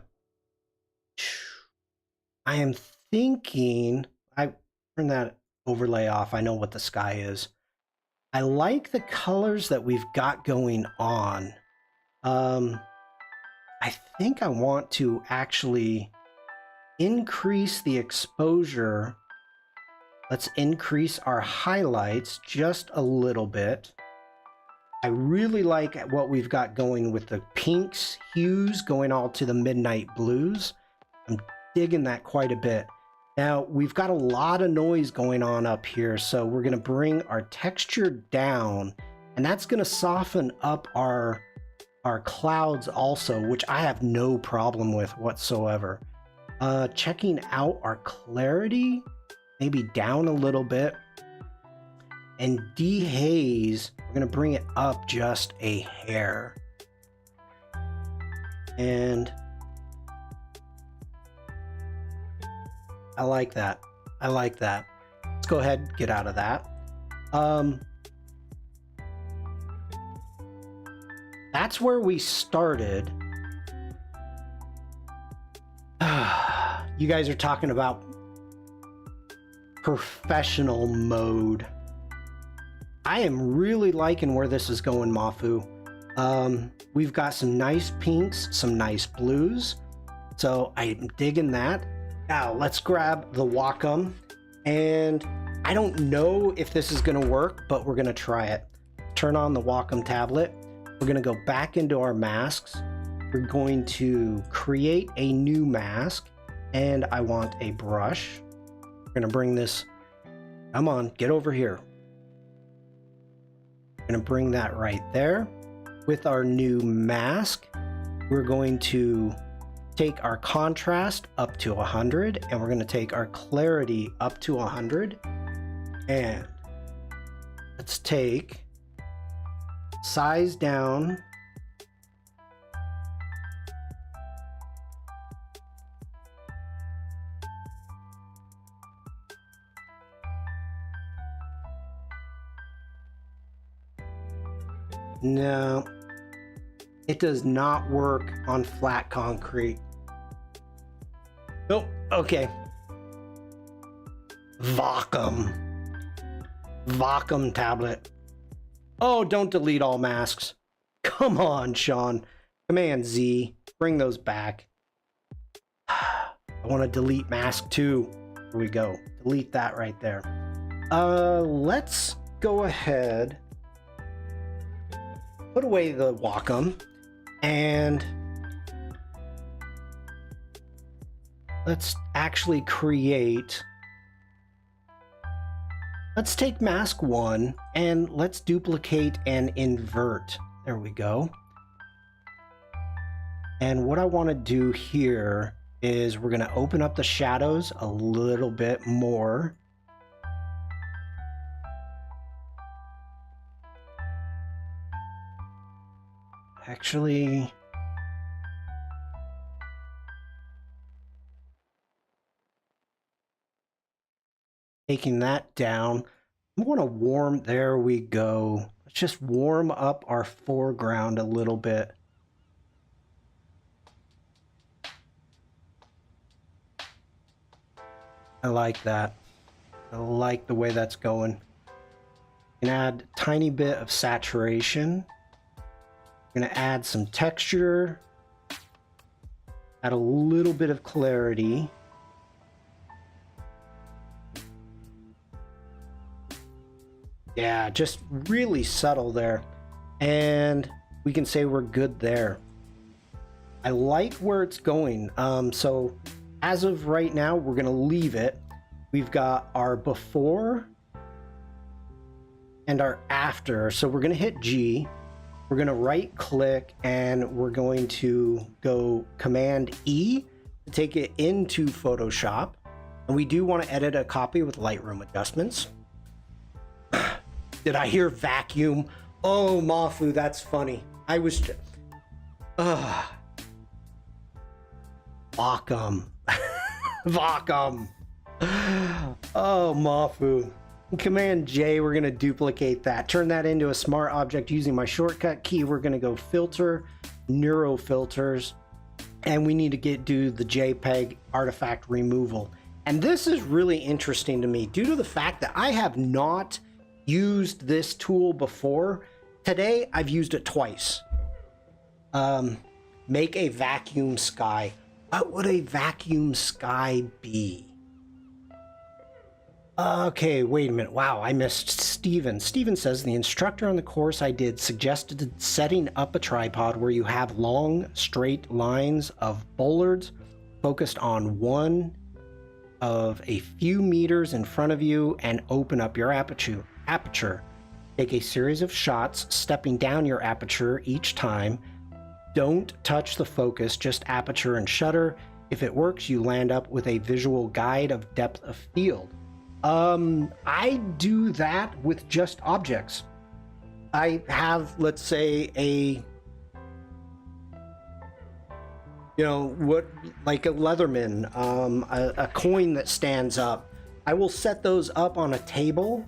am thinking, I turn that overlay off. I know what the sky is. I like the colors that we've got going on. I think I want to actually increase the exposure. Let's increase our highlights just a little bit. I really like what we've got going with the pinks, hues going all to the midnight blues. I'm digging that quite a bit. Now, we've got a lot of noise going on up here, so we're going to bring our texture down, and that's going to soften up our clouds also, which I have no problem with whatsoever. Checking out our clarity, maybe down a little bit. And dehaze, we're going to bring it up just a hair. And I like that. I like that. Let's go ahead and get out of that. That's where we started. You guys are talking about professional mode. I am really liking where this is going, Mafu. We've got some nice pinks, some nice blues. So I'm digging that. Now let's grab the Wacom. And I don't know if this is going to work, but we're going to try it. Turn on the Wacom tablet. We're going to go back into our masks. We're going to create a new mask. And I want a brush. We're going to bring this. Come on, get over here. Going to bring that right there. With our new mask, we're going to take our contrast up to 100, and we're going to take our clarity up to 100. And let's take size down No, it does not work on flat concrete. Nope. Okay. Vacuum tablet. Oh, don't delete all masks. Come on, Shawn. Command Z. Bring those back. I want to delete mask 2. Here we go. Delete that right there. Let's go ahead. Put away the Wacom. And let's actually create. Let's take mask 1 and let's duplicate and invert. There we go. And what I want to do here is we're going to open up the shadows a little bit more. Actually, taking that down, I'm going to warm, there we go. Let's just warm up our foreground a little bit. I like that. I like the way that's going. You can add a tiny bit of saturation. I'm going to add some texture. Add a little bit of clarity. Yeah, just really subtle there. And we can say we're good there. I like where it's going. So as of right now, we're going to leave it. We've got our before and our after. So we're going to hit G. We're going to right click and we're going to go Command E to take it into Photoshop. And we do want to edit a copy with Lightroom adjustments. Did I hear vacuum? Oh, Mafu, that's funny. I was just... Vacum. Vacum. Oh, Mafu. Command J, we're going to duplicate that. Turn that into a smart object using my shortcut key. We're going to go Filter, Neuro Filters, and we need to do the JPEG artifact removal. And this is really interesting to me due to the fact that I have not used this tool before. Today, I've used it twice. Make a vacuum sky. What would a vacuum sky be? Okay, wait a minute. Wow, I missed Steven. Steven says, the instructor on the course I did suggested setting up a tripod where you have long, straight lines of bollards focused on one of a few meters in front of you and open up your aperture. Take a series of shots, stepping down your aperture each time. Don't touch the focus, just aperture and shutter. If it works, you land up with a visual guide of depth of field. I do that with just objects. I have, let's say, like a Leatherman, a coin that stands up. I will set those up on a table,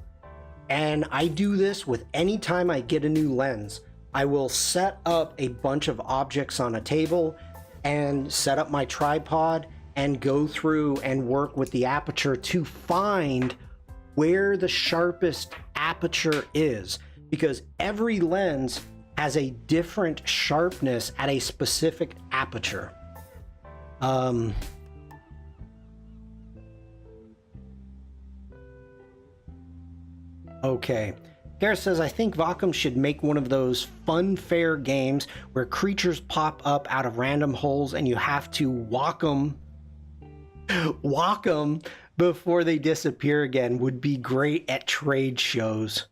and I do this with any time I get a new lens. I will set up a bunch of objects on a table and set up my tripod and go through and work with the aperture to find where the sharpest aperture is, because every lens has a different sharpness at a specific aperture. Okay. Gareth says, I think Vacum should make one of those fun fair games where creatures pop up out of random holes and you have to walk them before they disappear again. Would be great at trade shows.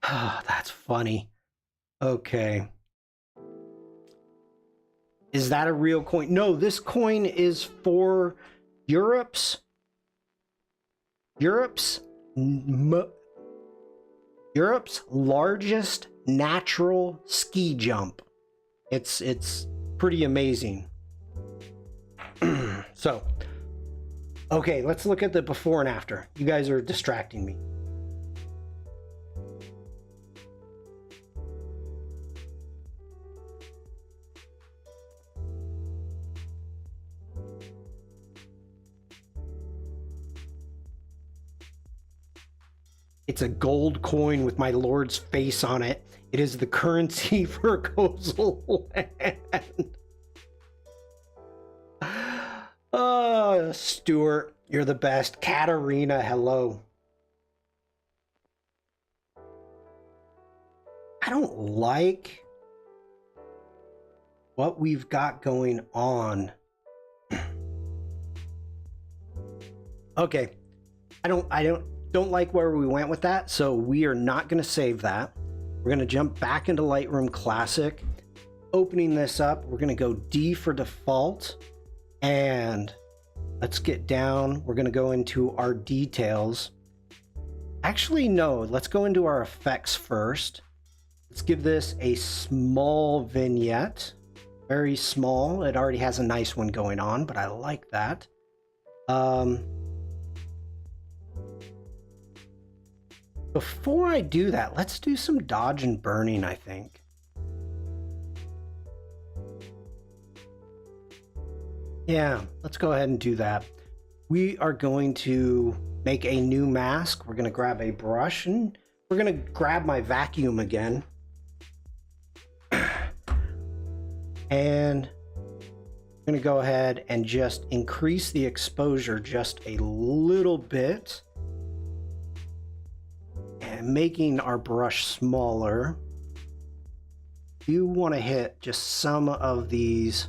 That's funny. Okay. Is that a real coin? No, this coin is for Europe's largest natural ski jump. It's pretty amazing. So, okay, let's look at the before and after. You guys are distracting me. It's a gold coin with my lord's face on it. It is the currency for Kosel land. Stuart, you're the best. Katarina, hello. I don't like what we've got going on. Okay. I don't like where we went with that, so we are not going to save that. We're going to jump back into Lightroom Classic. Opening this up, we're going to go D for default, and let's get down. We're going to go into our details. Actually, no, let's go into our effects first. Let's give this a small vignette. Very small. It already has a nice one going on, but I like that. Before I do that, let's do some dodge and burning, I think. Yeah, let's go ahead and do that. We are going to make a new mask. We're going to grab a brush and we're going to grab my vacuum again. And I'm going to go ahead and just increase the exposure just a little bit. And making our brush smaller. You want to hit just some of these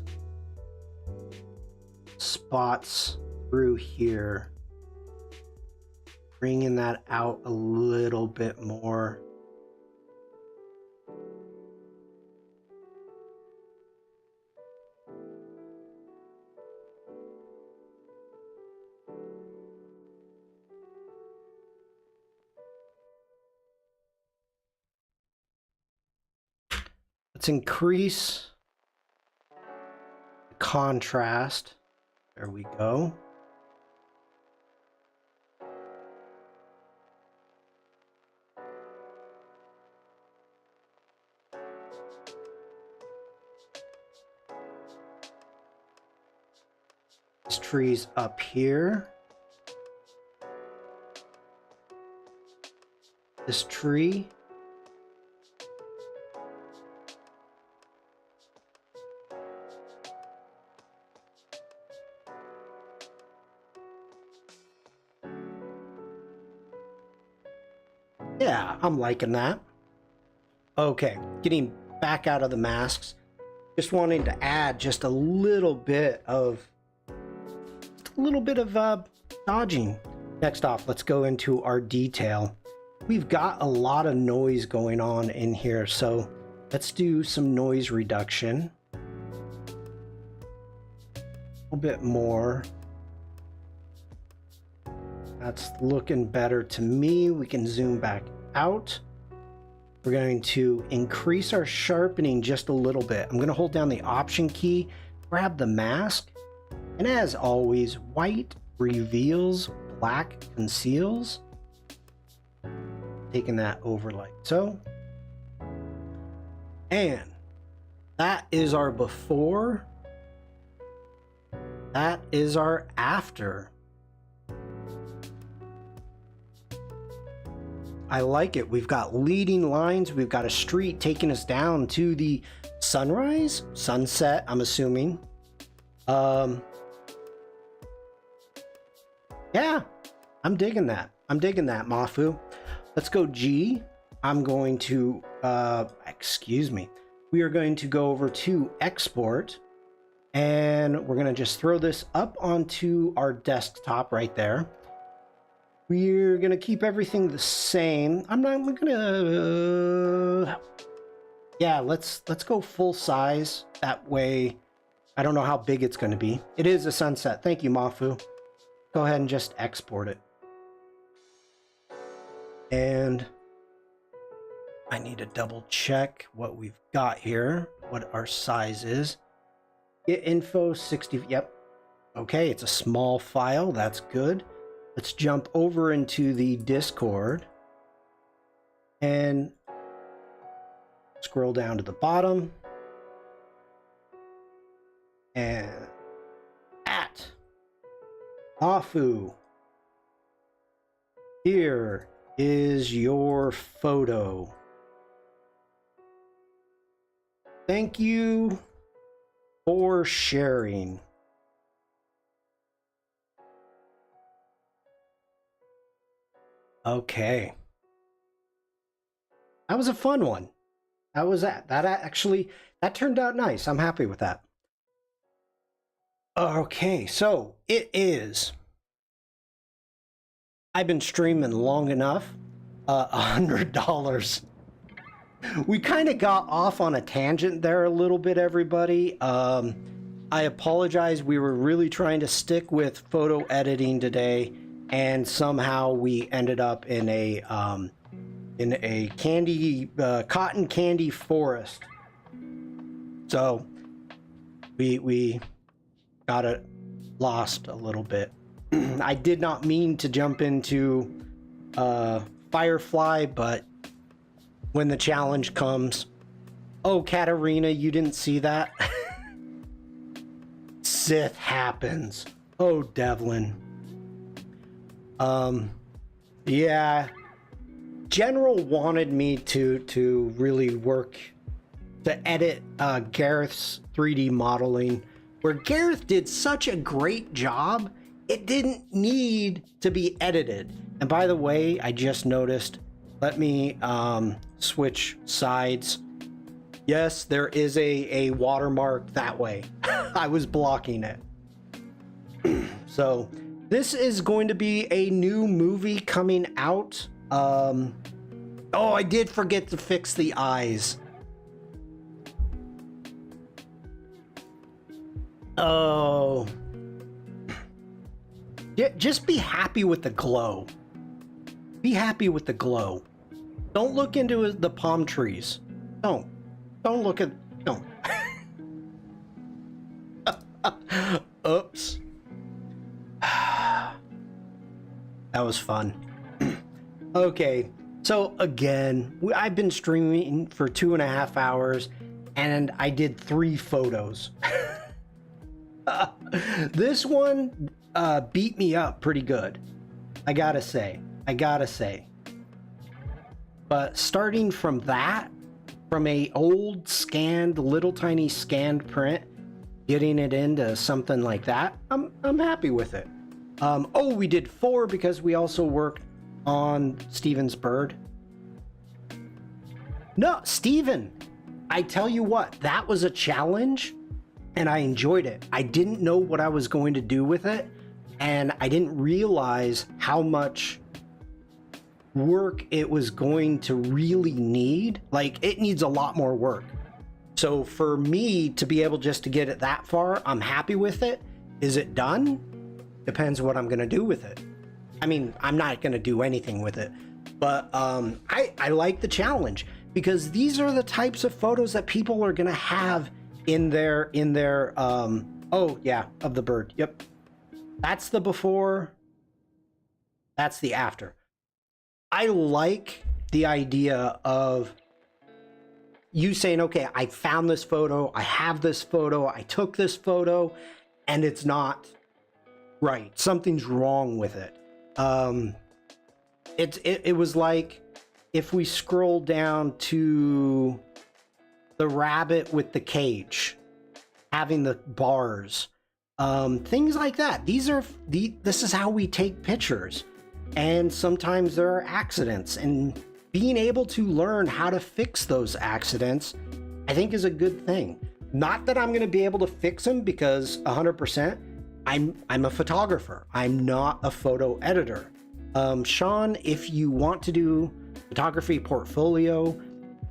spots through here, bringing that out a little bit more. Let's increase the contrast. There we go. This tree's up here. This tree. Yeah, I'm liking that. Okay, getting back out of the masks. Just wanting to add just a little bit of dodging. Next off, let's go into our detail. We've got a lot of noise going on in here, so let's do some noise reduction. A little bit more. That's looking better to me. We can zoom back out. We're going to increase our sharpening just a little bit. I'm going to hold down the Option key, grab the mask, and as always, white reveals, black conceals. Taking that over like so. And that is our before. That is our after. I like it. We've got leading lines. We've got a street taking us down to the sunrise, sunset, I'm assuming. Yeah, I'm digging that. I'm digging that, Mafu. Let's go G. I'm going to, excuse me. We are going to go over to export and we're going to just throw this up onto our desktop right there. We're going to keep everything the same. I'm not going to... yeah, let's go full size. That way, I don't know how big it's going to be. It is a sunset. Thank you, Mafu. Go ahead and just export it. And I need to double check what we've got here, what our size is. Get info 60. Yep. Okay, it's a small file. That's good. Let's jump over into the Discord and scroll down to the bottom and at Mafu here is your photo? Thank you for sharing. Okay. That was a fun one. That turned out nice. I'm happy with that. Okay, so it is. I've been streaming long enough. $100. We kind of got off on a tangent there a little bit, everybody. I apologize. We were really trying to stick with photo editing today, and somehow we ended up in a cotton candy forest. So we got it lost a little bit. I did not mean to jump into Firefly, but when the challenge comes, oh, Katarina, you didn't see that? Sith happens. Oh, Devlin. Yeah. General wanted me to really work to edit Gareth's 3D modeling, where Gareth did such a great job, it didn't need to be edited. And by the way, I just noticed, let me switch sides. Yes, there is a watermark that way. I was blocking it. So this is going to be a new movie coming out. Oh, I did forget to fix the eyes. Oh. Just be happy with the glow. Be happy with the glow. Don't look into the palm trees. Don't look at... Don't. Oops. That was fun. Okay, so again, I've been streaming for 2.5 hours, and I did 3 photos. This one beat me up pretty good. I gotta say. But starting from that, from a old scanned, little tiny scanned print, getting it into something like that, I'm happy with it. Oh, we did 4 because we also worked on Steven's bird. No, Steven, I tell you what, that was a challenge and I enjoyed it. I didn't know what I was going to do with it, and I didn't realize how much work it was going to really need. Like, it needs a lot more work. So for me to be able just to get it that far, I'm happy with it. Is it done? Depends what I'm gonna do with it. I mean, I'm not gonna do anything with it, but I like the challenge, because these are the types of photos that people are gonna have in their oh yeah, of the bird. Yep, that's the before, that's the after. I like the idea of you saying, okay, I found this photo, I have this photo, I took this photo, and it's not right. Something's wrong with it. It was like if we scroll down to the rabbit with the cage, having the bars, things like that. This is how we take pictures, and sometimes there are accidents, and being able to learn how to fix those accidents, I think, is a good thing. Not that I'm going to be able to fix them, because 100%, I'm a photographer. I'm not a photo editor. Shawn, if you want to do photography portfolio,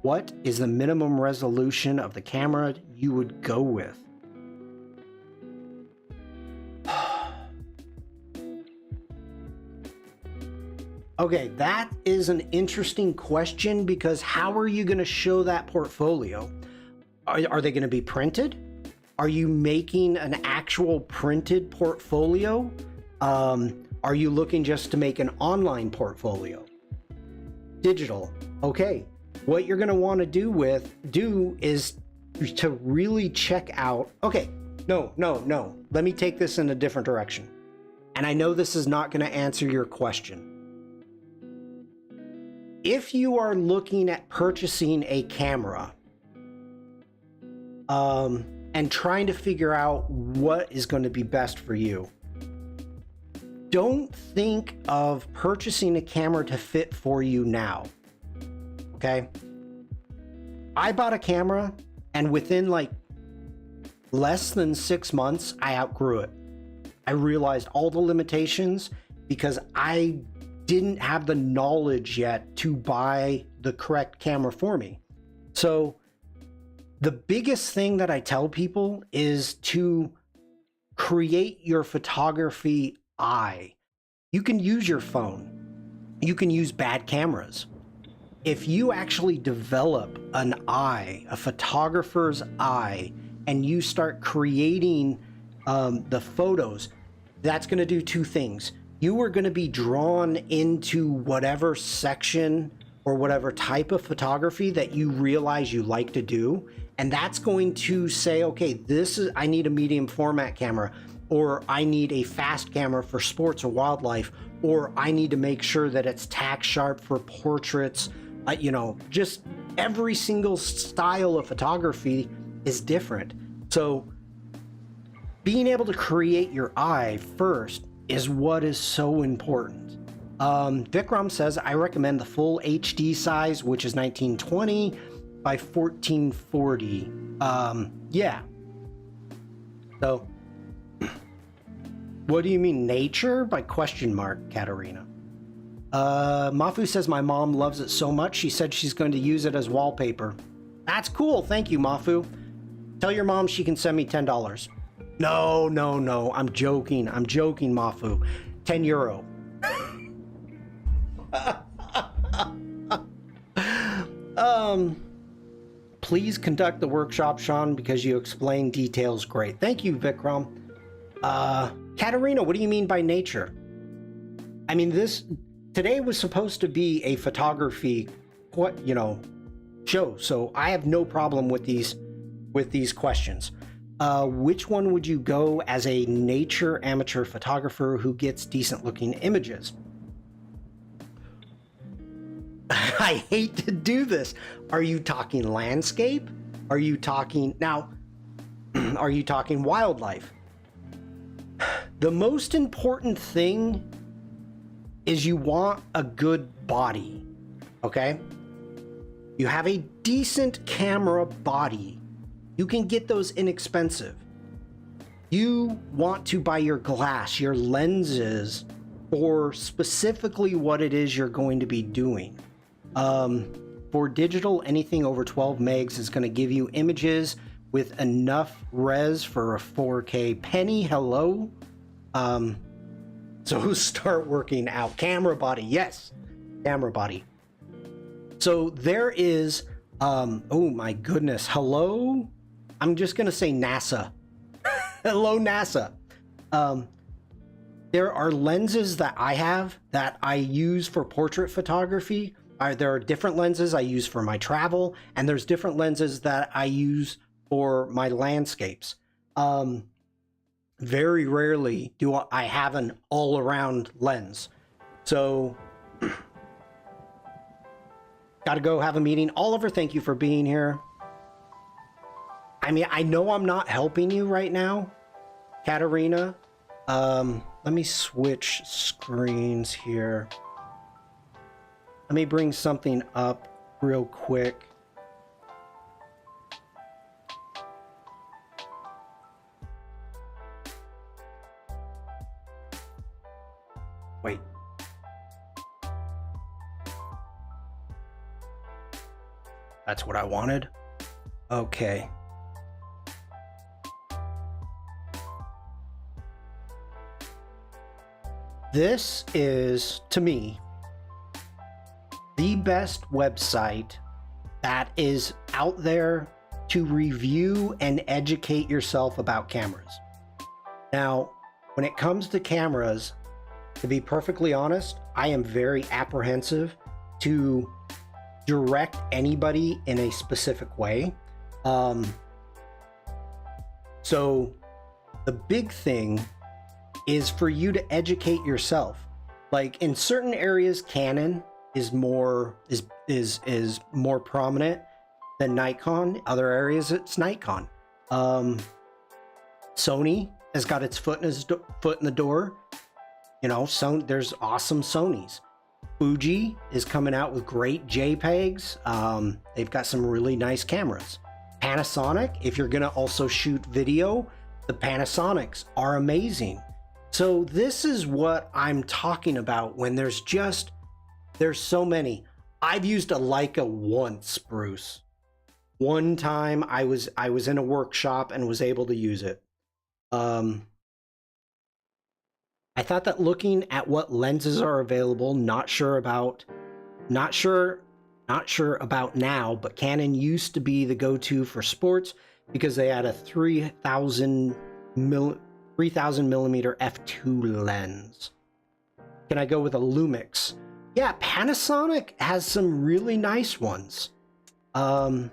what is the minimum resolution of the camera you would go with? Okay, that is an interesting question, because how are you going to show that portfolio? Are they going to be printed? Are you making an actual printed portfolio? Are you looking just to make an online portfolio? Digital. Okay. What you're going to want to do is to really check out. Okay. No. Let me take this in a different direction. And I know this is not going to answer your question. if you are looking at purchasing a camera, and trying to figure out what is going to be best for you, don't think of purchasing a camera to fit for you now. Okay? I bought a camera, and within like less than 6 months, I outgrew it. I realized all the limitations because I didn't have the knowledge yet to buy the correct camera for me. So the biggest thing that I tell people is to create your photography eye. You can use your phone. You can use bad cameras. If you actually develop an eye, a photographer's eye, and you start creating the photos, that's going to do two things. You are going to be drawn into whatever section or whatever type of photography that you realize you like to do. And that's going to say, okay, I need a medium format camera, or I need a fast camera for sports or wildlife, or I need to make sure that it's tack sharp for portraits. Just every single style of photography is different. So being able to create your eye first is what is so important. Vikram says, I recommend the full HD size, which is 1920 by 1440. Yeah. So what do you mean nature by question mark, Katarina? Mafu says, my mom loves it so much, she said she's going to use it as wallpaper. That's cool. Thank you, Mafu. Tell your mom she can send me $10. No. I'm joking, Mafu. 10 euro. Please conduct the workshop, Shawn, because you explain details great. Thank you, Vikram. Katarina, what do you mean by nature? I mean, today was supposed to be a photography, show, so I have no problem with these questions. Which one would you go as a nature amateur photographer who gets decent looking images? I hate to do this. Are you talking landscape? Are you talking wildlife? The most important thing is you want a good body, okay? You have a decent camera body. You can get those inexpensive. You want to buy your glass, your lenses, for specifically what it is you're going to be doing. For digital, anything over 12 megs is going to give you images with enough res for a 4K. Penny, hello. So start working out. Camera body, yes. Camera body. So there is, oh my goodness, hello? I'm just going to say NASA. Hello, NASA. There are lenses that I have that I use for portrait photography. There are different lenses I use for my travel, and there's different lenses that I use for my landscapes. Very rarely do I have an all-around lens. So, gotta go have a meeting. Oliver, thank you for being here. I mean, I know I'm not helping you right now, Katarina. Let me switch screens here. Let me bring something up real quick. Wait. That's what I wanted? Okay. This is, to me, the best website that is out there to review and educate yourself about cameras. Now, when it comes to cameras, to be perfectly honest, I am very apprehensive to direct anybody in a specific way. So the big thing is for you to educate yourself. Like in certain areas, Canon is more more prominent than Nikon. Other areas it's Nikon. Sony has got its foot in the door. You know, so there's awesome Sonys. Fuji is coming out with great JPEGs. They've got some really nice cameras. Panasonic, if you're gonna also shoot video, the Panasonics are amazing. So this is what I'm talking about when there's so many. I've used a Leica once, Bruce. One time I was in a workshop and was able to use it. I thought that looking at what lenses are available, not sure about now, but Canon used to be the go-to for sports because they had a 3000 millimeter f2 lens. Can I go with a Lumix? Yeah, Panasonic has some really nice ones. And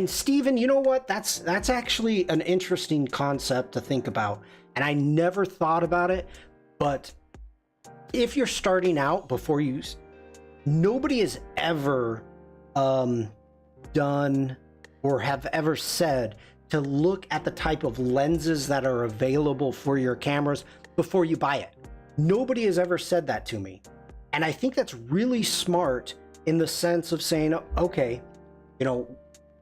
Steven, you know what? That's actually an interesting concept to think about. And I never thought about it, but if you're starting out nobody has ever done or have ever said to look at the type of lenses that are available for your cameras before you buy it. Nobody has ever said that to me. And I think that's really smart in the sense of saying, okay, you know,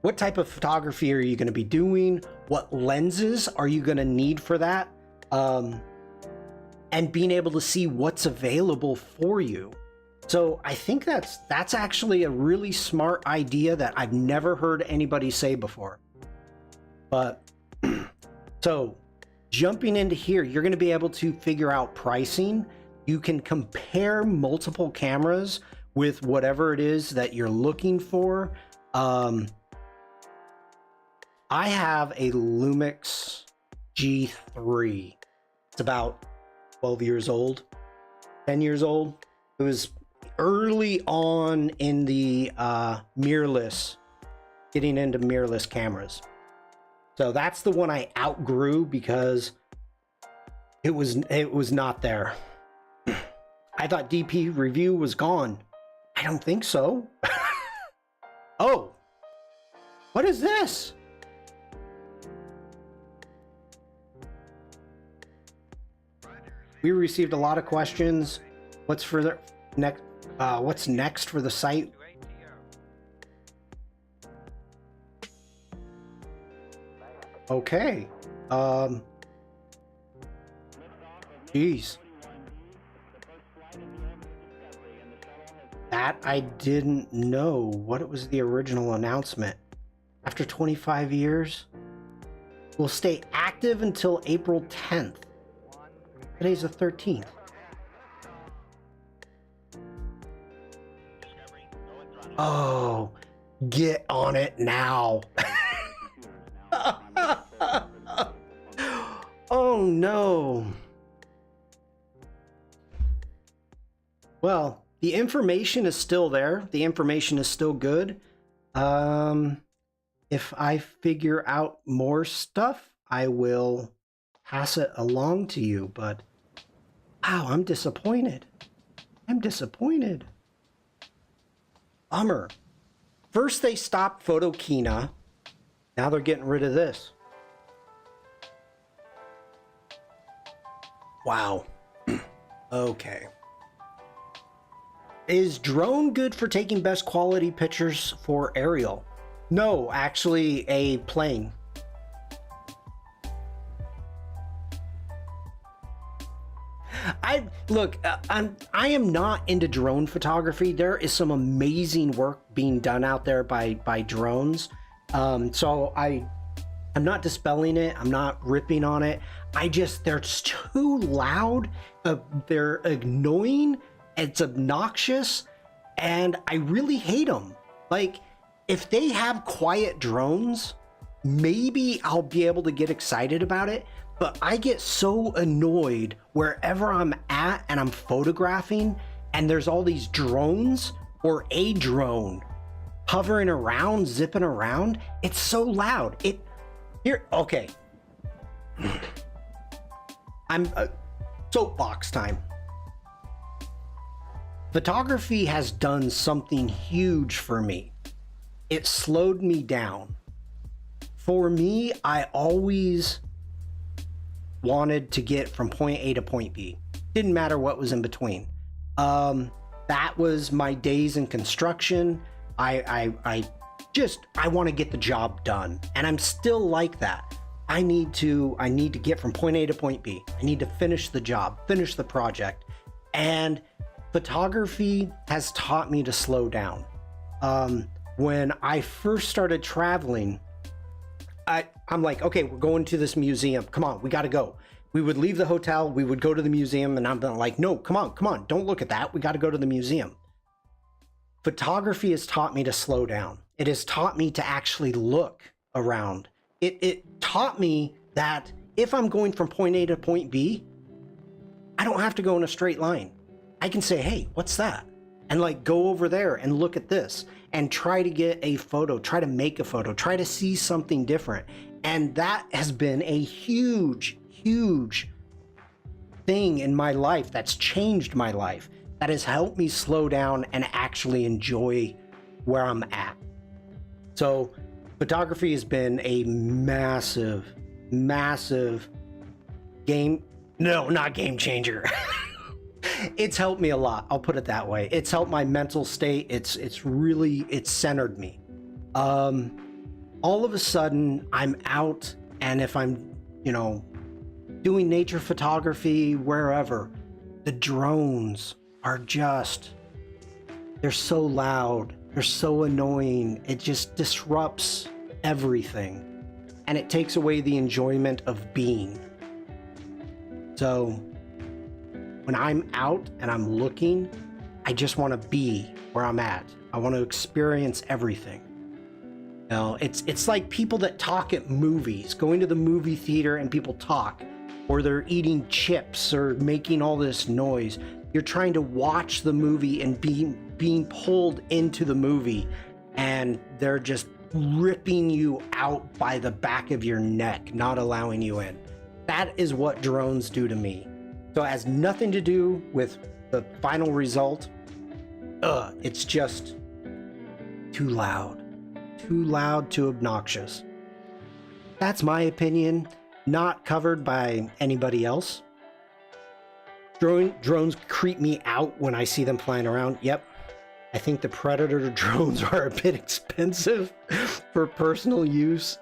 what type of photography are you going to be doing? What lenses are you going to need for that? And being able to see what's available for you. So I think that's actually a really smart idea that I've never heard anybody say before. But so jumping into here, you're going to be able to figure out pricing. You can compare multiple cameras with whatever it is that you're looking for. I have a Lumix G3. It's about 12 years old, 10 years old. It was early on in the mirrorless, getting into mirrorless cameras. So that's the one I outgrew because it was not there. I thought DP review was gone. I don't think so. Oh, what is this? We received a lot of questions. What's next for the site? Okay. Geez. That I didn't know. What was the original announcement? After 25 years, we'll stay active until April 10th. Today's the 13th. Oh, get on it now. Oh no. Well, the information is still there. The information is still good. If I figure out more stuff, I will pass it along to you, but wow, I'm disappointed. I'm disappointed. Bummer. First they stopped Photokina. Now they're getting rid of this. Wow. Okay. Is drone good for taking best quality pictures for aerial? No, actually a plane. I am not into drone photography. There is some amazing work being done out there by drones. So I'm not dispelling it. I'm not ripping on it. They're too loud. They're annoying. It's obnoxious. And I really hate them. Like, if they have quiet drones, maybe I'll be able to get excited about it. But I get so annoyed wherever I'm at and I'm photographing and there's all these drones or a drone hovering around, zipping around. It's so loud. Okay. I'm soapbox time. photography has done something huge for me. It slowed me down. For me, I always wanted to get from point A to point B. Didn't matter what was in between. That was my days in construction. I want to get the job done, and I'm still like that. I need to get from point A to point B. I need to finish the job, finish the project. And photography has taught me to slow down. When I first started traveling, I'm like, okay, we're going to this museum. Come on, we got to go. We would leave the hotel, we would go to the museum, and I'm like, no, come on, don't look at that. We got to go to the museum. Photography has taught me to slow down. It has taught me to actually look around. It taught me that if I'm going from point A to point B, I don't have to go in a straight line. I can say, hey, what's that? And like go over there and look at this and try to get a photo, try to make a photo, try to see something different. And that has been a huge thing in my life that's changed my life, that has helped me slow down and actually enjoy where I'm at. So photography has been a massive not game changer. It's helped me a lot. I'll put it that way. It's helped my mental state. It's centered me. All of a sudden I'm out, and if I'm, doing nature photography wherever, the drones are they're so loud. They're so annoying. It just disrupts everything, and it takes away the enjoyment of being. So when I'm out and I'm looking, I just want to be where I'm at. I want to experience everything. It's like people that talk at movies, going to the movie theater and people talk, or they're eating chips or making all this noise. You're trying to watch the movie and being pulled into the movie, and they're just ripping you out by the back of your neck, not allowing you in. That is what drones do to me. So it has nothing to do with the final result. It's just too loud, too obnoxious. That's my opinion, not covered by anybody else. Drones creep me out when I see them flying around. Yep, I think the Predator drones are a bit expensive for personal use.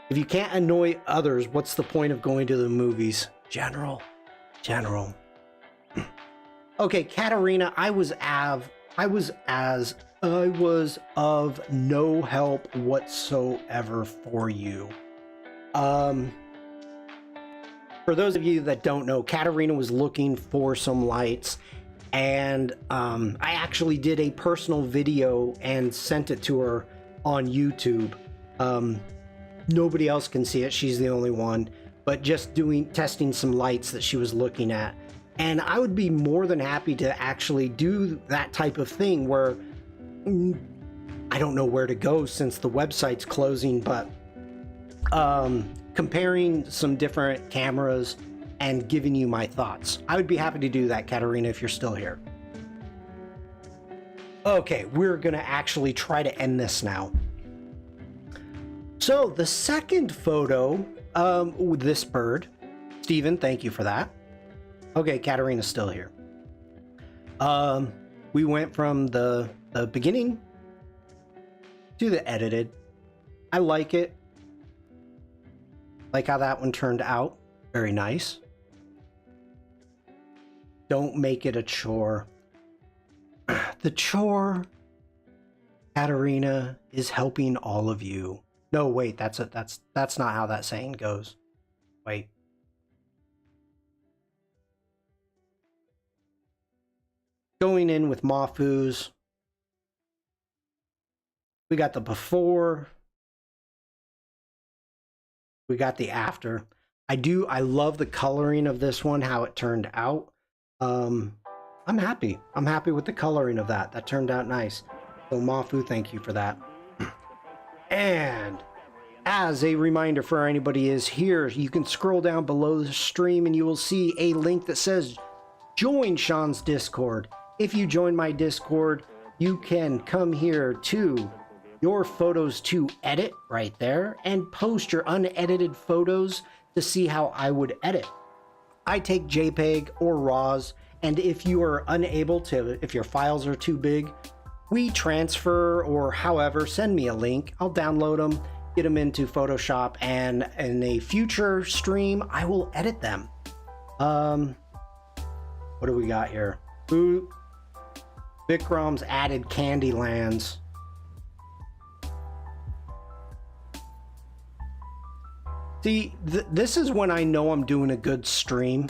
If you can't annoy others, what's the point of going to the movies? General. Okay, Katarina, I was of no help whatsoever for you. For those of you that don't know, Katarina was looking for some lights, and I actually did a personal video and sent it to her on YouTube. Nobody else can see it, she's the only one, but just testing some lights that she was looking at. And I would be more than happy to actually do that type of thing where I don't know where to go since the website's closing, but comparing some different cameras and giving you my thoughts. I would be happy to do that, Katarina, if you're still here. Okay, we're gonna actually try to end this now. So the second photo with this bird, Steven, thank you for that. Okay, Katarina's still here. We went from the beginning to the edited. I like it. Like how that one turned out. Very nice. Don't make it a chore. The chore, Katarina, is helping all of you. No, wait, that's not how that saying goes. Wait. Going in with Mafus. We got the before. We got the after. I love the coloring of this one, how it turned out. I'm happy. I'm happy with the coloring of that. That turned out nice. So Mafu, thank you for that. And as a reminder for anybody is here, you can scroll down below the stream and you will see a link that says join Shawn's Discord. if you join my Discord, you can come here to your photos to edit right there and post your unedited photos to see how I would edit. I take JPEG or RAWs, and if you are unable to, if your files are too big, we transfer or however, send me a link. I'll download them, get them into Photoshop, and in a future stream, I will edit them. What do we got here? Ooh, Vikram's added Candylands. See, this is when I know I'm doing a good stream.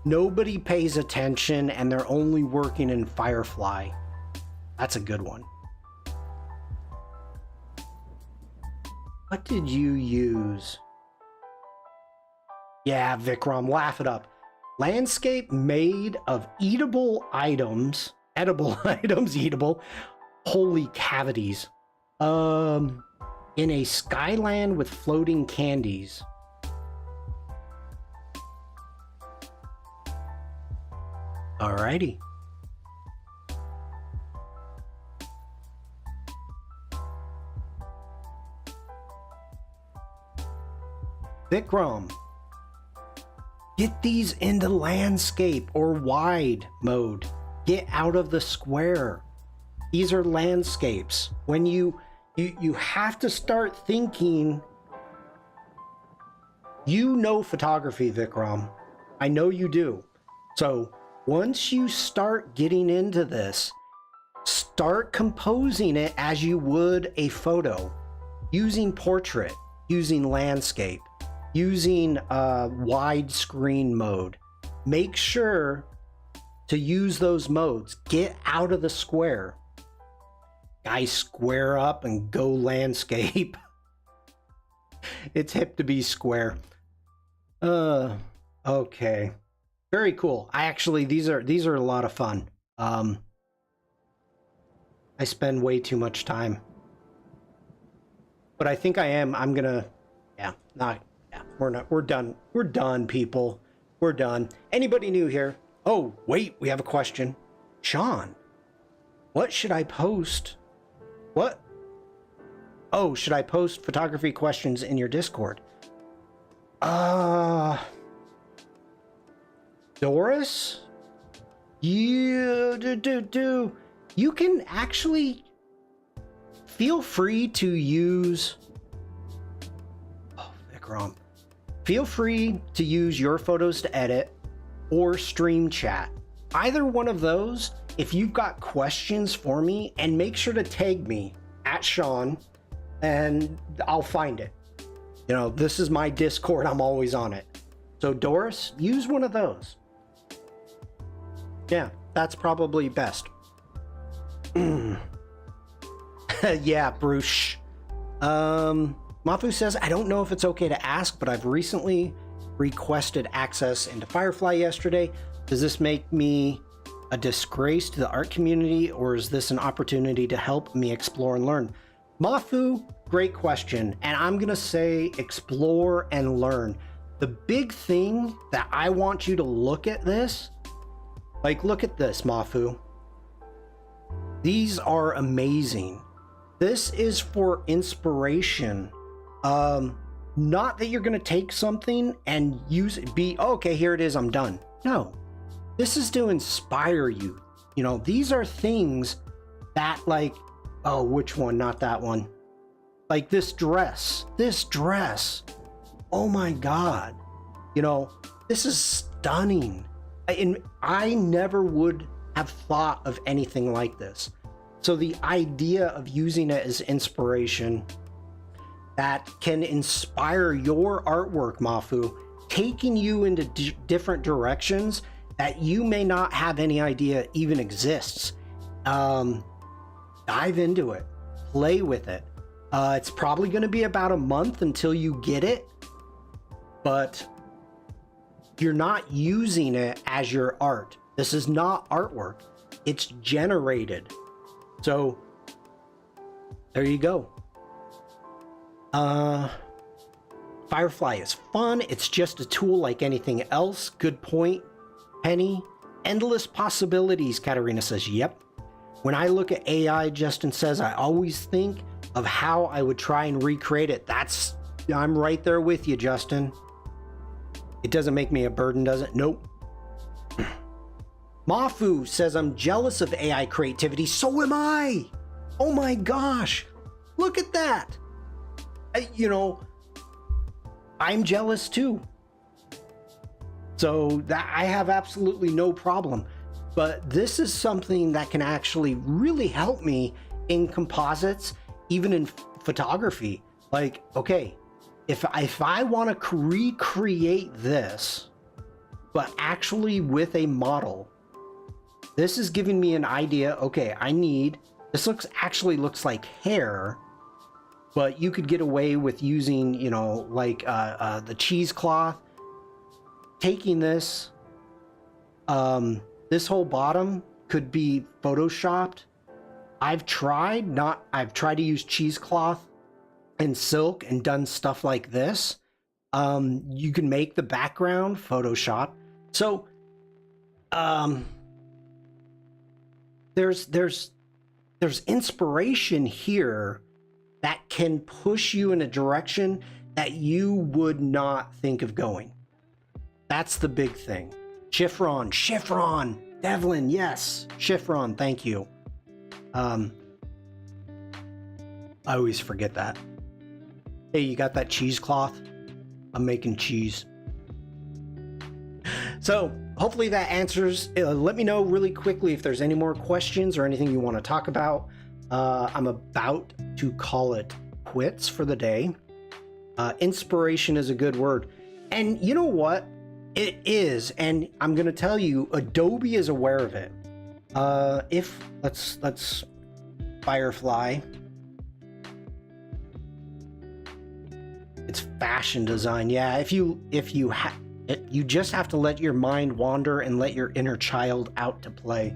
Nobody pays attention and they're only working in Firefly. That's a good one. What did you use? Yeah, Vikram, laugh it up. Landscape made of eatable items, edible items, eatable, holy cavities. In a skyland with floating candies. Alrighty. Vikram, get these into landscape or wide mode. Get out of the square. These are landscapes. When you have to start thinking. You know photography, Vikram. I know you do. So once you start getting into this, start composing it as you would a photo, using portrait, using landscape, using widescreen mode. Make sure to use those modes. Get out of the square. Guys, square up and go landscape. It's hip to be square. Okay. Very cool. These are a lot of fun. I spend way too much time. But I think I'm gonna, we're done. We're done, people. We're done. Anybody new here? Oh, wait, we have a question. Shawn, what should I post? What? Oh, should I post photography questions in your Discord? Doris? You can actually feel free to use. Oh, Vikram. Feel free to use your photos to edit or stream chat. Either one of those, if you've got questions for me, and make sure to tag me at Shawn and I'll find it. You know, this is my Discord. I'm always on it. So Doris, use one of those. Yeah, that's probably best. Yeah, Bruce. Mafu says, I don't know if it's okay to ask, but I've recently requested access into Firefly yesterday. Does this make me a disgrace to the art community, or is this an opportunity to help me explore and learn? Mafu, great question. And I'm going to say explore and learn. The big thing that I want you to look at this, like, look at this, Mafu. These are amazing. This is for inspiration. Not that you're going to take something and use it, okay, here it is, I'm done. No, this is to inspire you. You know, these are things that, like, oh, which one? Not that one. Like this dress. Oh my God. You know, this is stunning. And I never would have thought of anything like this. So the idea of using it as inspiration that can inspire your artwork, Mafu, taking you into different directions that you may not have any idea even exists. Dive into it, play with it. It's probably going to be about a month until you get it, but you're not using it as your art. This is not artwork. It's generated. So there you go. Firefly is fun. It's just a tool like anything else. Good point, Penny. Endless possibilities, Katarina says. Yep. When I look at AI, Justin says, I always think of how I would try and recreate it. I'm right there with you, Justin. It doesn't make me a burden, does it? Nope. Mafu says, I'm jealous of AI creativity. So am I. Oh my gosh. Look at that. I'm jealous too. So that I have absolutely no problem. But this is something that can actually really help me in composites, even in photography. Like, okay, if I want to recreate this, but actually with a model, this is giving me an idea. Okay, this actually looks like hair, but you could get away with using, the cheesecloth, taking this, this whole bottom could be photoshopped. I've tried to use cheesecloth and silk and done stuff like this. You can make the background Photoshop. So there's inspiration here that can push you in a direction that you would not think of going. That's the big thing. Chiffron, Devlin, yes, Chiffron, thank you. I always forget that. Hey, you got that cheesecloth? I'm making cheese. So hopefully that answers. Let me know really quickly if there's any more questions or anything you want to talk about. I'm about to call it quits for the day. Inspiration is a good word. And you know what? It is, and I'm going to tell you, Adobe is aware of it. Let's Firefly. It's fashion design. Yeah, you just have to let your mind wander and let your inner child out to play.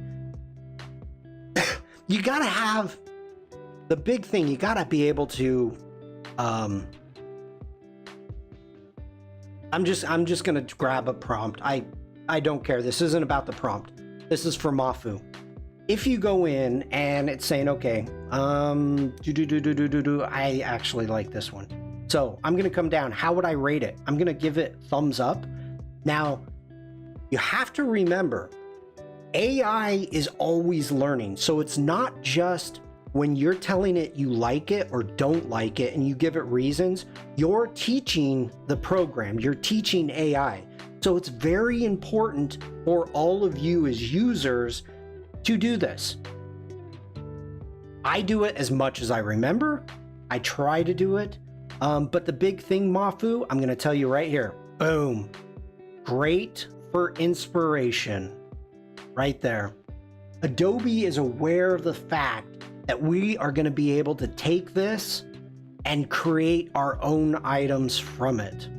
You gotta have the big thing. You gotta be able to. I'm just gonna grab a prompt. I don't care. This isn't about the prompt. This is for Mafu. If you go in and it's saying, okay, I actually like this one. So I'm gonna come down. How would I rate it? I'm gonna give it thumbs up. Now, you have to remember, AI is always learning. So it's not just when you're telling it you like it or don't like it and you give it reasons, you're teaching the program, you're teaching AI. So it's very important for all of you as users to do this. I do it as much as I remember. I try to do it. But the big thing, Mafu, I'm going to tell you right here. Boom. Great for inspiration. Right there. Adobe is aware of the fact that we are going to be able to take this and create our own items from it.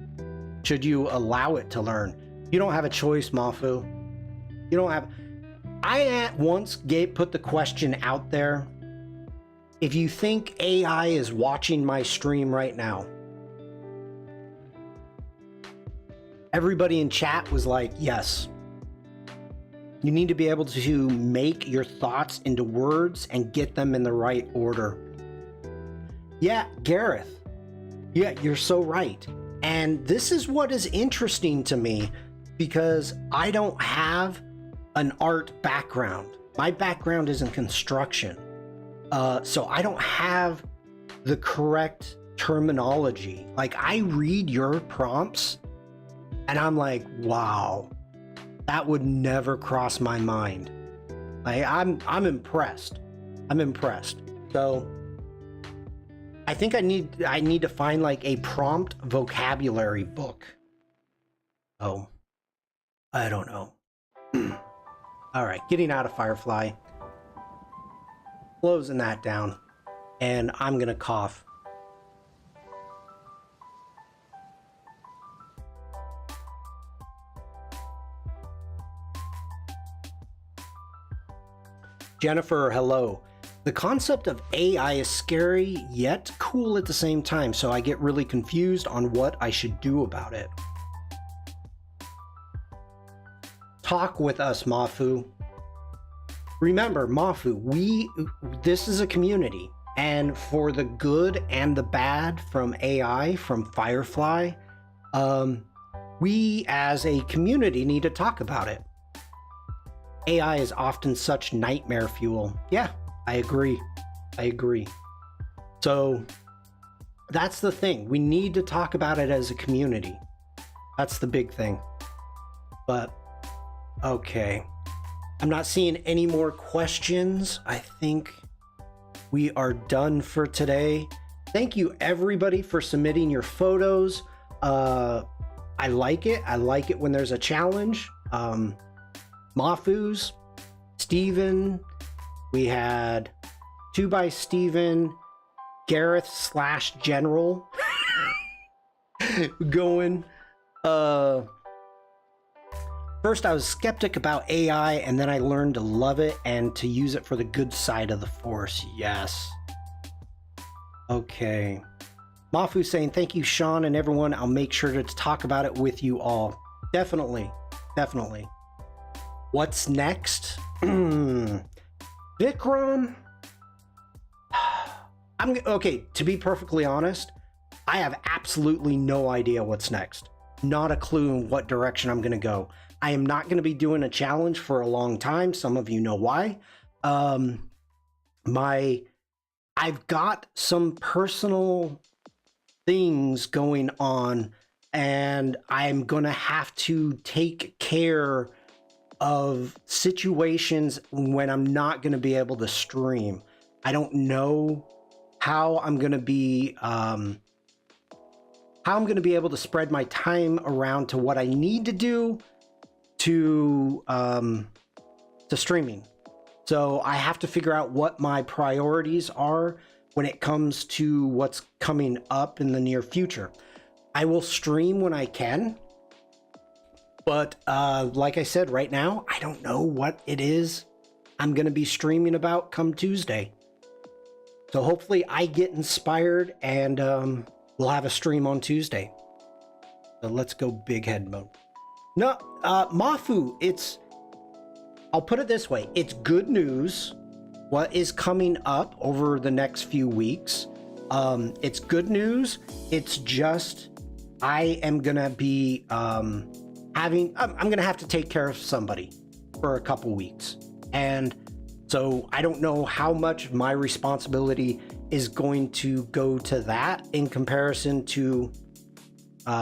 Should you allow it to learn? You don't have a choice, Mafu. You don't have. I at once put the question out there. If you think AI is watching my stream right now, everybody in chat was like, yes. You need to be able to make your thoughts into words and get them in the right order. Yeah, Gareth. Yeah, you're so right. And this is what is interesting to me because I don't have an art background. My background is in construction. So I don't have the correct terminology. Like I read your prompts and I'm like, wow, that would never cross my mind. I'm impressed. I'm impressed. So I think I need to find like a prompt vocabulary book. Oh, I don't know. All right, getting out of Firefly. Closing that down, and I'm gonna cough. Jennifer, hello. The concept of AI is scary yet cool at the same time, so I get really confused on what I should do about it. talk with us, Mafu. Remember, Mafu, this is a community, and for the good and the bad from AI, from Firefly, we as a community need to talk about it. AI is often such nightmare fuel. Yeah, I agree. So that's the thing. We need to talk about it as a community. That's the big thing. But, okay. I'm not seeing any more questions. I think we are done for today. Thank you, everybody, for submitting your photos. I like it. I like it when there's a challenge. Mafus, Steven, we had 2 by Steven, Gareth / General going. First, I was skeptic about AI, and then I learned to love it and to use it for the good side of the Force. Yes. Okay. Mafu saying, thank you, Shawn and everyone. I'll make sure to talk about it with you all. Definitely. What's next? Vikram. Okay, to be perfectly honest, I have absolutely no idea what's next. Not a clue in what direction I'm going to go. I am not going to be doing a challenge for a long time. Some of you know why. I've got some personal things going on, and I'm going to have to take care of situations when I'm not going to be able to stream. I don't know how I'm going to be able to spread my time around to what I need to do to streaming. So I have to figure out what my priorities are when it comes to what's coming up in the near future. I will stream when I can, but like I said, right now, I don't know what it is I'm going to be streaming about come Tuesday. So hopefully I get inspired and we'll have a stream on Tuesday. So let's go big head mode. No, Mafu, I'll put it this way. It's good news what is coming up over the next few weeks. It's good news. It's just, I am going to be I'm going to have to take care of somebody for a couple weeks. And so I don't know how much of my responsibility is going to go to that in comparison to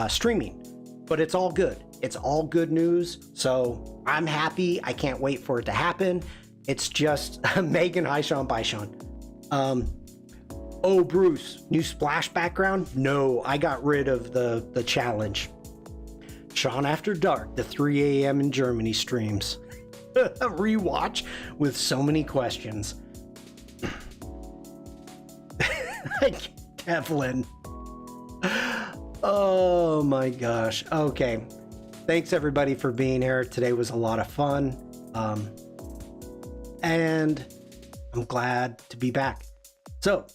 streaming, but it's all good. It's all good news. So I'm happy. I can't wait for it to happen. It's just Megan, hi Shawn, bye Shawn. Oh, Bruce, new splash background? No, I got rid of the challenge. Shawn After Dark, the 3 a.m. in Germany streams. A rewatch with so many questions. Kevlin. Oh my gosh. Okay. Thanks everybody for being here. Today was a lot of fun. And I'm glad to be back. So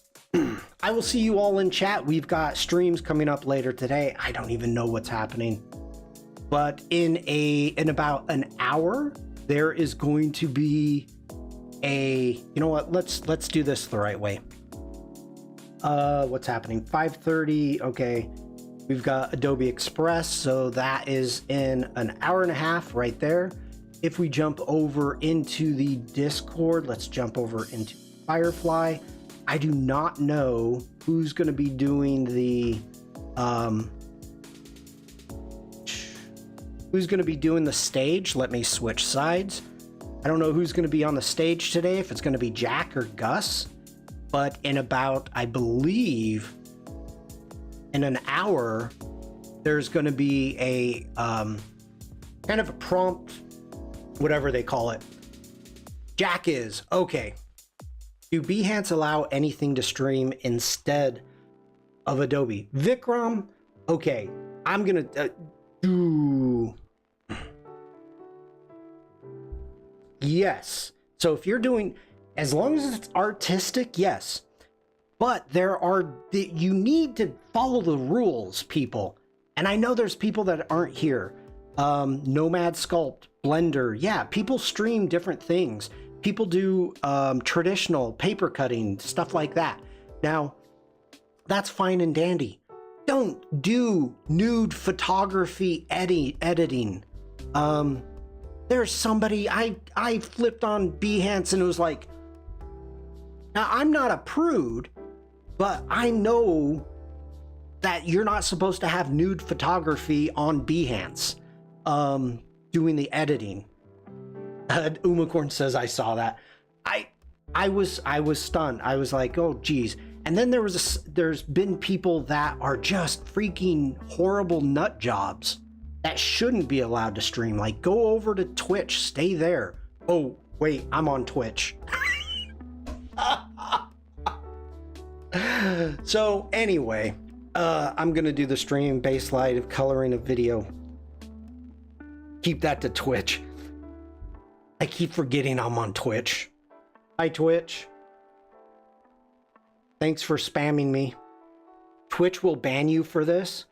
I will see you all in chat. We've got streams coming up later today. I don't even know what's happening. But in about an hour, there is going to be you know what? Let's do this the right way. What's happening? 5:30. Okay. We've got Adobe Express, so that is in an hour and a half right there. If we jump over into the Discord, let's jump over into Firefly. I do not know who's going to be doing the stage. Let me switch sides. I don't know who's going to be on the stage today, if it's going to be Jack or Gus, but in about, I believe, in an hour, there's going to be a kind of a prompt, whatever they call it. Jack is, okay. Do Behance allow anything to stream instead of Adobe? Vikram, okay. I'm going to do... Yes. So if you're doing, as long as it's artistic, yes. But you need to follow the rules, people. And I know there's people that aren't here, Nomad Sculpt, Blender. Yeah, people stream different things. People do traditional paper cutting, stuff like that. Now, that's fine and dandy. Don't do nude photography editing. There's somebody, I flipped on Behance and it was like, now I'm not a prude, but I know that you're not supposed to have nude photography on Behance doing the editing. Umacorn says I saw that. I was stunned. I was like, oh geez. And then there's been people that are just freaking horrible nut jobs that shouldn't be allowed to stream. Like, go over to Twitch, stay there. Oh wait, I'm on Twitch. So anyway, I'm gonna do the stream base light of coloring a video. Keep that to Twitch. I keep forgetting I'm on Twitch. Hi Twitch. Thanks for spamming me. Twitch will ban you for this.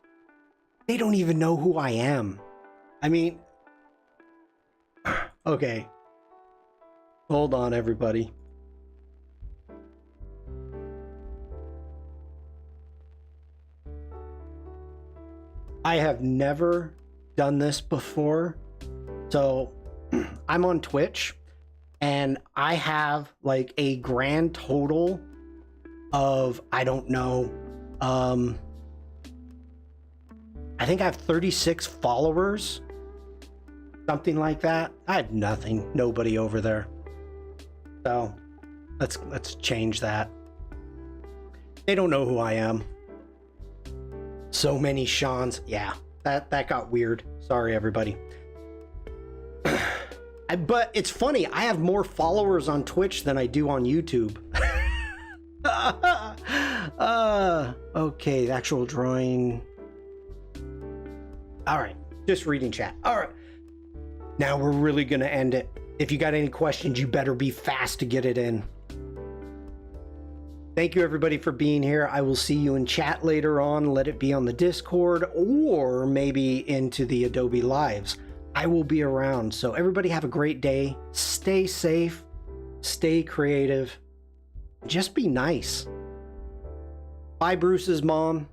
They don't even know who I am. I mean, okay. Hold on, everybody. I have never done this before. So I'm on Twitch and I have like a grand total of, I don't know, I think I have 36 followers, something like that. I had nothing, nobody over there. So let's change that. They don't know who I am. So many Shawns. Yeah, that got weird. Sorry, everybody. But it's funny, I have more followers on Twitch than I do on YouTube. Okay, the actual drawing. All right, just reading chat. All right, now we're really gonna end it. If you got any questions, you better be fast to get it in. Thank you everybody for being here. I will see you in chat later on. Let it be on the Discord or maybe into the Adobe Lives. I will be around. So everybody have a great day. Stay safe, stay creative, just be nice. Bye, Bruce's mom.